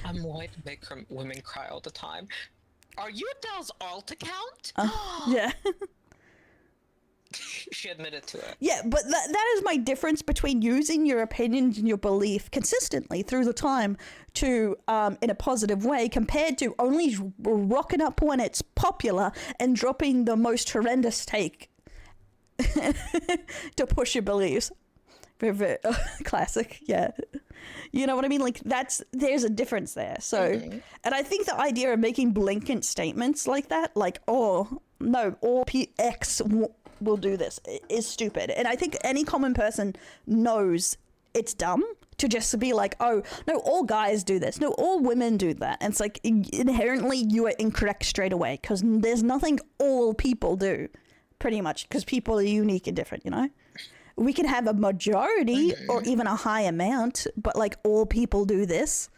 I'm white and make women cry all the time. Are you Adele's alt account? Yeah. She admitted to it. Yeah, but that is my difference between using your opinions and your belief consistently through the time to in a positive way, compared to only rocking up when it's popular and dropping the most horrendous take to push your beliefs. Classic, yeah. You know what I mean? Like, there's a difference there. So, and I think the idea of making blanket statements like that, like, oh no, all X will do this, is stupid. And I think any common person knows it's dumb to just be like, oh no, all guys do this, no, all women do that. And it's like, inherently you are incorrect straight away, because there's nothing all people do, pretty much, because people are unique and different, you know? We can have a majority or even a high amount, but like, all people do this,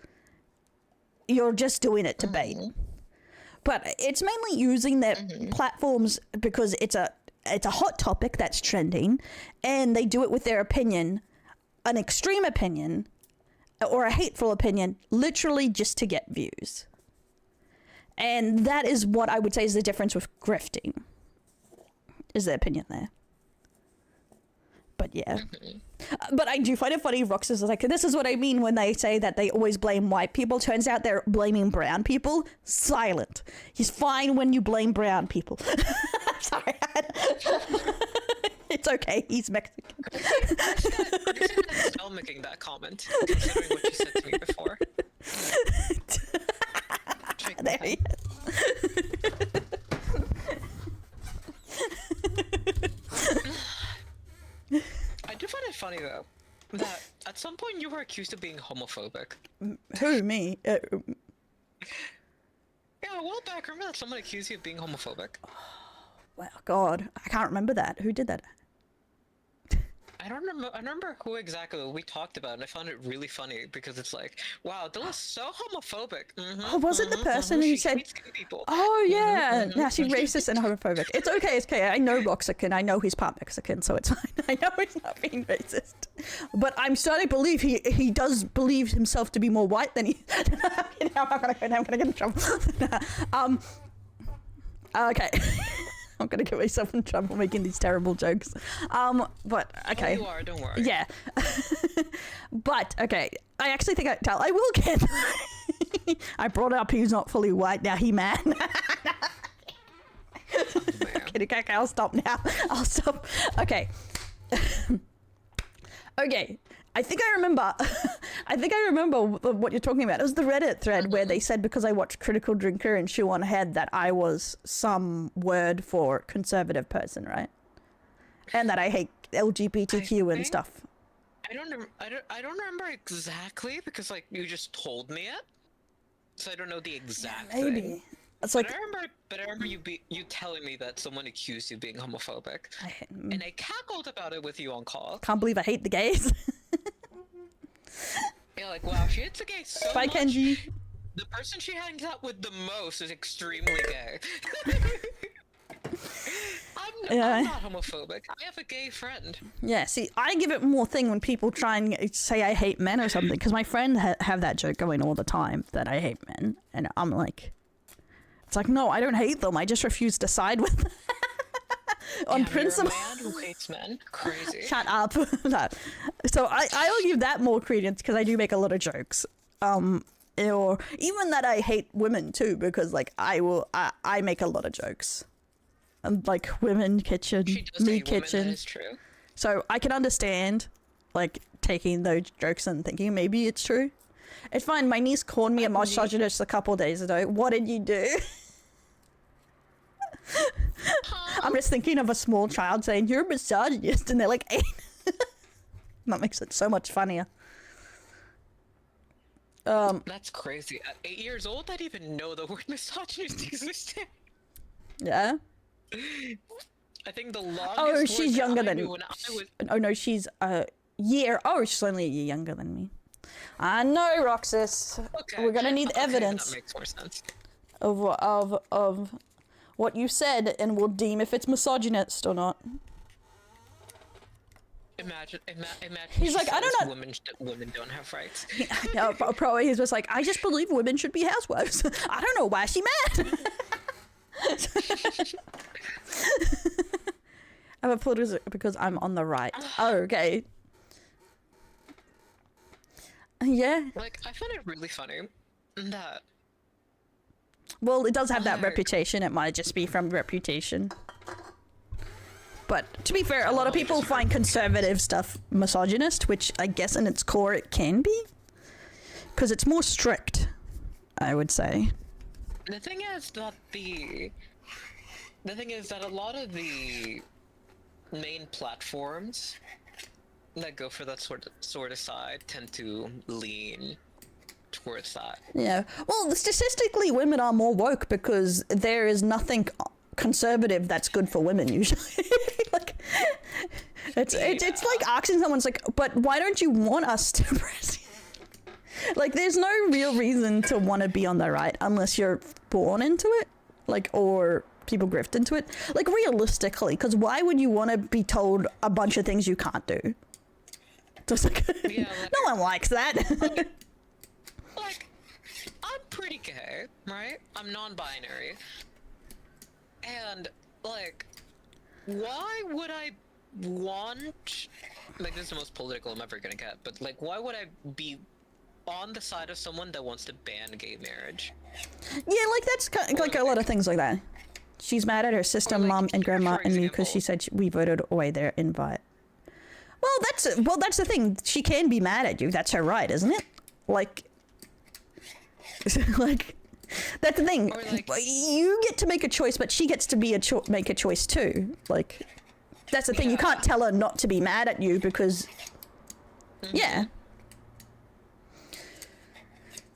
you're just doing it to bait. But it's mainly using their platforms because it's a hot topic that's trending, and they do it with their opinion, an extreme opinion or a hateful opinion, literally just to get views. And that is what I would say is the difference with grifting, is the opinion there. But yeah. But I do find it funny, Rox is like, this is what I mean when they say that they always blame white people. Turns out they're blaming brown people. Silent. He's fine when you blame brown people. Sorry. It's okay, he's Mexican. Still making that comment, considering what you said to me before. There he I do find it funny though that at some point you were accused of being homophobic. Who, me? Yeah, a while back, remember that someone accused you of being homophobic? Well, God, I can't remember that. Who did that? I don't remember. I remember who exactly we talked about, and I found it really funny because it's like, wow, Dylan's so homophobic. Oh, was it the person who she said? hates gay people. Oh yeah, now she's racist and homophobic. It's okay. It's okay. I know Mexican. I know he's part Mexican, so it's fine. I know he's not being racist, but I'm starting to believe he does believe himself to be more white than he. I'm gonna get in trouble. Okay. I'm gonna get myself in trouble making these terrible jokes. But okay. Oh, you are, don't worry. Yeah. But okay, I actually think I will get. I brought up he's not fully white. Now he man. Okay, I'll stop now. I'll stop. Okay. Okay. I think I remember what you're talking about. It was the Reddit thread where they said because I watched Critical Drinker and Chew on Head that I was some word for conservative person, right? And that I hate LGBTQ and stuff. I don't remember exactly because like you just told me it, so I don't know the exact Maybe. thing. It's like, but I remember you telling me that someone accused you of being homophobic, and I cackled about it with you on call. Can't believe I hate the gays. You're like, wow, she hates the gays so Bye, much. Kenji. The person she hangs out with the most is extremely gay. I'm not homophobic. I have a gay friend. Yeah, see, I give it more thing when people try and say I hate men or something, because my friend have that joke going all the time that I hate men, and I'm like, it's like, no, I don't hate them. I just refuse to side with them. On principle. You're a man who hates men. Crazy. Shut up. No. So I'll give that more credence because I do make a lot of jokes. Or even that I hate women too, because like I make a lot of jokes. Like women kitchen, She does me hate women, kitchen. that is true. So I can understand like taking those jokes and thinking maybe it's true. It's fine. My niece called me a misogynist a couple days ago. What did you do? I'm just thinking of a small child saying, you're a misogynist, and they're like 8. That makes it so much funnier. That's crazy. At 8 years old, I didn't even know the word misogynist existed. Yeah. I think the longest Oh, word she's that younger I than. knew when I was... Oh no, she's a year. Oh, she's only a year younger than me. I know, Roxas. Okay. We're gonna need Okay, evidence that makes more sense. of what you said, and we'll deem if it's misogynist or not. Imagine He's she like, I says don't know. women don't have rights. No, probably he's just like, I just believe women should be housewives. I don't know why she mad. I'm a political because I'm on the right. Oh, okay. Yeah. Like, I find it really funny that... Well, it does have that Like- reputation. It might just be from reputation. But to be fair, a lot of people find conservative stuff misogynist, which I guess in its core it can be. Because it's more strict, I would say. The thing is that a lot of the main platforms that go for that sort of side tend to lean towards that. Yeah. Well, statistically, women are more woke because there is nothing conservative that's good for women usually. Like, it's like asking someone's like, but why don't you want us to press? Like, there's no real reason to want to be on the right unless you're born into it, like, or people grift into it. Like, realistically, because why would you want to be told a bunch of things you can't do? Just like, Yeah, no one likes that. Like, I'm pretty gay, right? I'm non-binary. And, like, why would I want... Like, this is the most political I'm ever gonna get, but, like, why would I be on the side of someone that wants to ban gay marriage? Yeah, like, that's kind of, like a lot of things like that. She's mad at her sister, like, mom, and grandma, for and me because she example- said we voted away their invite. Well, that's the thing. She can be mad at you. That's her right, isn't it? Like, like, that's the thing. Or, like- You get to make a choice, but she gets to be make a choice too. Like, that's the thing. You can't tell her not to be mad at you because, yeah.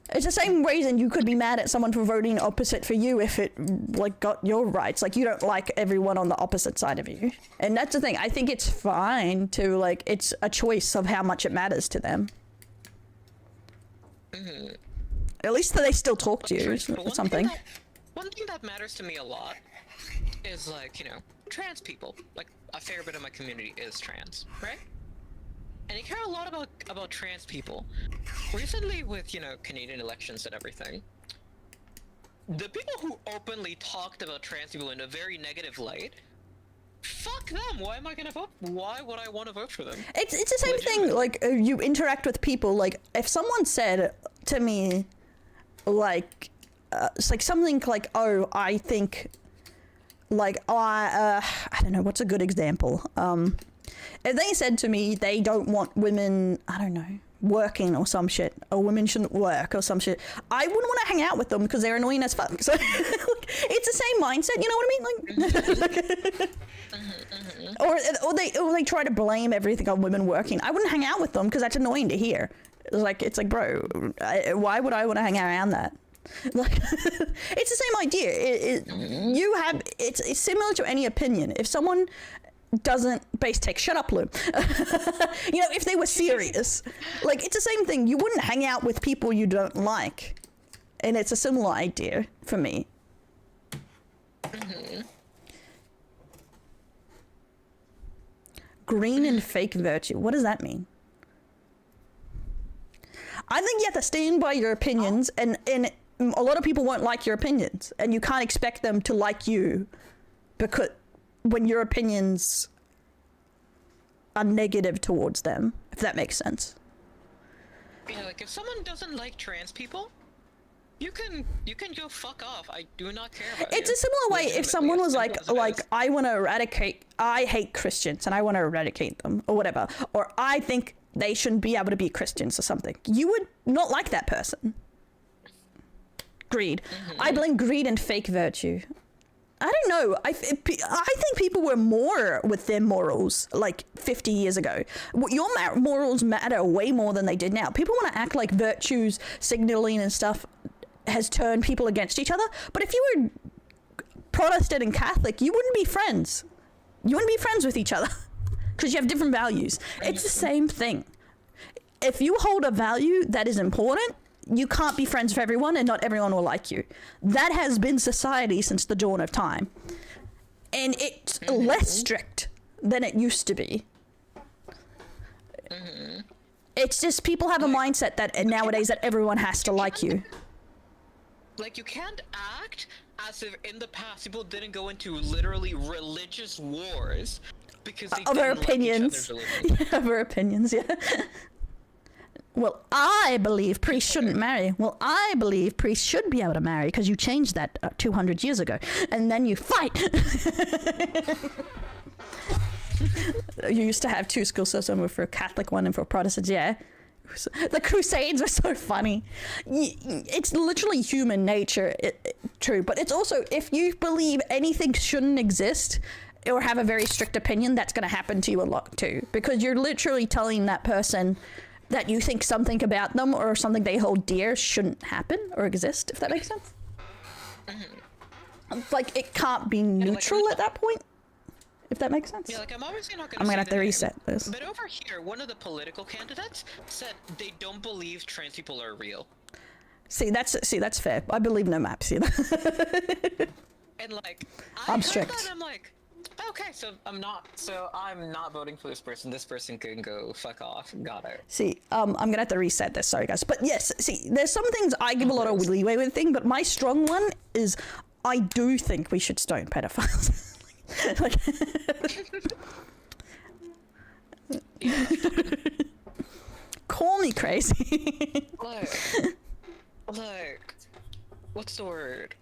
It's the same reason you could be mad at someone for voting opposite for you if it, like, got your rights. Like, you don't like everyone on the opposite side of you. And that's the thing. I think it's fine to, like, it's a choice of how much it matters to them. At least they still talk to you But or something. One thing that matters to me a lot is, like, you know, trans people. Like, a fair bit of my community is trans, right? And I care a lot about trans people. Recently, with, you know, Canadian elections and everything, the people who openly talked about trans people in a very negative light, fuck them. Why am I gonna vote? Why would I want to vote for them? It's the same thing. Like, you interact with people. Like, if someone said to me, like, it's like something like, oh, I think, like, I don't know, what's a good example? If they said to me they don't want women, I don't know, working or some shit, or women shouldn't work or some shit, I wouldn't want to hang out with them because they're annoying as fuck. So, it's the same mindset, you know what I mean? Like, or they try to blame everything on women working. I wouldn't hang out with them because that's annoying to hear. It's like, bro, why would I want to hang around that? Like, it's the same idea. It's similar to any opinion. If someone doesn't shut up, Lou. You know, if they were serious, like, it's the same thing. You wouldn't hang out with people you don't like, and it's a similar idea for me. Green and fake virtue. What does that mean? I think you have to stand by your opinions, and a lot of people won't like your opinions, and you can't expect them to like you because when your opinions are negative towards them, if that makes sense. Yeah, like, if someone doesn't like trans people, you can go fuck off. I do not care about It's you. a similar way if Legitimately, someone as was simple as it is. I hate Christians and I want to eradicate them or whatever, or I think they shouldn't be able to be Christians or something, you would not like that person. Greed. I blame greed and fake virtue. I don't know. I think people were more with their morals like 50 years ago. Your morals matter way more than they did now. People want to act like virtues signaling and stuff has turned people against each other. But if you were Protestant and Catholic, you wouldn't be friends. You wouldn't be friends with each other because you have different values. It's the same thing. If you hold a value that is important, you can't be friends with everyone and not everyone will like you. That has been society since the dawn of time. And it's less strict than it used to be. It's just people have a mindset that nowadays that everyone has to like you. Like, you can't act as if in the past people didn't go into literally religious wars because they Of our didn't opinions. like each other's religion. Of our opinions, yeah. Well, I believe priests shouldn't marry. Well, I believe priests should be able to marry because you changed that 200 years ago. And then you fight. You used to have two school systems for a Catholic one and for Protestants, yeah. The Crusades were so funny. It's literally human nature, true. But it's also, if you believe anything shouldn't exist or have a very strict opinion, that's going to happen to you a lot too. Because you're literally telling that person that you think something about them or something they hold dear shouldn't happen or exist, if that makes sense. Like, it can't be neutral at that point, if that makes sense. Yeah, like, I'm obviously not I'm gonna have to name, reset this. But over here, one of the political candidates said they don't believe trans people are real. See, that's fair. I believe no maps, you know. And like, I'm heard strict. that, I'm like, okay, so I'm not voting for this person. This person can go fuck off. Got it. See, I'm gonna have to reset this. Sorry, guys. But yes, see, there's some things I give a lot of leeway with thing, but my strong one is I do think we should stone pedophiles. Like, call me crazy. like, what's the word?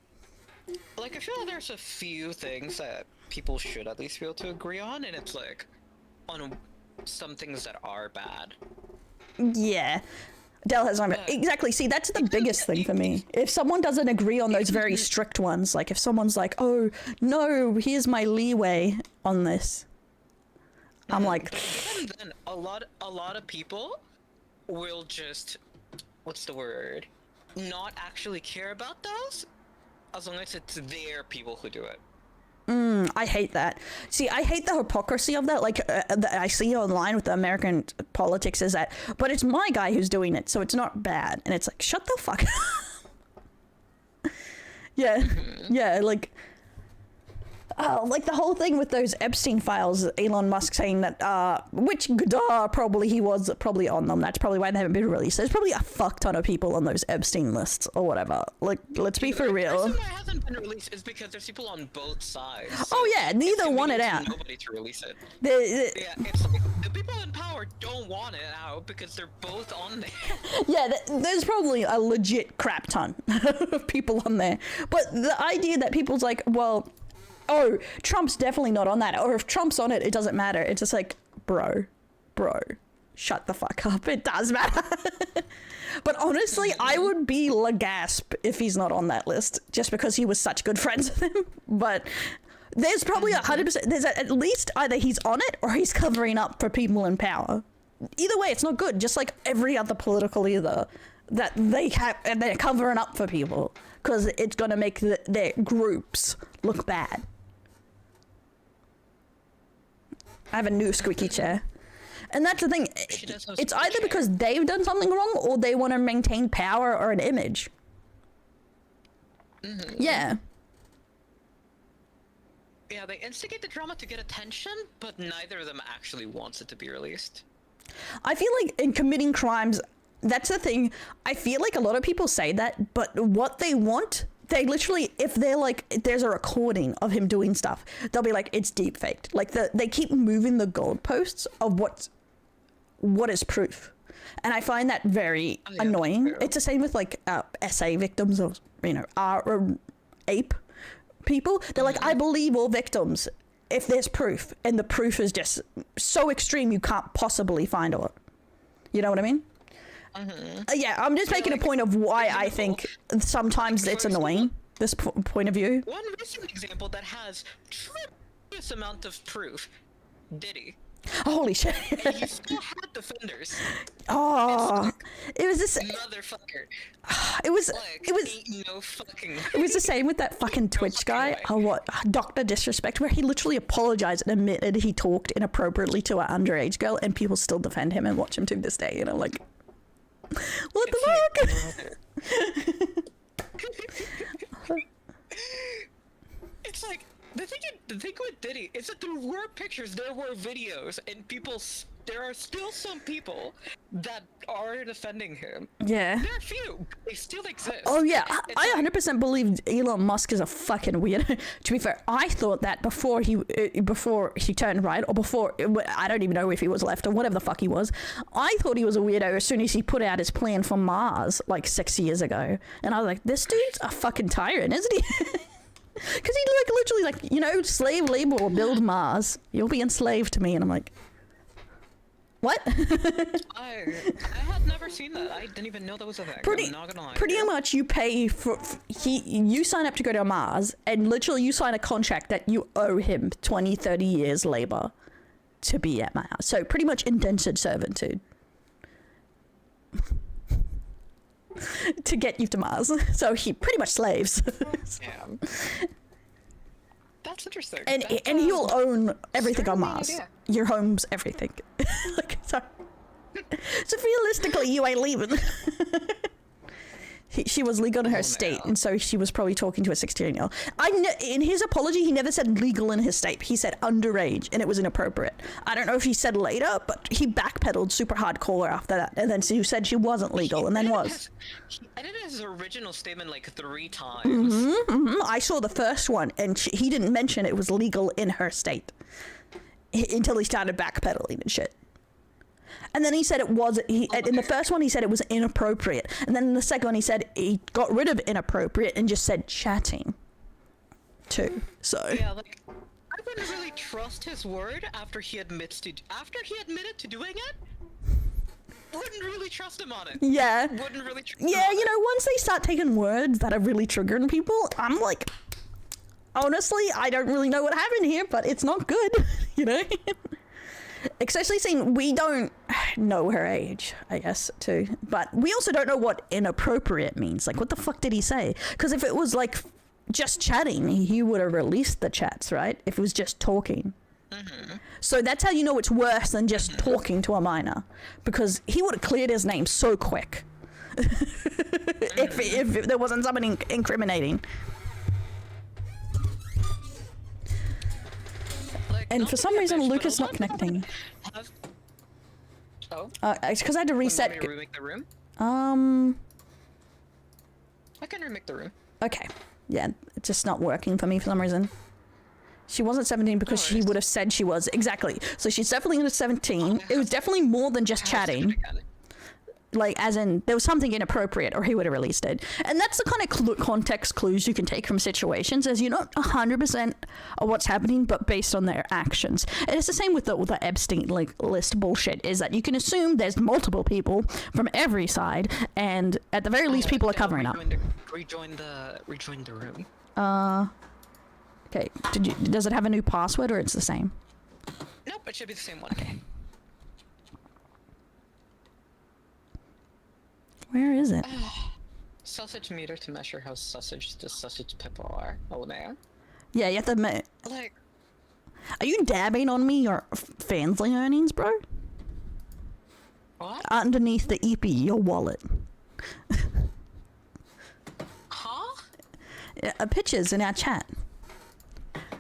Like, I feel like there's a few things that people should at least be able to agree on, and it's like on some things that are bad. Yeah. Dell has exactly. See, that's the biggest thing for me. If someone doesn't agree on those very strict ones, like if someone's like, "Oh no, here's my leeway on this," I'm like, Even then, a lot of people will just, what's the word? Not actually care about those, as long as it's their people who do it. I hate that. See, I hate the hypocrisy of that, like that I see online with the American politics is that, but it's my guy who's doing it, so it's not bad. And it's like, shut the fuck up. Yeah, yeah, like the whole thing with those Epstein files, Elon Musk saying that, which probably he was probably on them. That's probably why they haven't been released. There's probably a fuck ton of people on those Epstein lists or whatever. Like, let's be for real. The reason why it hasn't been released is because there's people on both sides. So oh yeah, neither want it out. Nobody to release it. Yeah, it's like the people in power don't want it out because they're both on there. Yeah, there's probably a legit crap ton of people on there. But the idea that people's like, well, oh, Trump's definitely not on that. Or if Trump's on it, it doesn't matter. It's just like, bro, shut the fuck up. It does matter. But honestly, I would be gasp if he's not on that list just because he was such good friends with him. But there's probably 100%, there's at least either he's on it or he's covering up for people in power. Either way, it's not good. Just like every other political leader that they have, and they're covering up for people because it's going to make their groups look bad. I have a new squeaky chair. And that's the thing. It's either because they've done something wrong or they want to maintain power or an image. Yeah. Yeah, they instigate the drama to get attention, but neither of them actually wants it to be released. I feel like in committing crimes, that's the thing. I feel like a lot of people say that, but what they want, they literally, if they're like, there's a recording of him doing stuff, they'll be like, it's deep faked. Like they keep moving the goalposts of what is proof. And I find that very annoying. It's the same with like SA victims or, ape people. They're like, I believe all victims if there's proof, and the proof is just so extreme you can't possibly find it. You know what I mean? Yeah, I'm just making a point of why I think sometimes it's annoying. this point of view. One recent example that has tremendous amount of proof. Diddy. Holy shit. And he still had defenders. Oh, it was this. Motherfucker. It was. Like, It was. ain't no fucking. It was the same with that fucking Twitch guy. Oh, what? Dr. Disrespect, where he literally apologized and admitted he talked inappropriately to an underage girl, and people still defend him and watch him to this day. And I'm like, what the fuck? It's like the thing with Diddy is that there were pictures, there were videos, and there are still some people that are defending him. Yeah. There are a few. They still exist. Oh yeah, It's I like- 100% believe Elon Musk is a fucking weirdo. To be fair, I thought that before he turned right, or before, I don't even know if he was left or whatever the fuck he was. I thought he was a weirdo as soon as he put out his plan for Mars like 6 years ago, and I was like, this dude's a fucking tyrant, isn't he? Because he literally slave labor or build Mars. You'll be enslaved to me, and I'm like, what? I had never seen that. I didn't even know that was a thing. I'm not gonna lie. Pretty much you pay for you sign up to go to Mars, and literally you sign a contract that you owe him 20-30 years labor to be at Mars. So pretty much indentured servitude to get you to Mars. So he pretty much slaves. Yeah. That's interesting. and That's, and he'll own everything on certainly an Mars. idea. Your home's everything. Like, so realistically, you ain't leaving. She was legal in her state, and so she was probably talking to a 16-year-old. In his apology, he never said legal in his state. He said underage, and it was inappropriate. I don't know if he said later, but he backpedaled super hardcore after that, and then she said she wasn't legal, and then was. He edited his original statement like 3 times. I saw the first one, and he didn't mention it was legal in her state until he started backpedaling and shit. And then he said it was, in the first one he said it was inappropriate. And then in the second one he said he got rid of inappropriate and just said chatting too. So Yeah, like, I wouldn't really trust his word after he admitted to doing it. Wouldn't really trust him on it. yeah. Wouldn't really trust him Yeah, on you it. know, once they start taking words that are really triggering people, I'm like, honestly, I don't really know what happened here, but it's not good, you know? Especially seeing we don't know her age, I guess, too. But we also don't know what inappropriate means. Like, what the fuck did he say? Because if it was, like, just chatting, he would have released the chats, right? If it was just talking. So that's how you know it's worse than just talking to a minor. Because he would have cleared his name so quick. if there wasn't something incriminating. Like, And not for to some be a reason, bitch, but Luke is a not lot of people connecting. have- Oh? It's because I had to Want me reset. to remake the room? I can remake the room. Okay. Yeah, it's just not working for me for some reason. She wasn't 17 because she worries. would have said she was. Exactly. So she's definitely under 17. It was definitely more than just chatting. Like, as in, there was something inappropriate or he would have released it. And that's the kind of context clues you can take from situations, as you're not 100% of what's happening, but based on their actions. And it's the same with the Epstein list bullshit, is that you can assume there's multiple people from every side, and at the very least, people are covering up. Rejoin the room. Okay, does it have a new password or it's the same? Nope, it should be the same one. Where is it? Sausage meter to measure how sausage the sausage people are. Oh, man. Yeah, you have to admit. Like, Are you dabbing on me your Fansly earnings, bro? what? Underneath the EP, your wallet. Huh? Pictures in our chat.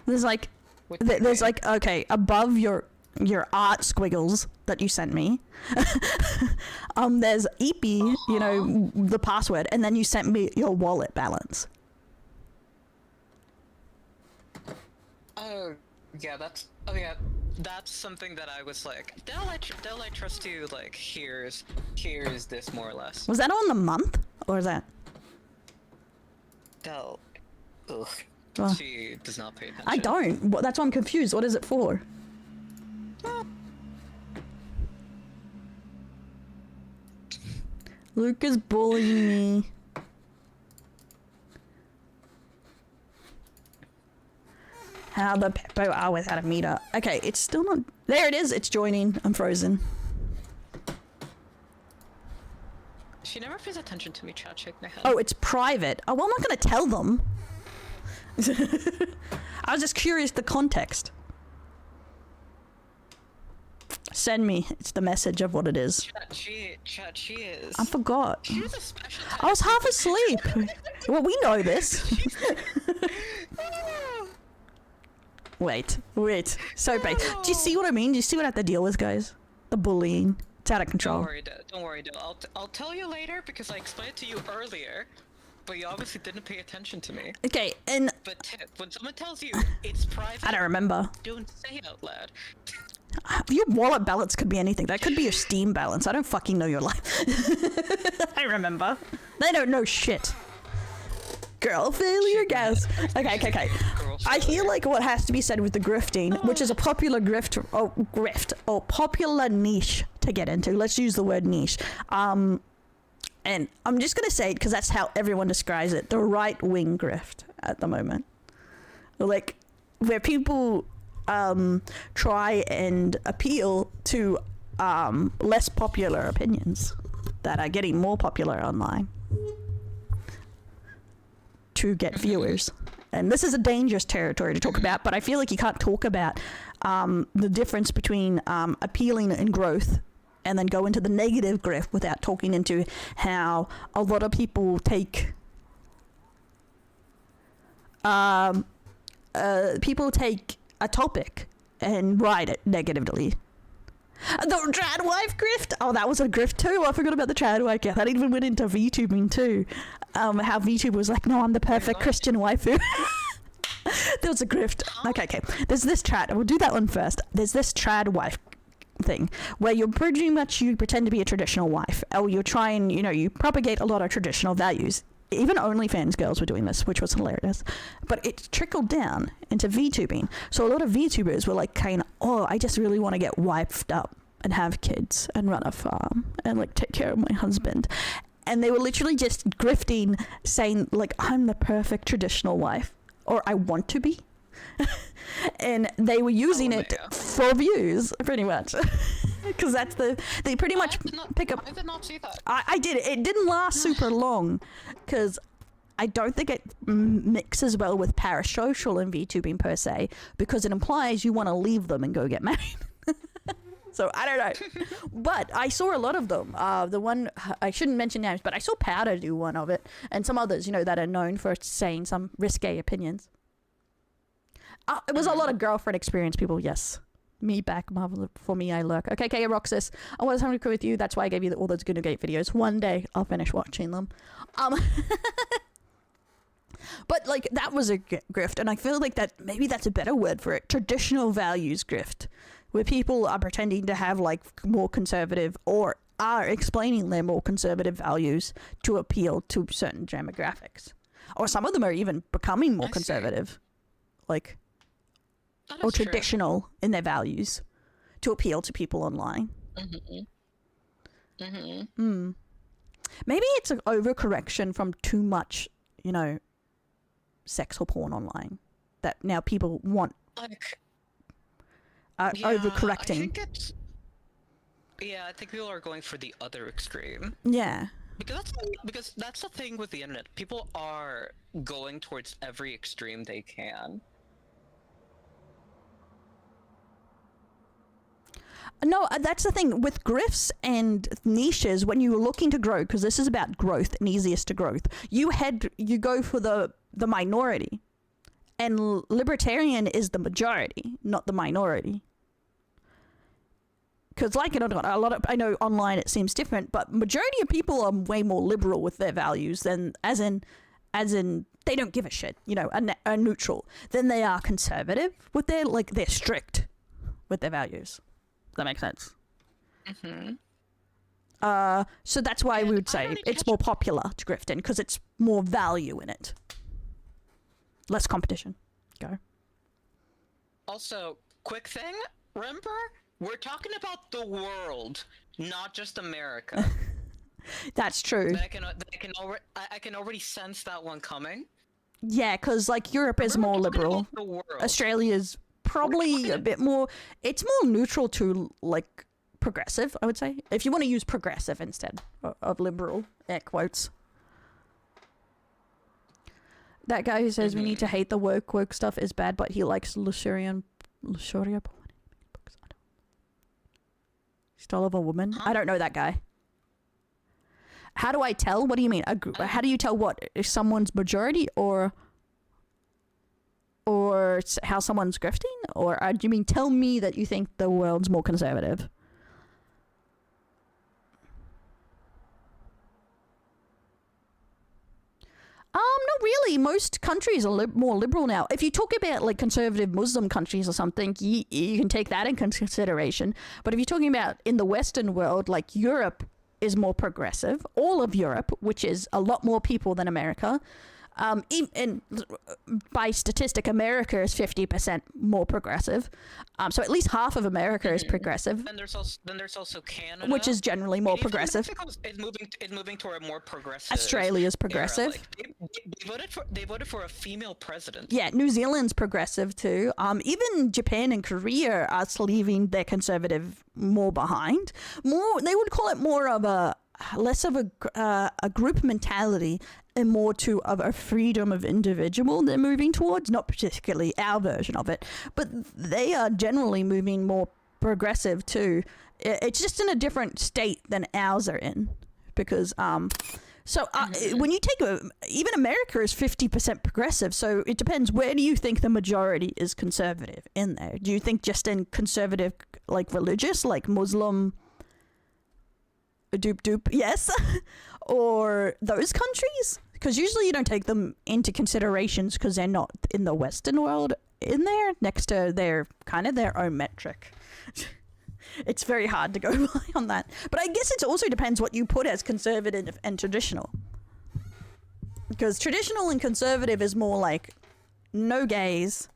There's like, What do you there's mean? like, okay, above your art squiggles that you sent me. There's EP, you know, the password, and then you sent me your wallet balance. Oh, yeah, that's something that I was like, Del, I trust you, like, here's this more or less. Was that on the month, or is that? Del, ugh, Oh. she does not pay attention. I don't. That's why I'm confused. What is it for? Luke is bullying me. how the Peppo are without a meter. Okay, it's still not... There it is, it's joining. I'm frozen. She never pays attention to me, chat, shake my head. Oh, it's private. Oh, well, I'm not gonna tell them. I was just curious the context. Send me. It's the message of what it is. Chat, she is. I forgot. She was a special type I was half asleep. Well, we know this. Wait. So bad. Do you see what I mean? Do you see what I have to deal with, guys? The bullying. It's out of control. Don't worry, Dale. I'll tell you later because I explained it to you earlier, but you obviously didn't pay attention to me. Okay, and... But tip, when someone tells you it's private... I don't remember. Don't say it out loud. Your wallet balance could be anything. That could be your Steam balance. I don't fucking know your life. I remember. They don't know shit. Girl failure, guys. Okay. I feel like what has to be said with the grifting, which is a popular popular niche to get into. Let's use the word niche. And I'm just gonna say it because that's how everyone describes it. The right-wing grift at the moment. Like, where people try and appeal to less popular opinions that are getting more popular online to get viewers. And this is a dangerous territory to talk about, but I feel like you can't talk about the difference between appealing and growth and then go into the negative grift without talking into how a lot of people take a topic and write it negatively. The trad wife grift. Oh, that was a grift too. I forgot about the trad wife grift. That even went into Vtubing too. How Vtuber was like, no, I'm the perfect Christian waifu. There was a grift. Okay. There's this trad. We'll do that one first. There's this trad wife thing where you're pretty much, you pretend to be a traditional wife, or you're trying, you propagate a lot of traditional values. Even OnlyFans girls were doing this, which was hilarious. But it trickled down into VTubing. So a lot of VTubers were like I just really want to get wifed up and have kids and run a farm and like take care of my husband. And they were literally just grifting, saying like, I'm the perfect traditional wife, or I want to be. And they were using it for views, pretty much. Because that's they pretty much pick up. I did not see that. I did. It didn't last super long because I don't think it mixes well with parasocial and VTubing per se, because it implies you want to leave them and go get married. So I don't know. But I saw a lot of them. The one, I shouldn't mention names, but I saw Powder do one of it, and some others, that are known for saying some risque opinions. It was a lot of girlfriend experience people, yes. Me back, Marvel, for me, I lurk. Okay, Roxas, I was hungry with you. That's why I gave you all those Good Gate videos. One day, I'll finish watching them. But, like, that was a grift, and I feel like that maybe that's a better word for it. Traditional values grift, where people are pretending to have, like, more conservative, or are explaining their more conservative values to appeal to certain demographics. Or some of them are even becoming more conservative. Like... or traditional in their values to appeal to people online. Maybe it's an overcorrection from too much, sex or porn online that now people want. Overcorrecting. I think people are going for the other extreme. Yeah. Because that's the thing with the internet. People are going towards every extreme they can. No, that's the thing with grifts and niches. When you're looking to grow, because this is about growth and easiest to growth, you go for the minority, and libertarian is the majority, not the minority. Because I know online it seems different, but majority of people are way more liberal with their values than as in they don't give a shit, are neutral. Then they are conservative with they're strict with their values. That makes sense. So that's why we would say it's more popular to grift in, because it's more value in it. Less competition. Go. Also, quick thing, remember? We're talking about the world, not just America. That's true. I can already sense that one coming. Yeah, because like Europe is more liberal. The world. Australia's probably a bit more. It's more neutral to like progressive, I would say. If you want to use progressive instead of liberal, air quotes. That guy who says we need to hate the woke stuff is bad, but he likes Luxuria books. Style of a woman. Huh? I don't know that guy. How do I tell? What do you mean? How do you tell what is someone's majority or how someone's grifting? Or do you mean tell me that you think the world's more conservative? Not really. Most countries are more liberal now. If you talk about like conservative Muslim countries or something, you can take that in consideration. But if you're talking about in the Western world, like Europe is more progressive. All of Europe, which is a lot more people than America. Even by statistic, America is 50% more progressive. So at least half of America is progressive. And there's also Canada, which is generally more progressive. Mexico is moving toward a more progressive. Australia's progressive. Era. Like, they voted for a female president. Yeah, New Zealand's progressive too. Even Japan and Korea are leaving their conservative more behind. They would call it more of a less of a group mentality and more of a freedom of individual they're moving towards, not particularly our version of it, but they are generally moving more progressive too. It's just in a different state than ours are in, because when you take even America is 50% progressive, so it depends, where do you think the majority is conservative in there? Do you think just in conservative, like religious, like Muslim, doop, yes, or those countries? Because usually you don't take them into considerations because they're not in the Western world in there next to their kind of their own metric. It's very hard to go by on that. But I guess it also depends what you put as conservative and traditional. Because traditional and conservative is more like no gays,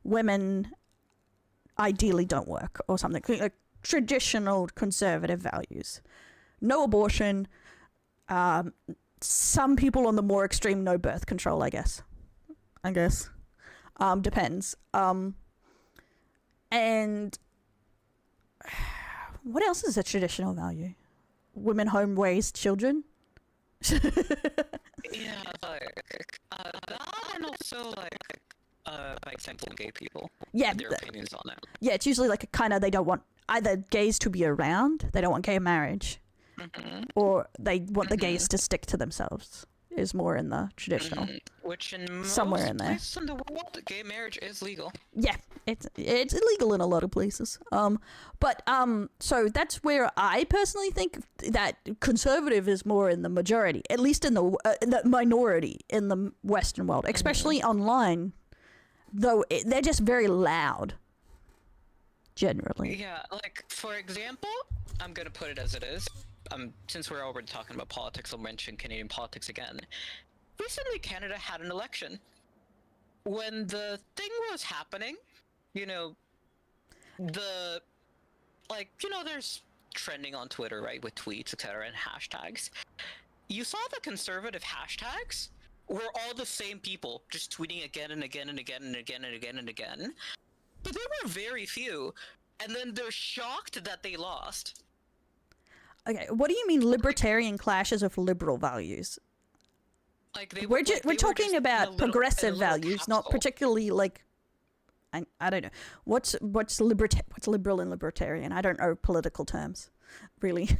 women ideally don't work or something. Like traditional conservative values. No abortion, some people on the more extreme no birth control, I guess. Depends. And what else is a traditional value? Women home raised children? Yeah, like that, and also like by example, gay people. Yeah, their opinions on it. Yeah, it's usually like a kind of, they don't want either gays to be around, they don't want gay marriage, or they want the gays to stick to themselves, is more in the traditional. Which in most somewhere in there. places in the world, gay marriage is legal. Yeah, it's illegal in a lot of places. So that's where I personally think that conservative is more in the majority, at least in the minority in the Western world, especially online. Though they're just very loud. Generally. Yeah, like for example, I'm gonna put it as it is. Since we're already talking about politics, I'll mention Canadian politics again. Recently, Canada had an election. When the thing was happening, there's trending on Twitter, right, with tweets, etc., and hashtags. You saw the conservative hashtags were all the same people, just tweeting again and again and again and again and again and again. But there were very few, and then they're shocked that they lost. Okay, what do you mean libertarian clashes of liberal values? Like we're talking about progressive values, not particularly like I don't know what's liberal and libertarian. I don't know political terms, really.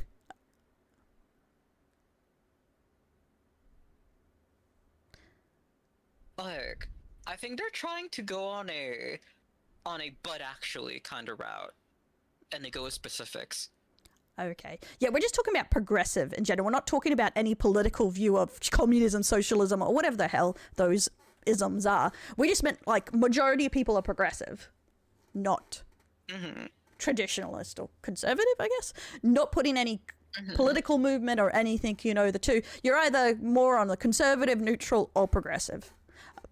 Like, I think they're trying to go on a but actually kind of route, and they go with specifics. Okay. Yeah, we're just talking about progressive in general. We're not talking about any political view of communism, socialism, or whatever the hell those isms are. We just meant, like, majority of people are progressive, not traditionalist or conservative, I guess. Not putting any political movement or anything, the two. You're either more on the conservative, neutral, or progressive.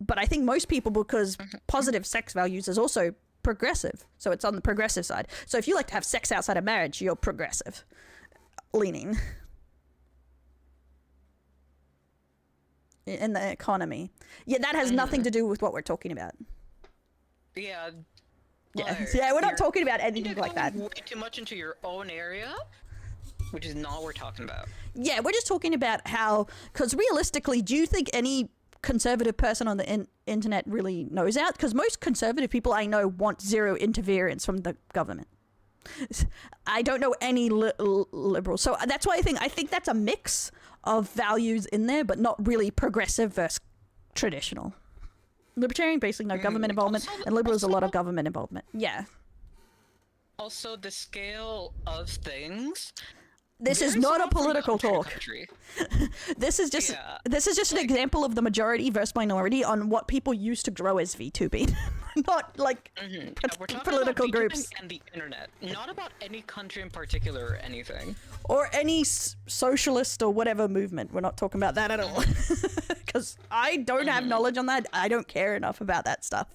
But I think most people, because positive sex values is also progressive, so it's on the progressive side. So if you like to have sex outside of marriage, you're progressive leaning. in the economy. Yeah, that has nothing to do with what we're talking about. Yeah. Yeah, we're not talking about anything like that. Way too much into your own area, which is not what we're talking about. Yeah, we're just talking about how, because realistically, do you think any conservative person on the internet really knows that? Because most conservative people I know want zero interference from the government. I don't know any liberals. So that's why I think that's a mix of values in there, but not really progressive versus traditional. Libertarian, basically no government involvement, and liberals a lot of government involvement. Yeah. Also, the scale of things. This is not a political talk. This is just an example of the majority versus minority on what people used to grow as VTubing, not like we're talking political about groups and the internet, not about any country in particular or anything, or any socialist or whatever movement. We're not talking about that at all, because I don't have knowledge on that. I don't care enough about that stuff.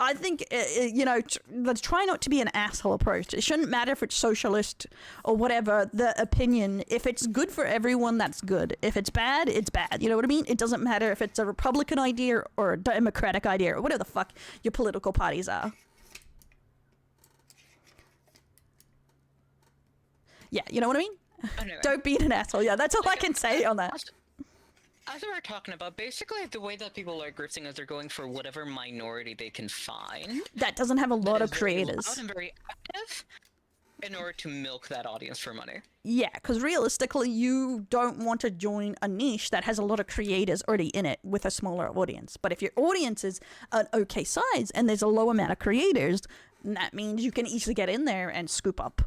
I think, let's try not to be an asshole approach. It shouldn't matter if it's socialist or whatever, the opinion. If it's good for everyone, that's good. If it's bad, it's bad. You know what I mean? It doesn't matter if it's a Republican idea or a Democratic idea or whatever the fuck your political parties are. Yeah, you know what I mean? Anyway. Don't be an asshole. Yeah, that's all I can say on that. As we were talking about, basically the way that people are grifting is they're going for whatever minority they can find. That doesn't have a lot of That is very creators. loud and very active in order to milk that audience for money. Yeah, because realistically, you don't want to join a niche that has a lot of creators already in it with a smaller audience. But if your audience is an okay size and there's a low amount of creators, that means you can easily get in there and scoop up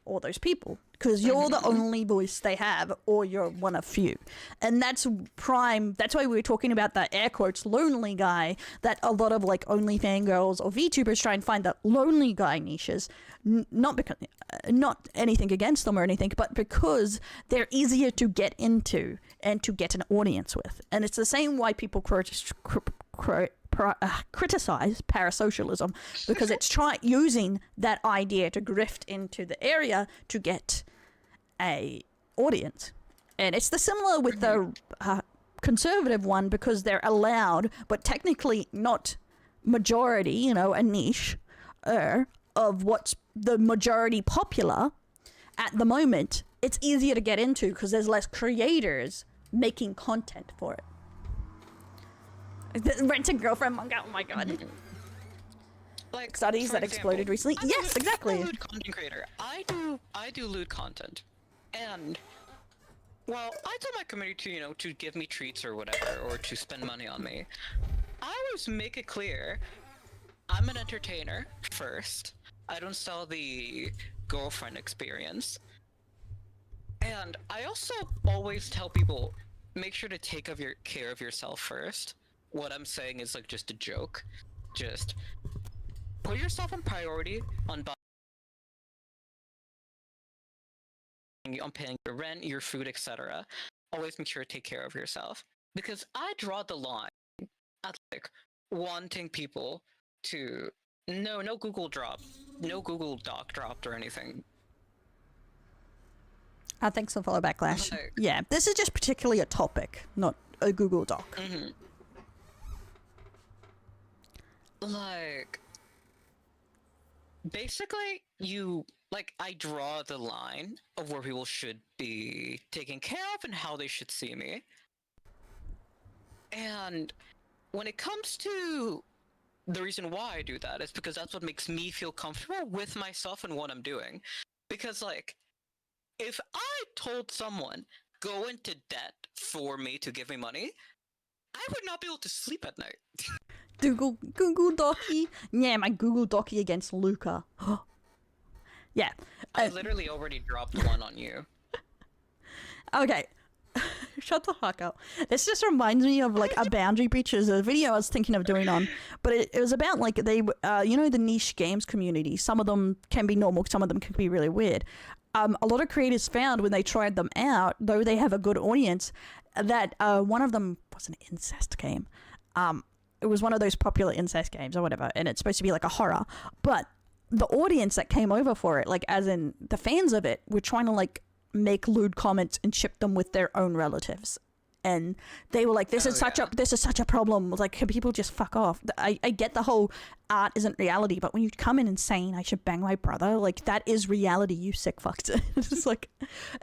all those people, because you're the only voice they have, or you're one of few. And that's prime. That's why we were talking about the air quotes lonely guy, that a lot of like only fangirls or VTubers try and find the lonely guy niches, not because not anything against them or anything, but because they're easier to get into and to get an audience with. And it's the same why people criticize parasocialism, because it's using that idea to grift into the area to get a audience. And it's the similar with the conservative one, because they're allowed, but technically not majority, a niche of what's the majority popular at the moment. It's easier to get into because there's less creators making content for it. Rent a girlfriend manga. Oh my god. Like Studies for that example, exploded recently. Yes, exactly. I'm a lewd content creator. I do lewd content, and well, I tell my community to give me treats or whatever, or to spend money on me. I always make it clear I'm an entertainer first. I don't sell the girlfriend experience, and I also always tell people make sure to take care of yourself first. What I'm saying is like just a joke. Just put yourself in priority on paying your rent, your food, etc. Always make sure to take care of yourself. Because I draw the line at like wanting people to no Google Doc dropped or anything. Thanks for follow backlash. Yeah, this is just particularly a topic, not a Google Doc. Like, basically, I draw the line of where people should be taken care of and how they should see me. And when it comes to the reason why I do that is because that's what makes me feel comfortable with myself and what I'm doing. Because, like, if I told someone, go into debt for me to give me money, I would not be able to sleep at night. Google Docky. Yeah, my Google Docky against Luca. Yeah. I literally already dropped one on you. Okay. Shut the fuck up. This just reminds me of like a boundary breach. There's a video I was thinking of doing on, but it was about like the niche games community. Some of them can be normal, some of them can be really weird. A lot of creators found when they tried them out, though they have a good audience, that one of them was an incest game. It was one of those popular incest games or whatever, and it's supposed to be like a horror. But the audience that came over for it, like as in the fans of it, were trying to like make lewd comments and ship them with their own relatives. and they were like, this is such a problem. Like, can people just fuck off? I get the whole art isn't reality, but when you come in and saying I should bang my brother, like, that is reality, you sick fucks.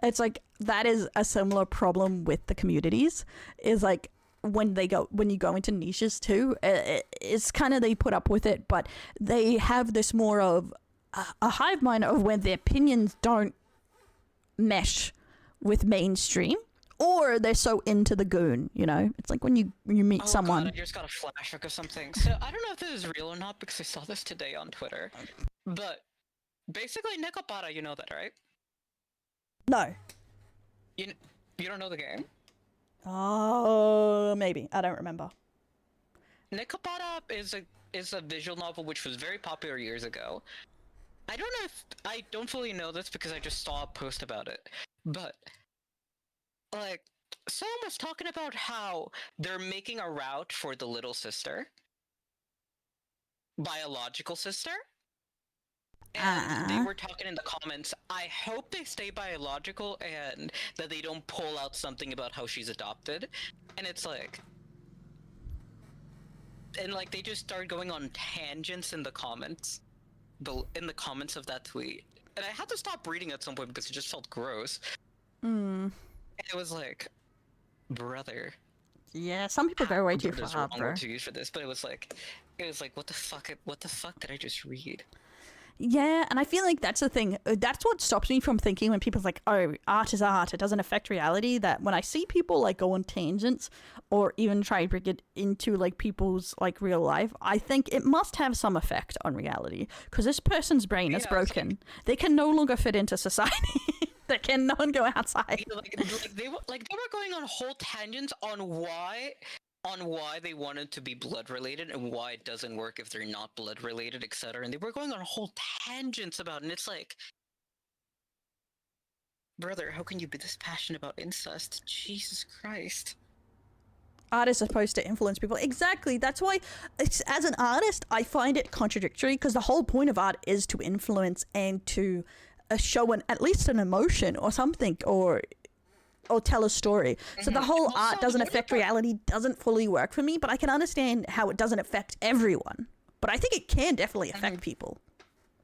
It's like that is a similar problem with the communities, is like when you go into niches too, it's kind of, they put up with it, but they have this more of a hive mind of when their opinions don't mesh with mainstream, or they're so into the goon, you know? It's like when you meet someone. God, I just got a flashback of something. So I don't know if this is real or not because I saw this today on Twitter. But basically, Nekopara, you know that, right? No. You don't know the game? Oh, maybe. I don't remember. Nekopara is a visual novel which was very popular years ago. I don't fully know this because I just saw a post about it. But like, someone was talking about how they're making a route for the little sister, biological sister, and they were talking in the comments, I hope they stay biological and that they don't pull out something about how she's adopted. And it's like, and like they just started going on tangents in the comments, of that tweet, and I had to stop reading at some point because it just felt gross. And it was like, brother. Yeah, some people go way too far, bro. To use for this, but it was like, what the fuck did I just read? Yeah, and I feel like that's the thing. That's what stops me from thinking when people's like, oh, art is art, it doesn't affect reality. That when I see people like go on tangents or even try to bring it into like people's like real life, I think it must have some effect on reality, because this person's brain is broken. They can no longer fit into society. They cannot go outside. They were going on whole tangents on why they wanted to be blood related and why it doesn't work if they're not blood related, etc. And they were going on whole tangents about it, and it's like, brother, how can you be this passionate about incest? Jesus Christ. Art is supposed to influence people. Exactly. That's why, as an artist, I find it contradictory, because the whole point of art is to influence and to show at least an emotion or something, or tell a story. So the whole art doesn't affect reality doesn't fully work for me, but I can understand how it doesn't affect everyone. But I think it can definitely affect people.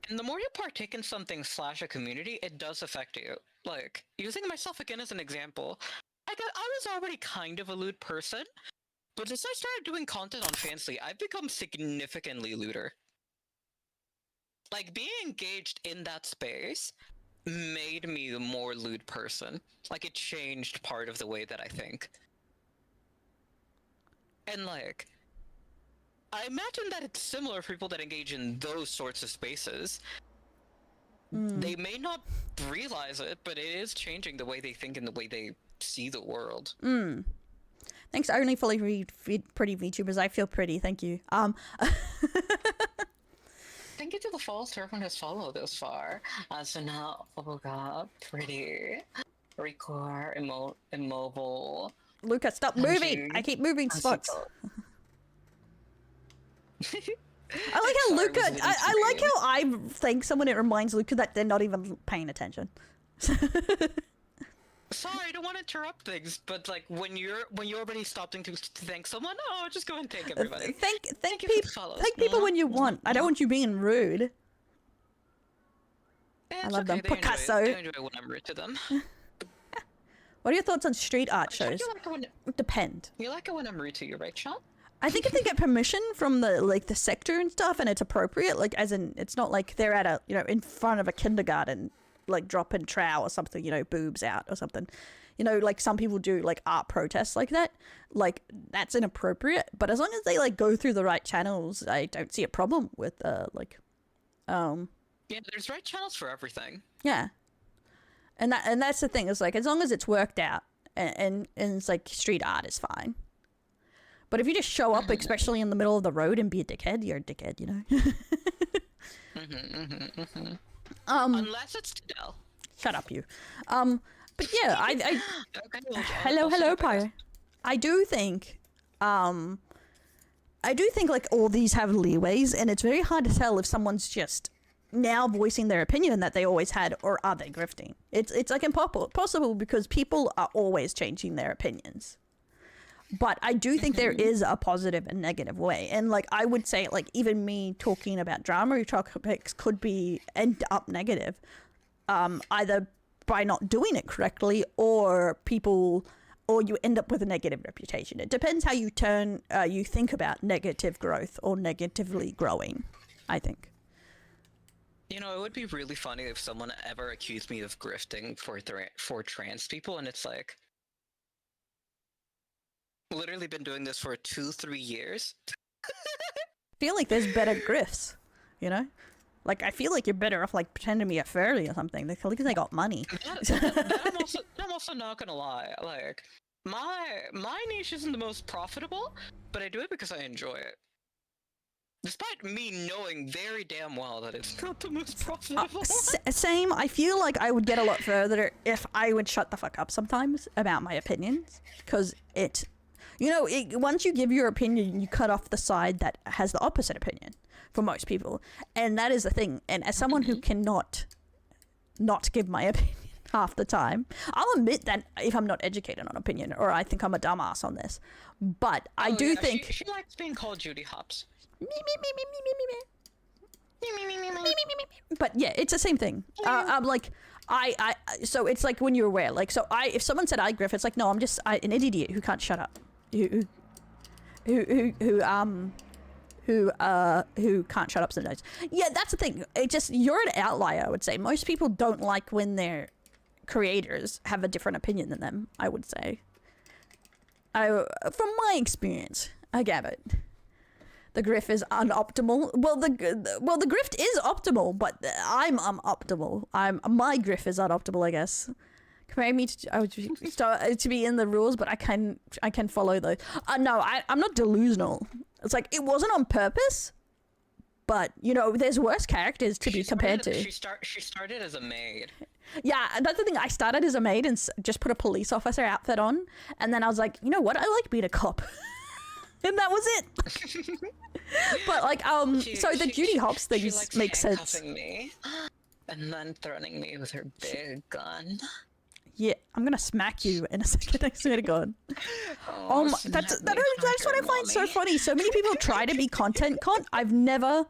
And the more you partake in something / a community, it does affect you. Like, using myself again as an example, I was already kind of a lewd person, but since I started doing content on Fansly, I've become significantly lewder. Like, being engaged in that space made me a more lewd person. Like, it changed part of the way that I think. And like, I imagine that it's similar for people that engage in those sorts of spaces. They may not realize it, but it is changing the way they think and the way they see the world. Thanks, only fully pretty VTubers. I feel pretty, thank you. Thank you to the false everyone has followed this far. So now, oh god, pretty, record, immobile. Luca, stop moving! I keep moving spots. I like how Luca. I like how I think someone, it reminds Luca that they're not even paying attention. Sorry, I don't want to interrupt things, but like when you're already stopping to thank someone, just go and thank everybody. Thank people when you want. I don't want you being rude. I love them. Picasso. They enjoy when I'm rude to them. What are your thoughts on street art shows? Depend. You like it when I'm rude to you, right, Sean? I think if they get permission from the sector and stuff, and it's appropriate, like as in, it's not like they're at in front of a kindergarten, like dropping trow or something, boobs out or something. Like some people do like art protests like that. Like that's inappropriate. But as long as they like go through the right channels, I don't see a problem with Yeah, there's right channels for everything. Yeah. And that's the thing, is like as long as it's worked out and it's like street art is fine. But if you just show up, especially in the middle of the road, and be a dickhead, you're a dickhead, Unless it's Tidal. Shut up, you. But yeah, I hello, Pyre. I do think like all these have leeways, and it's very hard to tell if someone's just now voicing their opinion that they always had, or are they grifting. It's like impossible because people are always changing their opinions. But I do think there is a positive and negative way. And like I would say, like even me talking about drama topics could be end up negative, either by not doing it correctly or you end up with a negative reputation. It depends how you you think about negative growth or negatively growing, I think. You know, it would be really funny if someone ever accused me of grifting for trans people, and it's like, literally been doing this for 2-3 years. I feel like there's better grifts, you know? Like, I feel like you're better off, like, pretending to be a furry or something. At least they got money. I'm also not gonna lie. Like, my niche isn't the most profitable, but I do it because I enjoy it. Despite me knowing very damn well that it's not the most profitable. Same. I feel like I would get a lot further if I would shut the fuck up sometimes about my opinions. Because once you give your opinion, you cut off the side that has the opposite opinion for most people. And that is the thing. And as someone who cannot not give my opinion half the time, I'll admit that if I'm not educated on opinion or I think I'm a dumbass on this. But I do think... She likes being called Judy Hops. But yeah, it's the same thing. I'm like, so it's like when you're aware, like, so if someone said I grift, it's like, no, I'm just an idiot who can't shut up, who can't shut up sometimes. Yeah, that's the thing. It just, you're an outlier, I would say. Most people don't like when their creators have a different opinion than them, I would say. From my experience, I get it. The grift is unoptimal. Well, the grift is optimal, but I'm unoptimal. My grift is unoptimal, I guess. Compare me to be in the rules, but I can follow those. No, I'm not delusional. It's like it wasn't on purpose, but there's worse characters to be compared to. She started as a maid. Yeah, that's the thing. I started as a maid and just put a police officer outfit on, and then I was like, you know what? I like being a cop. And that was it. But like, so the Judy Hops thing makes sense. Me and then threatening me with her big gun. Yeah, I'm gonna smack you in a second. I swear to God. That's what I find so funny. So many people try to be content comp. I've never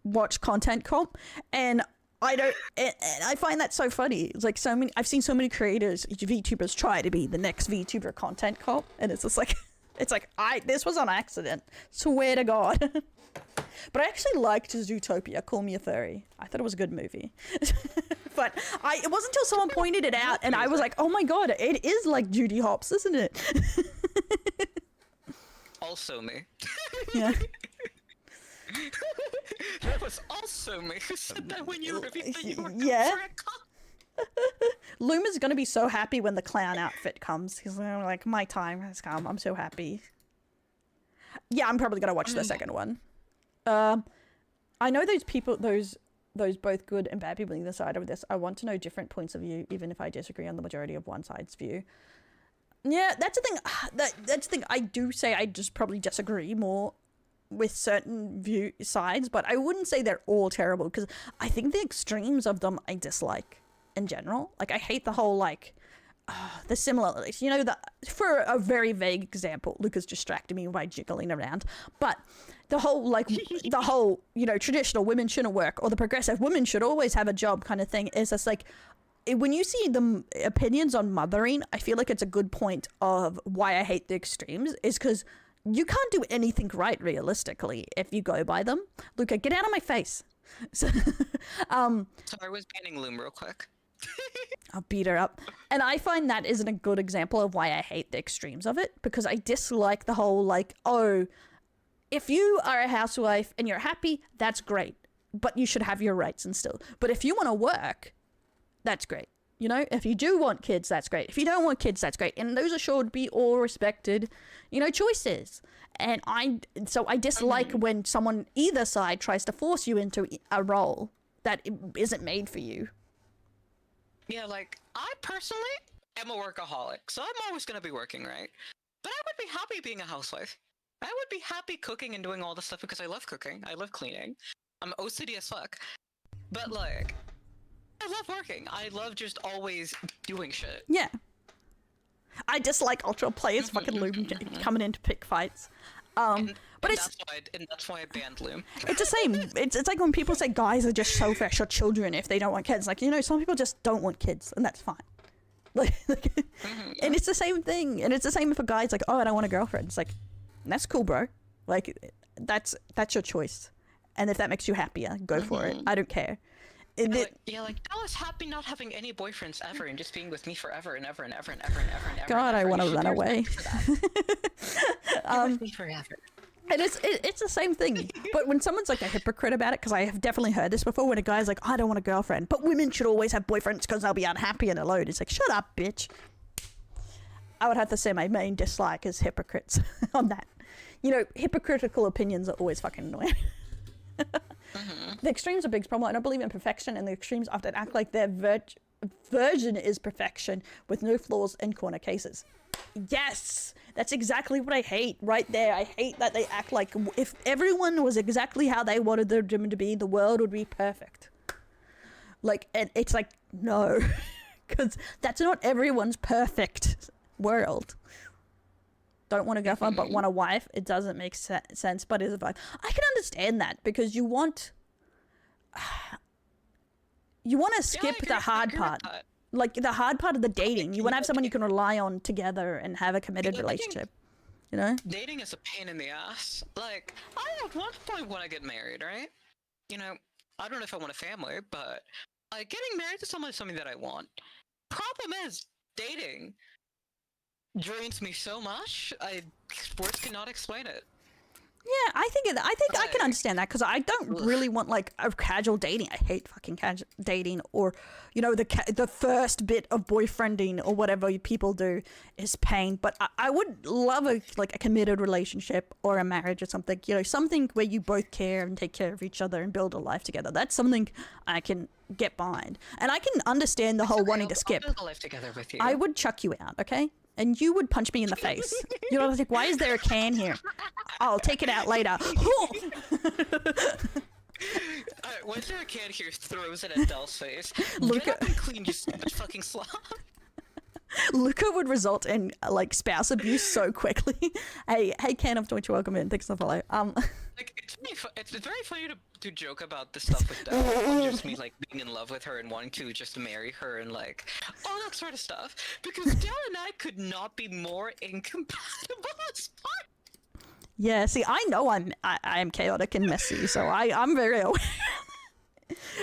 watched content comp, and I don't. And I find that so funny. It's like I've seen so many creators, VTubers, try to be the next VTuber content comp, and it's just like. It's like, this was on accident. Swear to God. But I actually liked Zootopia, Call Me a Furry. I thought it was a good movie. But it wasn't until someone pointed it out and I was like, oh my God, it is like Judy Hops, isn't it? Also me. Yeah. That was also me who said that when you reviewed that you were yeah. for a cop. Luma's gonna be so happy when the clown outfit comes. He's like, my time has come. I'm so happy. Yeah, I'm probably gonna watch the second one. I know those people, those both good and bad people either side of this. I want to know different points of view, even if I disagree on the majority of one side's view. Yeah, that's the thing. That's the thing. I do say I just probably disagree more with certain sides, but I wouldn't say they're all terrible because I think the extremes of them I dislike. In general, like I hate the whole the similarities. For a very vague example, Lucas distracted me by jiggling around. But the whole traditional women shouldn't work or the progressive women should always have a job kind of thing is just like when you see the opinions on mothering, I feel like it's a good point of why I hate the extremes is because you can't do anything right realistically if you go by them. Luca, get out of my face. So, Sorry, I was banning Loom real quick. I'll beat her up. And I find that isn't a good example of why I hate the extremes of it, because I dislike the whole if you are a housewife and you're happy, that's great, but you should have your rights and still. But if you want to work, that's great. If you do want kids, that's great. If you don't want kids, that's great. And those should be all respected, choices. And I dislike when someone, either side, tries to force you into a role that isn't made for you. Yeah, like, I personally am a workaholic, so I'm always gonna be working, right? But I would be happy being a housewife. I would be happy cooking and doing all this stuff because I love cooking. I love cleaning. I'm OCD as fuck. But, like, I love working. I love just always doing shit. Yeah. I dislike ultra players fucking Loom coming in to pick fights. But that's why I banned Loom. it's the same. It's like when people say guys are just selfish or children if they don't want kids. Like, you know, some people just don't want kids, and that's fine. And it's the same thing. And it's the same if a guy's like, oh, I don't want a girlfriend. It's like, that's cool, bro. Like, that's your choice. And if that makes you happier, go for it. I don't care. Dallas happy not having any boyfriends ever and just being with me forever and ever and ever and ever and ever and ever. God, I want to run away. With me forever. And it's the same thing. But when someone's like a hypocrite about it, because I have definitely heard this before, when a guy's like, I don't want a girlfriend, but women should always have boyfriends because they'll be unhappy and alone. It's like, shut up, bitch. I would have to say my main dislike is hypocrites on that. You know, hypocritical opinions are always fucking annoying. The extremes are a big problem. I don't believe in perfection, and the extremes often act like their version is perfection with no flaws in corner cases. Yes, that's exactly what I hate right there. I hate that they act like if everyone was exactly how they wanted their gym to be, the world would be perfect. Like, and it's like, no, because that's not everyone's perfect world. Don't want a girlfriend but want a wife. It doesn't make sense, but it's a vibe. I can understand that because you want to skip the hard part. Like the hard part of the dating. You want to have someone you can rely on together and have a committed relationship. You know? Dating is a pain in the ass. Like, I at one point want to get married, right? You know, I don't know if I want a family, but getting married to someone is something that I want. Problem is, dating drains me so much. Words cannot explain it. Yeah, I think I can understand that because I don't really want like a casual dating. I hate fucking casual dating, or you know, the first bit of boyfriending or whatever people do is pain. But I would love a committed relationship or a marriage or something. You know, something where you both care and take care of each other and build a life together. That's something I can get behind, and I can understand the whole wanting to skip. I'll build a life together with you. I would chuck you out, okay? And you would punch me in the face. You know, like, why is there a can here? I'll take it out later. Once there a can here, throws it at Del's face. Luca, get up and clean, you stupid fucking slob. Luca would result in like spouse abuse so quickly. Hey, Can of Twitch, welcome in. Thanks for the follow. Like it's very funny to joke about this stuff with Del. Just me like being in love with her and wanting to just marry her and like all that sort of stuff. Because Del and I could not be more incompatible as fuck. Yeah, see, I know I am chaotic and messy, so I'm very aware.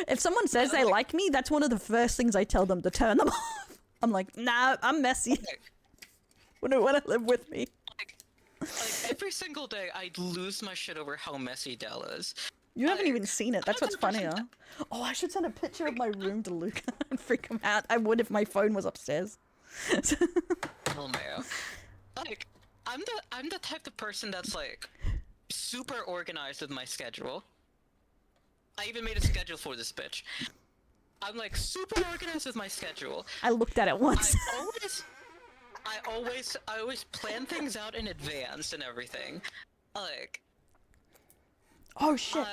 If someone says they like me, that's one of the first things I tell them to turn them off. I'm like, nah, I'm messy. Wouldn't want to live with me. Like every single day, I'd lose my shit over how messy Del is. You haven't even seen it. That's what's funnier. Oh, I should send a picture of my room to Luca and freak him out. I would if my phone was upstairs. Oh man. Like, I'm the type of person that's like super organized with my schedule. I even made a schedule for this bitch. I'm like super organized with my schedule. I looked at it once. I always plan things out in advance and everything. Like, oh shit.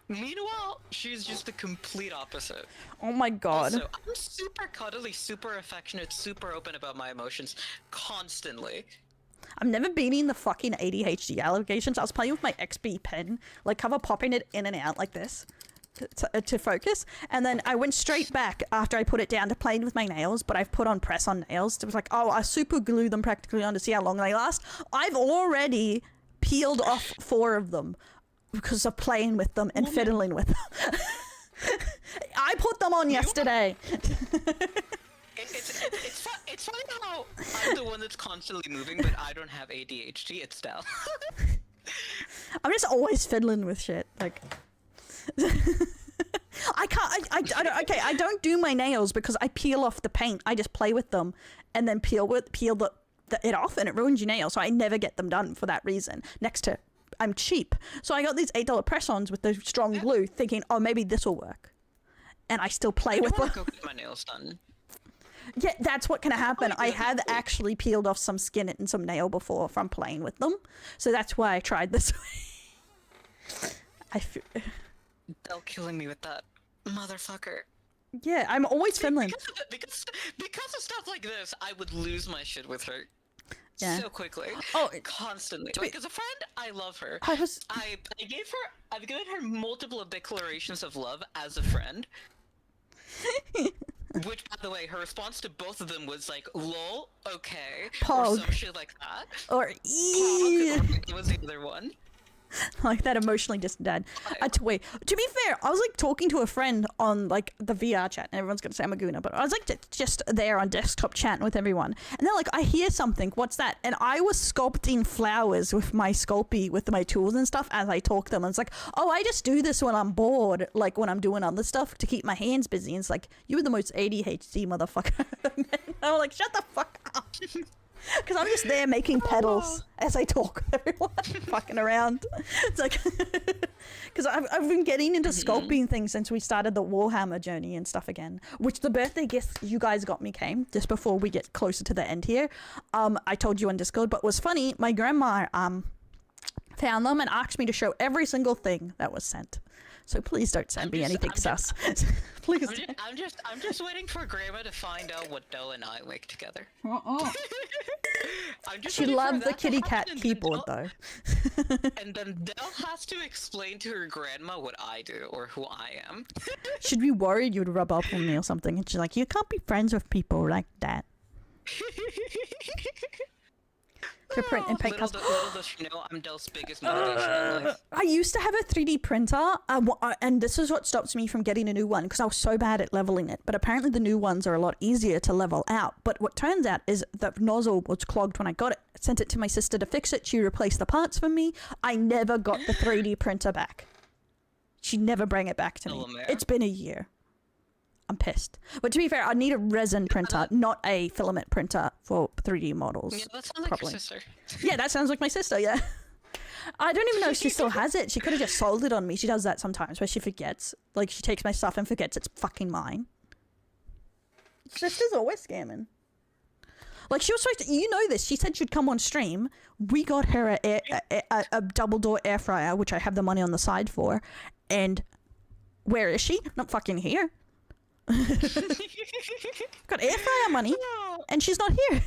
Meanwhile, she's just the complete opposite. Oh my god. So I'm super cuddly, super affectionate, super open about my emotions constantly. I've never been in the fucking ADHD allegations. I was playing with my XP pen, like cover popping it in and out like this to focus, and then I went straight back after I put it down to playing with my nails, but I've put on press on nails. It was like, oh, I super glue them practically on to see how long they last. I've already peeled off 4 of them because of playing with them and fiddling with them. I put them on yesterday. It's funny how I'm the one that's constantly moving, but I don't have ADHD. It's Del. I'm just always fiddling with shit. Like, I can't. I don't do my nails because I peel off the paint. I just play with them and then peel it off, and it ruins your nails. So I never get them done for that reason. Next to, I'm cheap, so I got these $8 press-ons with the strong glue, thinking, oh, maybe this will work, and I still play with them. Go get my nails done. Yeah, that's what can happen. I have actually peeled off some skin and some nail before from playing with them, so that's why I tried this way. Del killing me with that motherfucker. Yeah, I'm always Finland. Because of stuff like this, I would lose my shit with her. Yeah. So quickly. Oh, Constantly. be- Like, as a friend, I love her. I've given her multiple declarations of love as a friend. Which, by the way, her response to both of them was like, lol, okay. Or Pog. some shit like that. Or Pog, it was the other one. like that emotionally distant dad. Wait, to be fair, I was like talking to a friend on like the VR chat, and everyone's gonna say I'm a gooner, but I was like just there on desktop chatting with everyone, and they're like, I hear something, what's that? And I was sculpting flowers with my Sculpey, with my tools and stuff as I talk them. And it's like, oh, I just do this when I'm bored, like when I'm doing other stuff to keep my hands busy. And it's like, you were the most ADHD motherfucker. And I'm like, shut the fuck up. Because I'm just there making pedals as I talk with everyone, fucking around. It's like, because I've been getting into sculpting things since we started the Warhammer journey and stuff again, which the birthday gift you guys got me came just before we get closer to the end here. I told you on Discord, but it was funny, my grandma found them and asked me to show every single thing that was sent. So please don't send me anything sus. Please. I'm just waiting for Grandma to find out what Dell and I make together. She loves the kitty cat keyboard though. And then Dell has to explain to her grandma what I do or who I am. She'd be worried you'd rub up on me or something, and she's like, you can't be friends with people like that. To print and paint Little does she know, I'm Dell's biggest motivation in life. I used to have a 3D printer, and this is what stops me from getting a new one, because I was so bad at leveling it. But apparently the new ones are a lot easier to level out. But what turns out is the nozzle was clogged when I got it. I sent it to my sister to fix it. She replaced the parts for me. I never got the 3D printer back. She never bring it back to me. It's been a year. I'm pissed. But to be fair, I need a resin printer, not a filament printer for 3D models. Yeah, that sounds like your sister. Yeah, that sounds like my sister, yeah. I don't even know if she still has it. She could have just sold it on me. She does that sometimes where she forgets. Like, she takes my stuff and forgets it's fucking mine. Sister's always scamming. Like, she was supposed to, you know this, she said she'd come on stream. We got her a double door air fryer, which I have the money on the side for. And where is she? Not fucking here. Got air fryer money, and she's not here.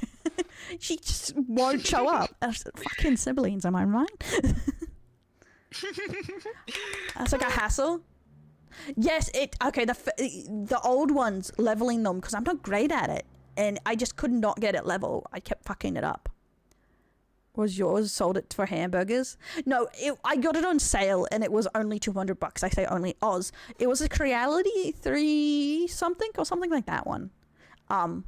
She just won't show up. Fucking siblings, am I right? That's like a hassle. Yes, okay. The old ones, leveling them, because I'm not great at it, and I just could not get it level. I kept fucking it up. Was yours sold it for hamburgers? No, I got it on sale and it was only $200. I say only Oz. It was a Creality 3 something or something like that one. But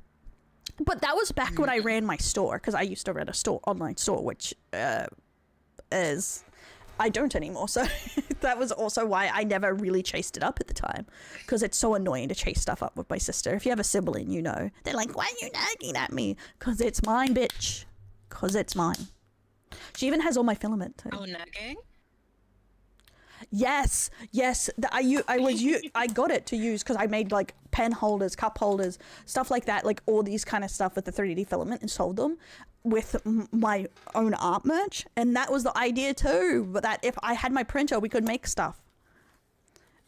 that was back when I ran my store, because I used to run a online store, which is I don't anymore. So that was also why I never really chased it up at the time, because it's so annoying to chase stuff up with my sister. If you have a sibling, you know they're like, "Why are you nagging at me?" Because it's mine, bitch. Because it's mine. She even has all my filament too. Oh, nagging? Yes. I got it to use because I made like pen holders, cup holders, stuff like that, like all these kind of stuff with the 3D filament, and sold them with my own art merch. And that was the idea too, but that if I had my printer, we could make stuff.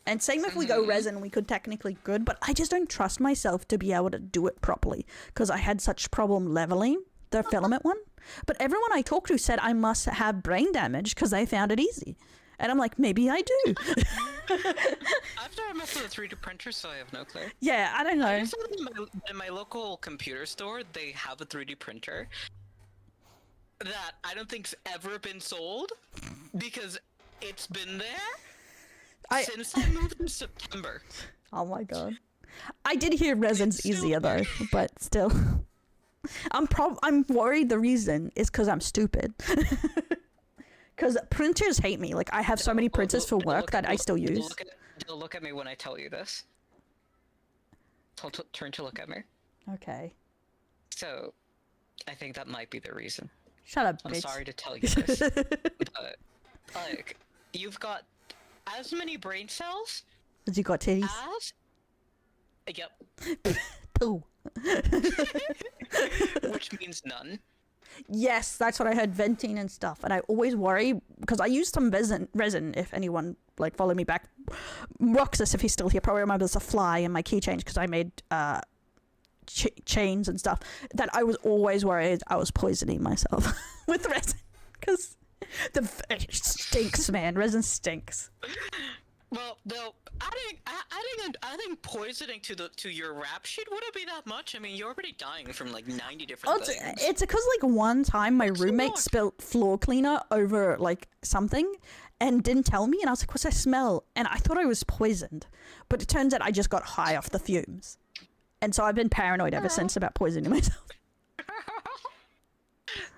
And same if we go resin, we could technically good, but I just don't trust myself to be able to do it properly because I had such problem leveling the filament one. But everyone I talked to said I must have brain damage because they found it easy. And I'm like, maybe I do. I've never messed with a 3D printer, so I have no clue. Yeah, I don't know. In my local computer store, they have a 3D printer that I don't think's ever been sold because it's been there since I moved in September. Oh my god. I did hear resin's easier though, but still. I'm worried the reason is because I'm stupid. Because printers hate me. Like, I have so many printers for work that I still use. Look at me when I tell you this. Turn to look at me. Okay. So, I think that might be the reason. Shut up, bitch. I'm sorry to tell you this. But, like, you've got as many brain cells as you got titties? as... Yep. Pooh. Which means none. Yes, that's what I heard, venting and stuff. And I always worry because I used some resin. If anyone like follow me back, Roxas, if he's still here, probably remembers a fly in my keychains because I made chains and stuff. That I was always worried I was poisoning myself with resin because it stinks, man. Resin stinks. Well, though, adding poisoning to your rap sheet wouldn't be that much. I mean, you're already dying from like 90 different things. It's because like one time my roommate spilt floor cleaner over like something and didn't tell me, and I was like, "What's that smell?" And I thought I was poisoned, but it turns out I just got high off the fumes, and so I've been paranoid ever since about poisoning myself.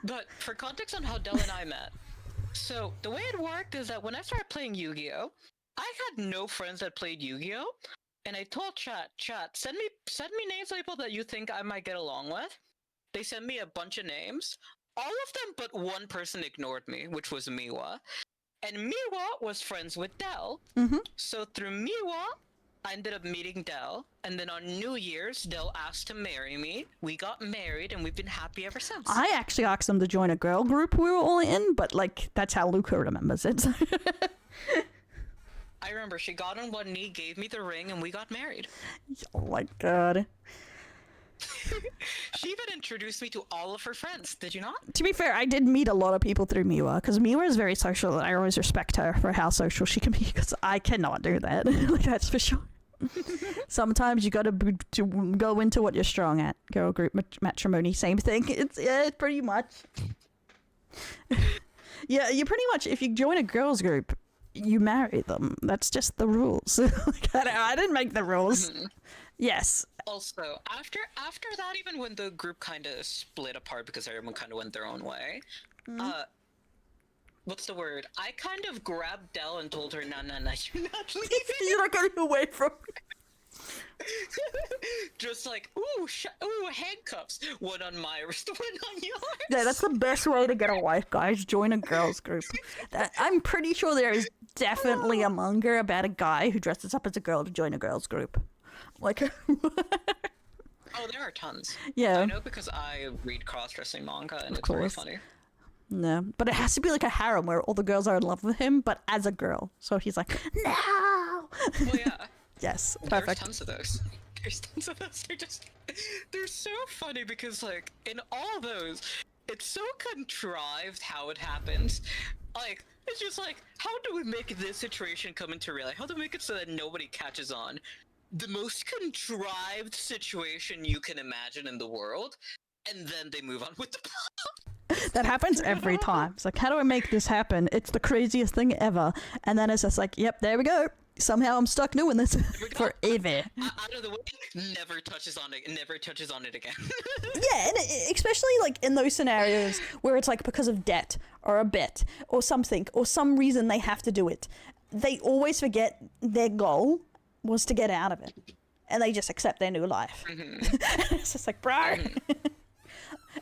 But for context on how Del and I met, so the way it worked is that when I started playing Yu-Gi-Oh, I had no friends that played Yu-Gi-Oh, and I told chat, send me names of people that you think I might get along with. They sent me a bunch of names. All of them but one person ignored me, which was Miwa. And Miwa was friends with Del. Mm-hmm. So through Miwa, I ended up meeting Del, and then on New Year's, Del asked to marry me. We got married, and we've been happy ever since. I actually asked them to join a girl group we were all in, but like that's how Luca remembers it. I remember she got on one knee, gave me the ring, and we got married. Oh my god. She even introduced me to all of her friends, did you not? To be fair, I did meet a lot of people through Miwa, because Miwa is very social, and I always respect her for how social she can be, because I cannot do that. Like, that's for sure. Sometimes you gotta to go into what you're strong at. Girl group matrimony, same thing. It's pretty much. Yeah, you pretty much, if you join a girls group, you marry them. That's just the rules. I didn't make the rules. Mm-hmm. Yes. Also, after that, even when the group kind of split apart because everyone kind of went their own way, what's the word? I kind of grabbed Del and told her, no, you're not leaving. You're not getting away from me. Just like, ooh, handcuffs. One on my wrist, one on yours. Yeah, that's the best way to get a wife, guys. Join a girls group. I'm pretty sure there is definitely a manga about a guy who dresses up as a girl to join a girls group. Like, oh, there are tons. Yeah. I know because I read cross-dressing manga, and it's very funny. No, but it has to be like a harem where all the girls are in love with him, but as a girl. So he's like, no! Well, yeah. Yes, There's perfect. tons of those. They're so funny because, like, in all those, it's so contrived how it happens. Like, it's just like, how do we make this situation come into reality? How do we make it so that nobody catches on? The most contrived situation you can imagine in the world, and then they move on with the plot. That happens every time. It's like, how do I make this happen? It's the craziest thing ever. And then it's just like, yep, there we go. Somehow I'm stuck doing this forever. Out of the way, never touches on it again. Yeah, and especially like in those scenarios where it's like because of debt or a bet or something or some reason they have to do it. They always forget their goal was to get out of it, and they just accept their new life. Mm-hmm. It's just like, bro. Mm-hmm.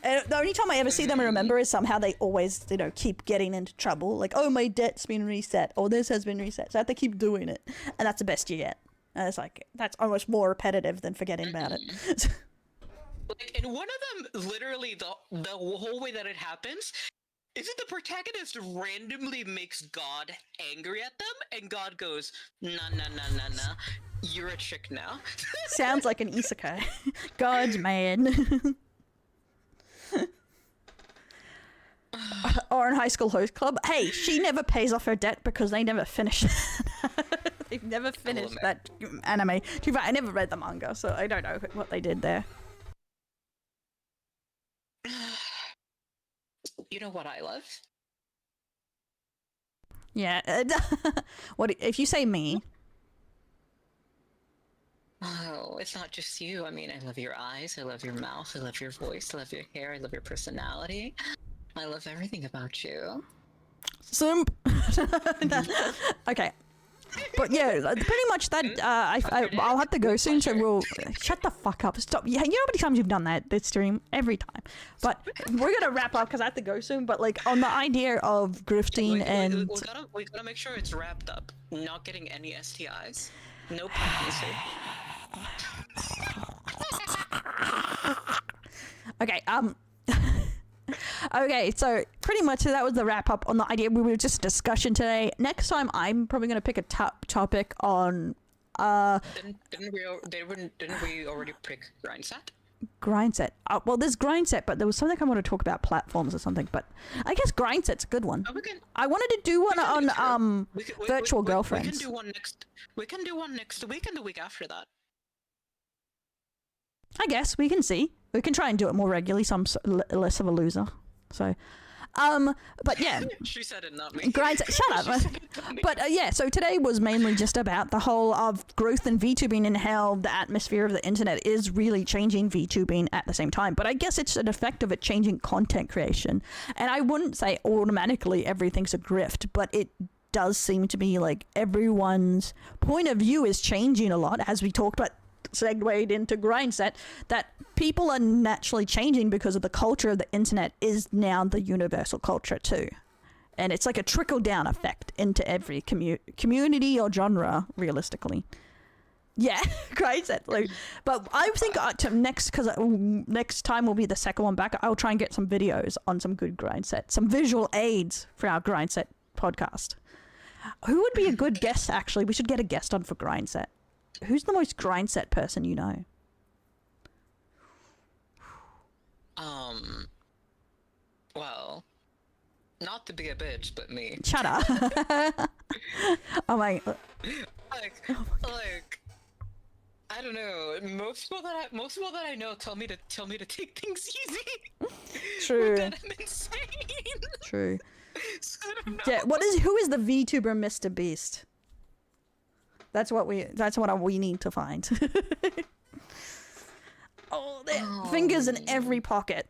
And the only time I ever see them and remember is somehow they always, keep getting into trouble. Like, oh, my debt's been reset, or this has been reset, so I have to keep doing it, and that's the best you get. And it's like, that's almost more repetitive than forgetting about it. Like, in one of them, literally the whole way that it happens is that the protagonist randomly makes God angry at them, and God goes, nah, you're a chick now. Sounds like an isekai. God's man. Or in High School Host Club. Hey, she never pays off her debt because they never finish it. They've never finished that anime. Too bad, I never read the manga, so I don't know what they did there. You know what I love? Yeah. What if you say me? Oh, it's not just you. I mean, I love your eyes, I love your mouth, I love your voice, I love your hair, I love your personality. I love everything about you. Simp. Okay. But yeah, pretty much that. I'll have to go soon, so we'll shut the fuck up. Stop. Yeah, you know how many times you've done that this stream? Every time. But we're gonna wrap up because I have to go soon. But like on the idea of grifting and we gotta make sure it's wrapped up. Not getting any STIs. No pregnancy. Okay. Okay, so pretty much that was the wrap up on the idea. We were just discussion today. Next time, I'm probably going to pick a topic on Didn't we already pick Grindset? Grindset. Well, there's Grindset, but there was something I want to talk about platforms or something. But I guess Grindset's a good one. Oh, I wanted to do one on virtual girlfriends. We can do one next. We can do one next week and the week after that. I guess we can see. We can try and do it more regularly, so I'm less of a loser. So, but yeah. She said it, not me. Grindset, shut up. But yeah, so today was mainly just about the whole of growth and VTubing and how the atmosphere of the internet is really changing VTubing at the same time. But I guess it's an effect of it changing content creation. And I wouldn't say automatically everything's a grift, but it does seem to be like everyone's point of view is changing a lot, as we talked about, segued into Grindset, that people are naturally changing because of the culture of the internet is now the universal culture too. And it's like a trickle down effect into every community or genre, realistically. Yeah, Grindset. But I think next time will be the second one back. I'll try and get some videos on some good Grindset, some visual aids for our Grindset podcast. Who would be a good guest, actually? We should get a guest on for Grindset. Who's the most Grindset person you know? Well, not to be a bitch, but me. Shut up. Oh my. Like, I don't know. Most people that I know tell me to take things easy. True. But then I'm insane. True. So I don't know. Yeah. Who is the VTuber Mr. Beast? That's what we need to find. Fingers in every pocket.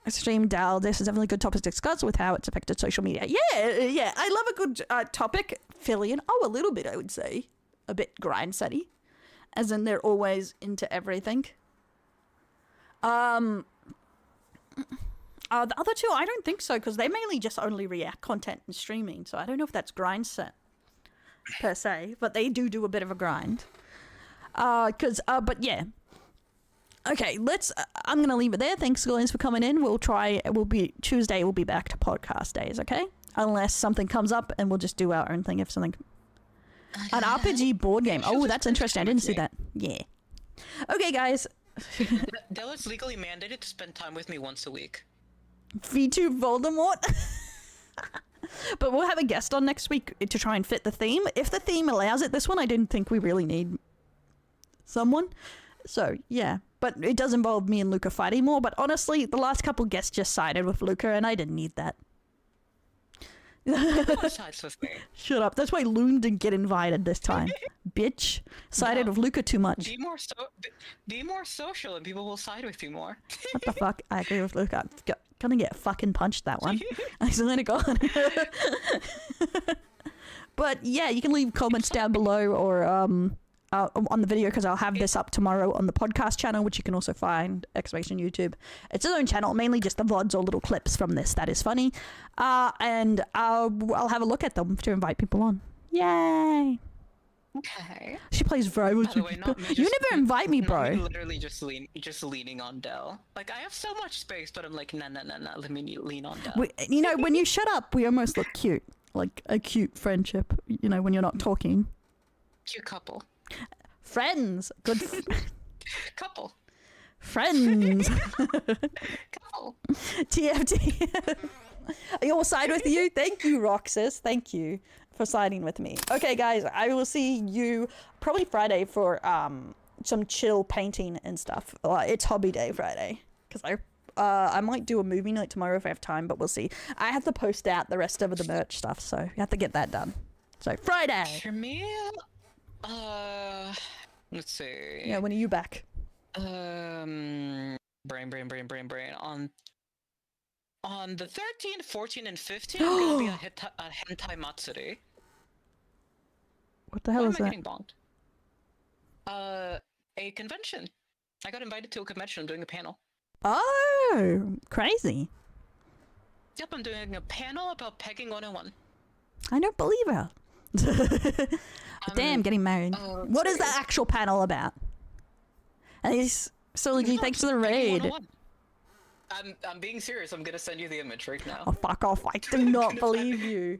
Stream Dal, this is definitely a good topic to discuss with how it's affected social media. Yeah, I love a good topic. Fillion, a little bit, I would say. A bit Grindsetty. As in, they're always into everything. The other two, I don't think so, because they mainly just only react content and streaming, so I don't know if that's Grindset per se, but they do a bit of a grind. But yeah. Okay, I'm gonna leave it there. Thanks guys for coming in. Tuesday we'll be back to podcast days, okay? Unless something comes up and we'll just do our own thing if something. An RPG board game. Oh, that's interesting. I didn't see that. Yeah. Okay, guys. Della's legally mandated to spend time with me once a week. VTube Voldemort. But we'll have a guest on next week to try and fit the theme. If the theme allows it, this one I didn't think we really need someone. So, yeah. But it does involve me and Luca fighting more. But honestly, the last couple guests just sided with Luca, and I didn't need that. Sides with me. Shut up. That's why Loon didn't get invited this time. Bitch. Sided with Luca too much. Be more social, and people will side with you more. What the fuck? I agree with Luca. I'm gonna get fucking punched that one. I just let it go on. But yeah, you can leave comments down below or on the video, because I'll have this up tomorrow on the podcast channel, which you can also find YouTube. It's its own channel, mainly just the VODs or little clips from this that is funny. And I'll have a look at them to invite people on. Yay! Okay. She plays very much. You never invite me, bro. Me literally just leaning on Dell. Like, I have so much space, but I'm like, nah, let me lean on Dell. When you shut up, we almost look cute. Like a cute friendship, when you're not talking. Cute couple. Friends. Good. Couple. Friends. Couple. TFT. I all side with you. Thank you, Roxas. Thank you for siding with me. Okay, guys, I will see you probably Friday for some chill painting and stuff. It's hobby day Friday, because I might do a movie night tomorrow if I have time, but we'll see. I have to post out the rest of the merch stuff, so you have to get that done. So Friday. For me, let's see. Yeah, when are you back? Brain. On the 13th, 14th, and 15th, I'm gonna be at Hentai Matsuri. What the hell is that? Why am I getting bonked? A convention. I got invited to a convention. I'm doing a panel. Oh, crazy. Yep, I'm doing a panel about pegging 101. I don't believe her. Damn, getting married. What is the actual panel about? And Sology, thanks for the raid. I'm being serious. I'm gonna send you the image right now. Oh, fuck off. I do not believe you.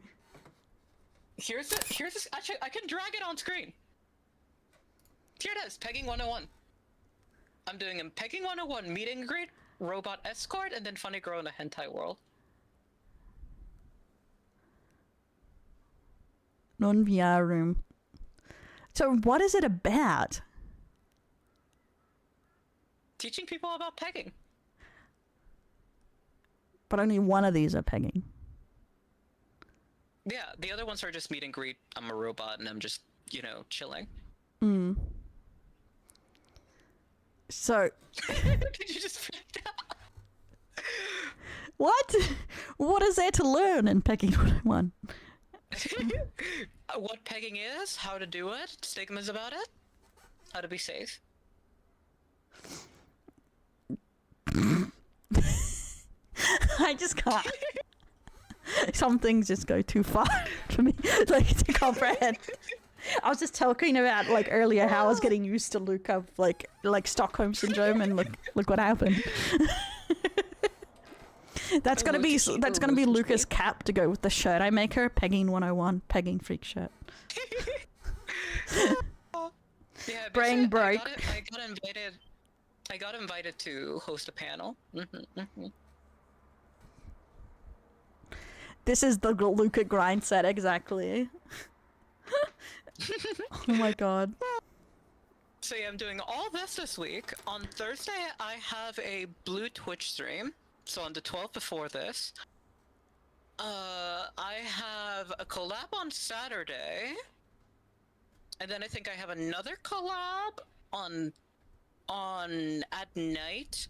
Here's this. Actually, I can drag it on screen. Here it is. Pegging 101. I'm doing a Pegging 101 meet and greet, robot escort, and then funny girl in a hentai world. Non-VR room. So what is it about? Teaching people about pegging. But only one of these are pegging. Yeah, the other ones are just meet and greet. I'm a robot and I'm just, chilling. Hmm. So. Did you just freak out? What? What is there to learn in Pegging 101? What pegging is, how to do it, stigmas about it, how to be safe. I just can't. Some things just go too far for me, to comprehend. I was just talking about earlier how I was getting used to Luca, like Stockholm syndrome, and look what happened. That's gonna be Luca's cap to go with the shirt I make her. Pegging 101, pegging freak shirt. Yeah, Brain broke. I got invited to host a panel. This is the Luca grind set exactly. Oh my god. So yeah, I'm doing all this week. On Thursday, I have a blue Twitch stream. So on the 12th before this. I have a collab on Saturday. And then I think I have another collab on at night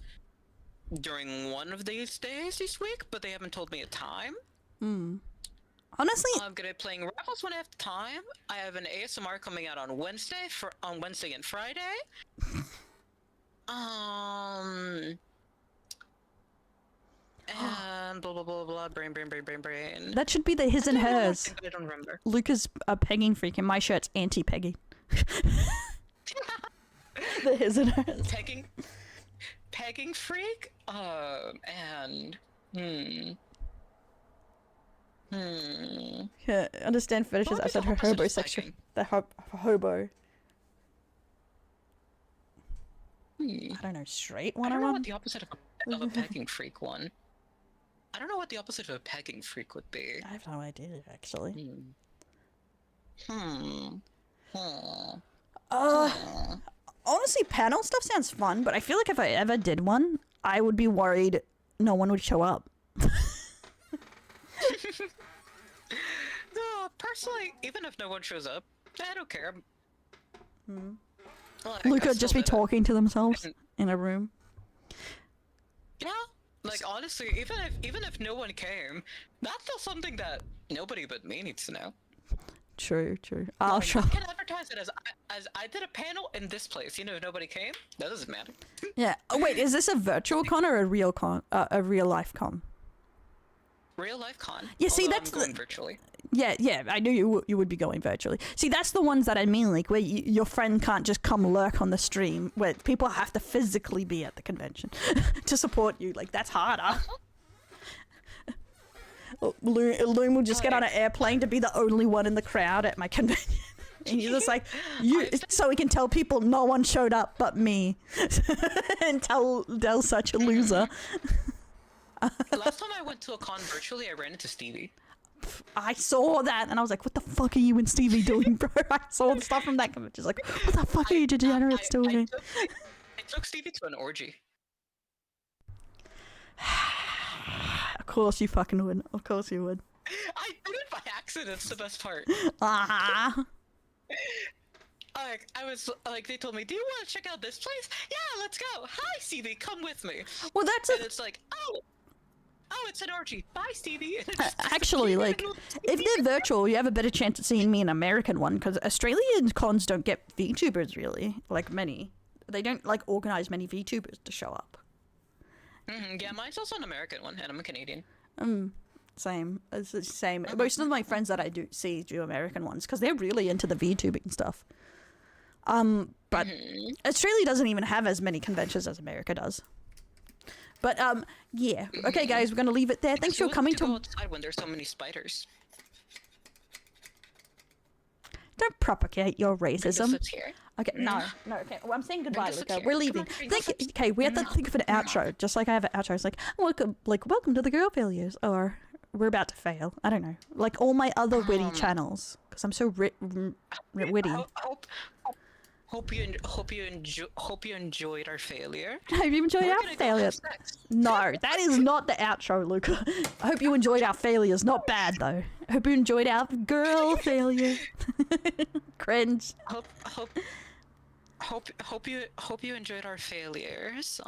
during one of these days this week, but they haven't told me a time. Honestly, I'm gonna be playing Raffles when I have time. I have an ASMR coming out on Wednesday and Friday. And blah blah blah blah. Brain. that should be the his and hers. I don't remember. Luca's a pegging freak, and my shirt's anti-pegging. The his and hers. Pegging freak. Yeah, understand fetishes. I said her hobosexual. The hobo. I don't know. Straight I don't know 101. what the opposite of a pegging freak one. I don't know what the opposite of a pegging freak would be. I have no idea actually. Honestly, panel stuff sounds fun, but I feel like if I ever did one, I would be worried no one would show up. No, personally, even if no one shows up, I don't care. Luca would just be talking to themselves in a room. Yeah, honestly, even if no one came, that's still something that nobody but me needs to know. True. I'll show. I can advertise it as I did a panel in this place. If nobody came, that doesn't matter. Yeah. Oh, wait, is this a virtual con or a real con? A real life con? Real life con. Yeah, see, although that's I'm going virtually. Yeah, I knew you would be going virtually. See, that's the ones that I mean, where your friend can't just come lurk on the stream, where people have to physically be at the convention to support you. That's harder. Loom will just get on an airplane to be the only one in the crowd at my convention. And he's just so he can tell people no one showed up but me. And tell Dell's such a loser. Last time I went to a con virtually, I ran into Stevie. I saw that and I was like, what the fuck are you and Stevie doing, bro? I saw the stuff from that convention. What the fuck are you degenerates doing? I took Stevie to an orgy. Of course you fucking would. Of course you would. I did it by accident. It's the best part. Ah. I was they told me, "Do you want to check out this place?" Yeah, let's go. Hi, Stevie, come with me. Well, that's and it's oh, it's an orgy. Bye, Stevie. Actually, if they're virtual, you have a better chance of seeing me in an American one, because Australian cons don't get VTubers really, many. They don't organize many VTubers to show up. Yeah, mine's also an American one, and I'm a Canadian. Same. It's the same. Most of my friends that I do American ones, because they're really into the VTubing stuff. But Australia doesn't even have as many conventions as America does. But yeah. Okay, guys, we're gonna leave it there. Thanks for coming go to. outside when there's so many spiders. Don't propagate your racism. It's here. Okay, no, okay. Well, I'm saying goodbye, Ringo Luca. sits We're here. leaving. Come on, Ringo sits- Okay, we have to think of an outro, just like I have an outro. It's like welcome to the girl failures, or we're about to fail. I don't know. Like all my other witty channels, because I'm so witty. Hope you enjoyed our failure. Have you enjoyed We're our gonna go failures? have sex. No, that is not the outro, Luca. I hope you enjoyed our failures. Not bad though. I hope you enjoyed our girl failure. Cringe. Hope you enjoyed our failures.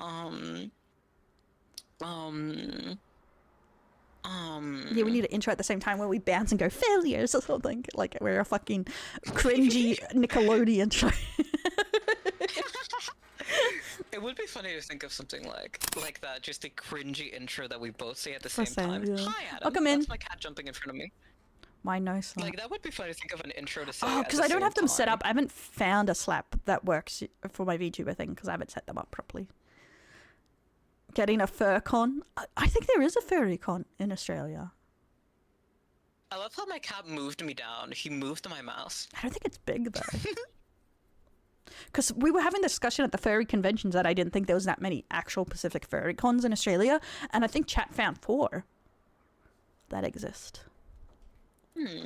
Yeah, we need an intro at the same time where we bounce and go failures or something. Like we're a fucking cringy Nickelodeon show. It would be funny to think of something like that, just a cringy intro that we both say at the same same, time. yeah. Hi, Adam. Welcome in. That's my cat jumping in front of me. My no slap. Like that would be funny to think of an intro to say. Oh, because because I don't have them set up. I haven't found a slap that works for my VTuber thing because I haven't set them up properly. Getting a fur con. I think there is a furry con in Australia. I love how my cat moved me down. He moved my mouse. I don't think it's big though. Because we were having a discussion at the furry conventions that I didn't think there was that many actual Pacific furry cons in Australia, and I think chat found 4 that exist.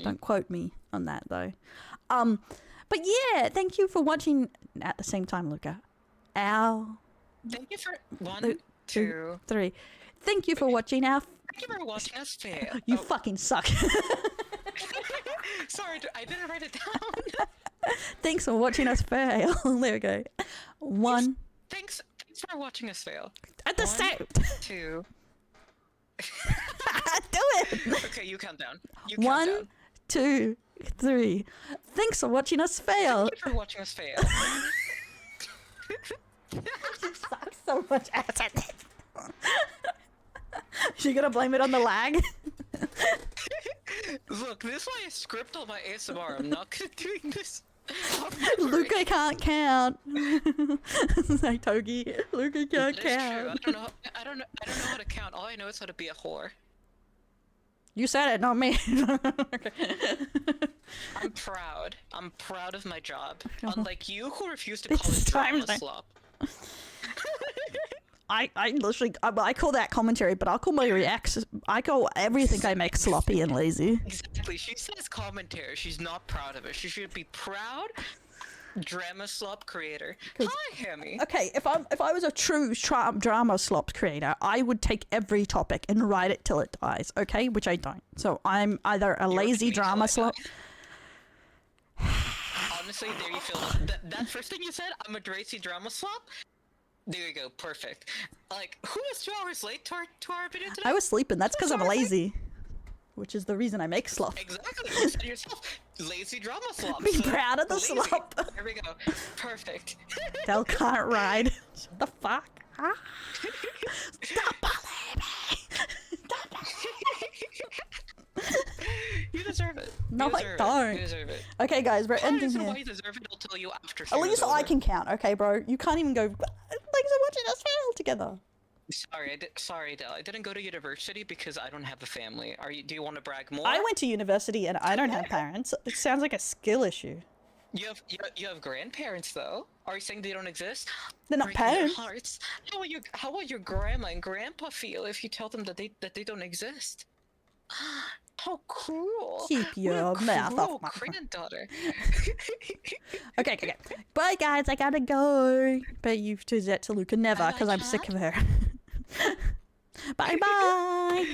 Don't quote me on that though. But yeah, thank you for watching at the same time, Luca. Ow. Thank you for 1, 2, 3. Thank you for watching our. Thank you for watching us fail. You fucking suck. Sorry, I didn't write it down. Thanks for watching us fail. There we go. 1. Thanks for watching us fail. At the 1, same. 2. Do it. Okay, you count down. You count 1, down. 2, 3. Thanks for watching us fail. Thank you for watching us fail. You suck so much ass at this. She gonna blame it on the lag? Look, this is why I script all my ASMR. I'm not gonna doing this. Luca can't count. Like Togi. Luca can't That is count. true. I don't know how to count. All I know is how to be a whore. You said it, not me. I'm proud. I'm proud of my job. Unlike you, who refuse to It's call it drama time. slop. I literally, I call that commentary, but I'll call my reacts. I call everything I make sloppy and lazy. Exactly. She says commentary. She's not proud of it. She should be proud. Drama slop creator. Hi, Hammy. Okay, if I was a true drama slop creator, I would take every topic and write it till it dies. Okay, which I don't. So I'm either a lazy drama slop. Honestly, there you feel that first thing you said. I'm a racy drama slop. There you go. Perfect. Like, who was 2 hours late to our video today? I was sleeping. That's because I'm lazy, which is the reason I make slop. Exactly. You said yourself. Lazy drama slop. Be So, proud of the lazy. slop. There we go. Perfect. Del can't ride. Shut the fuck. Ah. Stop bullying me. You deserve it. No, you I deserve don't. It. You deserve it. Okay, guys, we're ending Reason here. why you deserve it, I'll tell you after. At least I can count, okay, bro? You can't even go. Thanks for watching us fail together. Sorry, Del. I didn't go to university because I don't have a family. Do you want to brag more? I went to university and I don't have parents. It sounds like a skill issue. You have grandparents though. Are you saying they don't exist? They're not Breaking their parents. hearts. How will your grandma and grandpa feel if you tell them that they don't exist? How cruel! Keep What your a mouth cruel off my- granddaughter. Okay. Bye, guys. I gotta go. But you've to Luca never, because I'm sick of her. Bye-bye.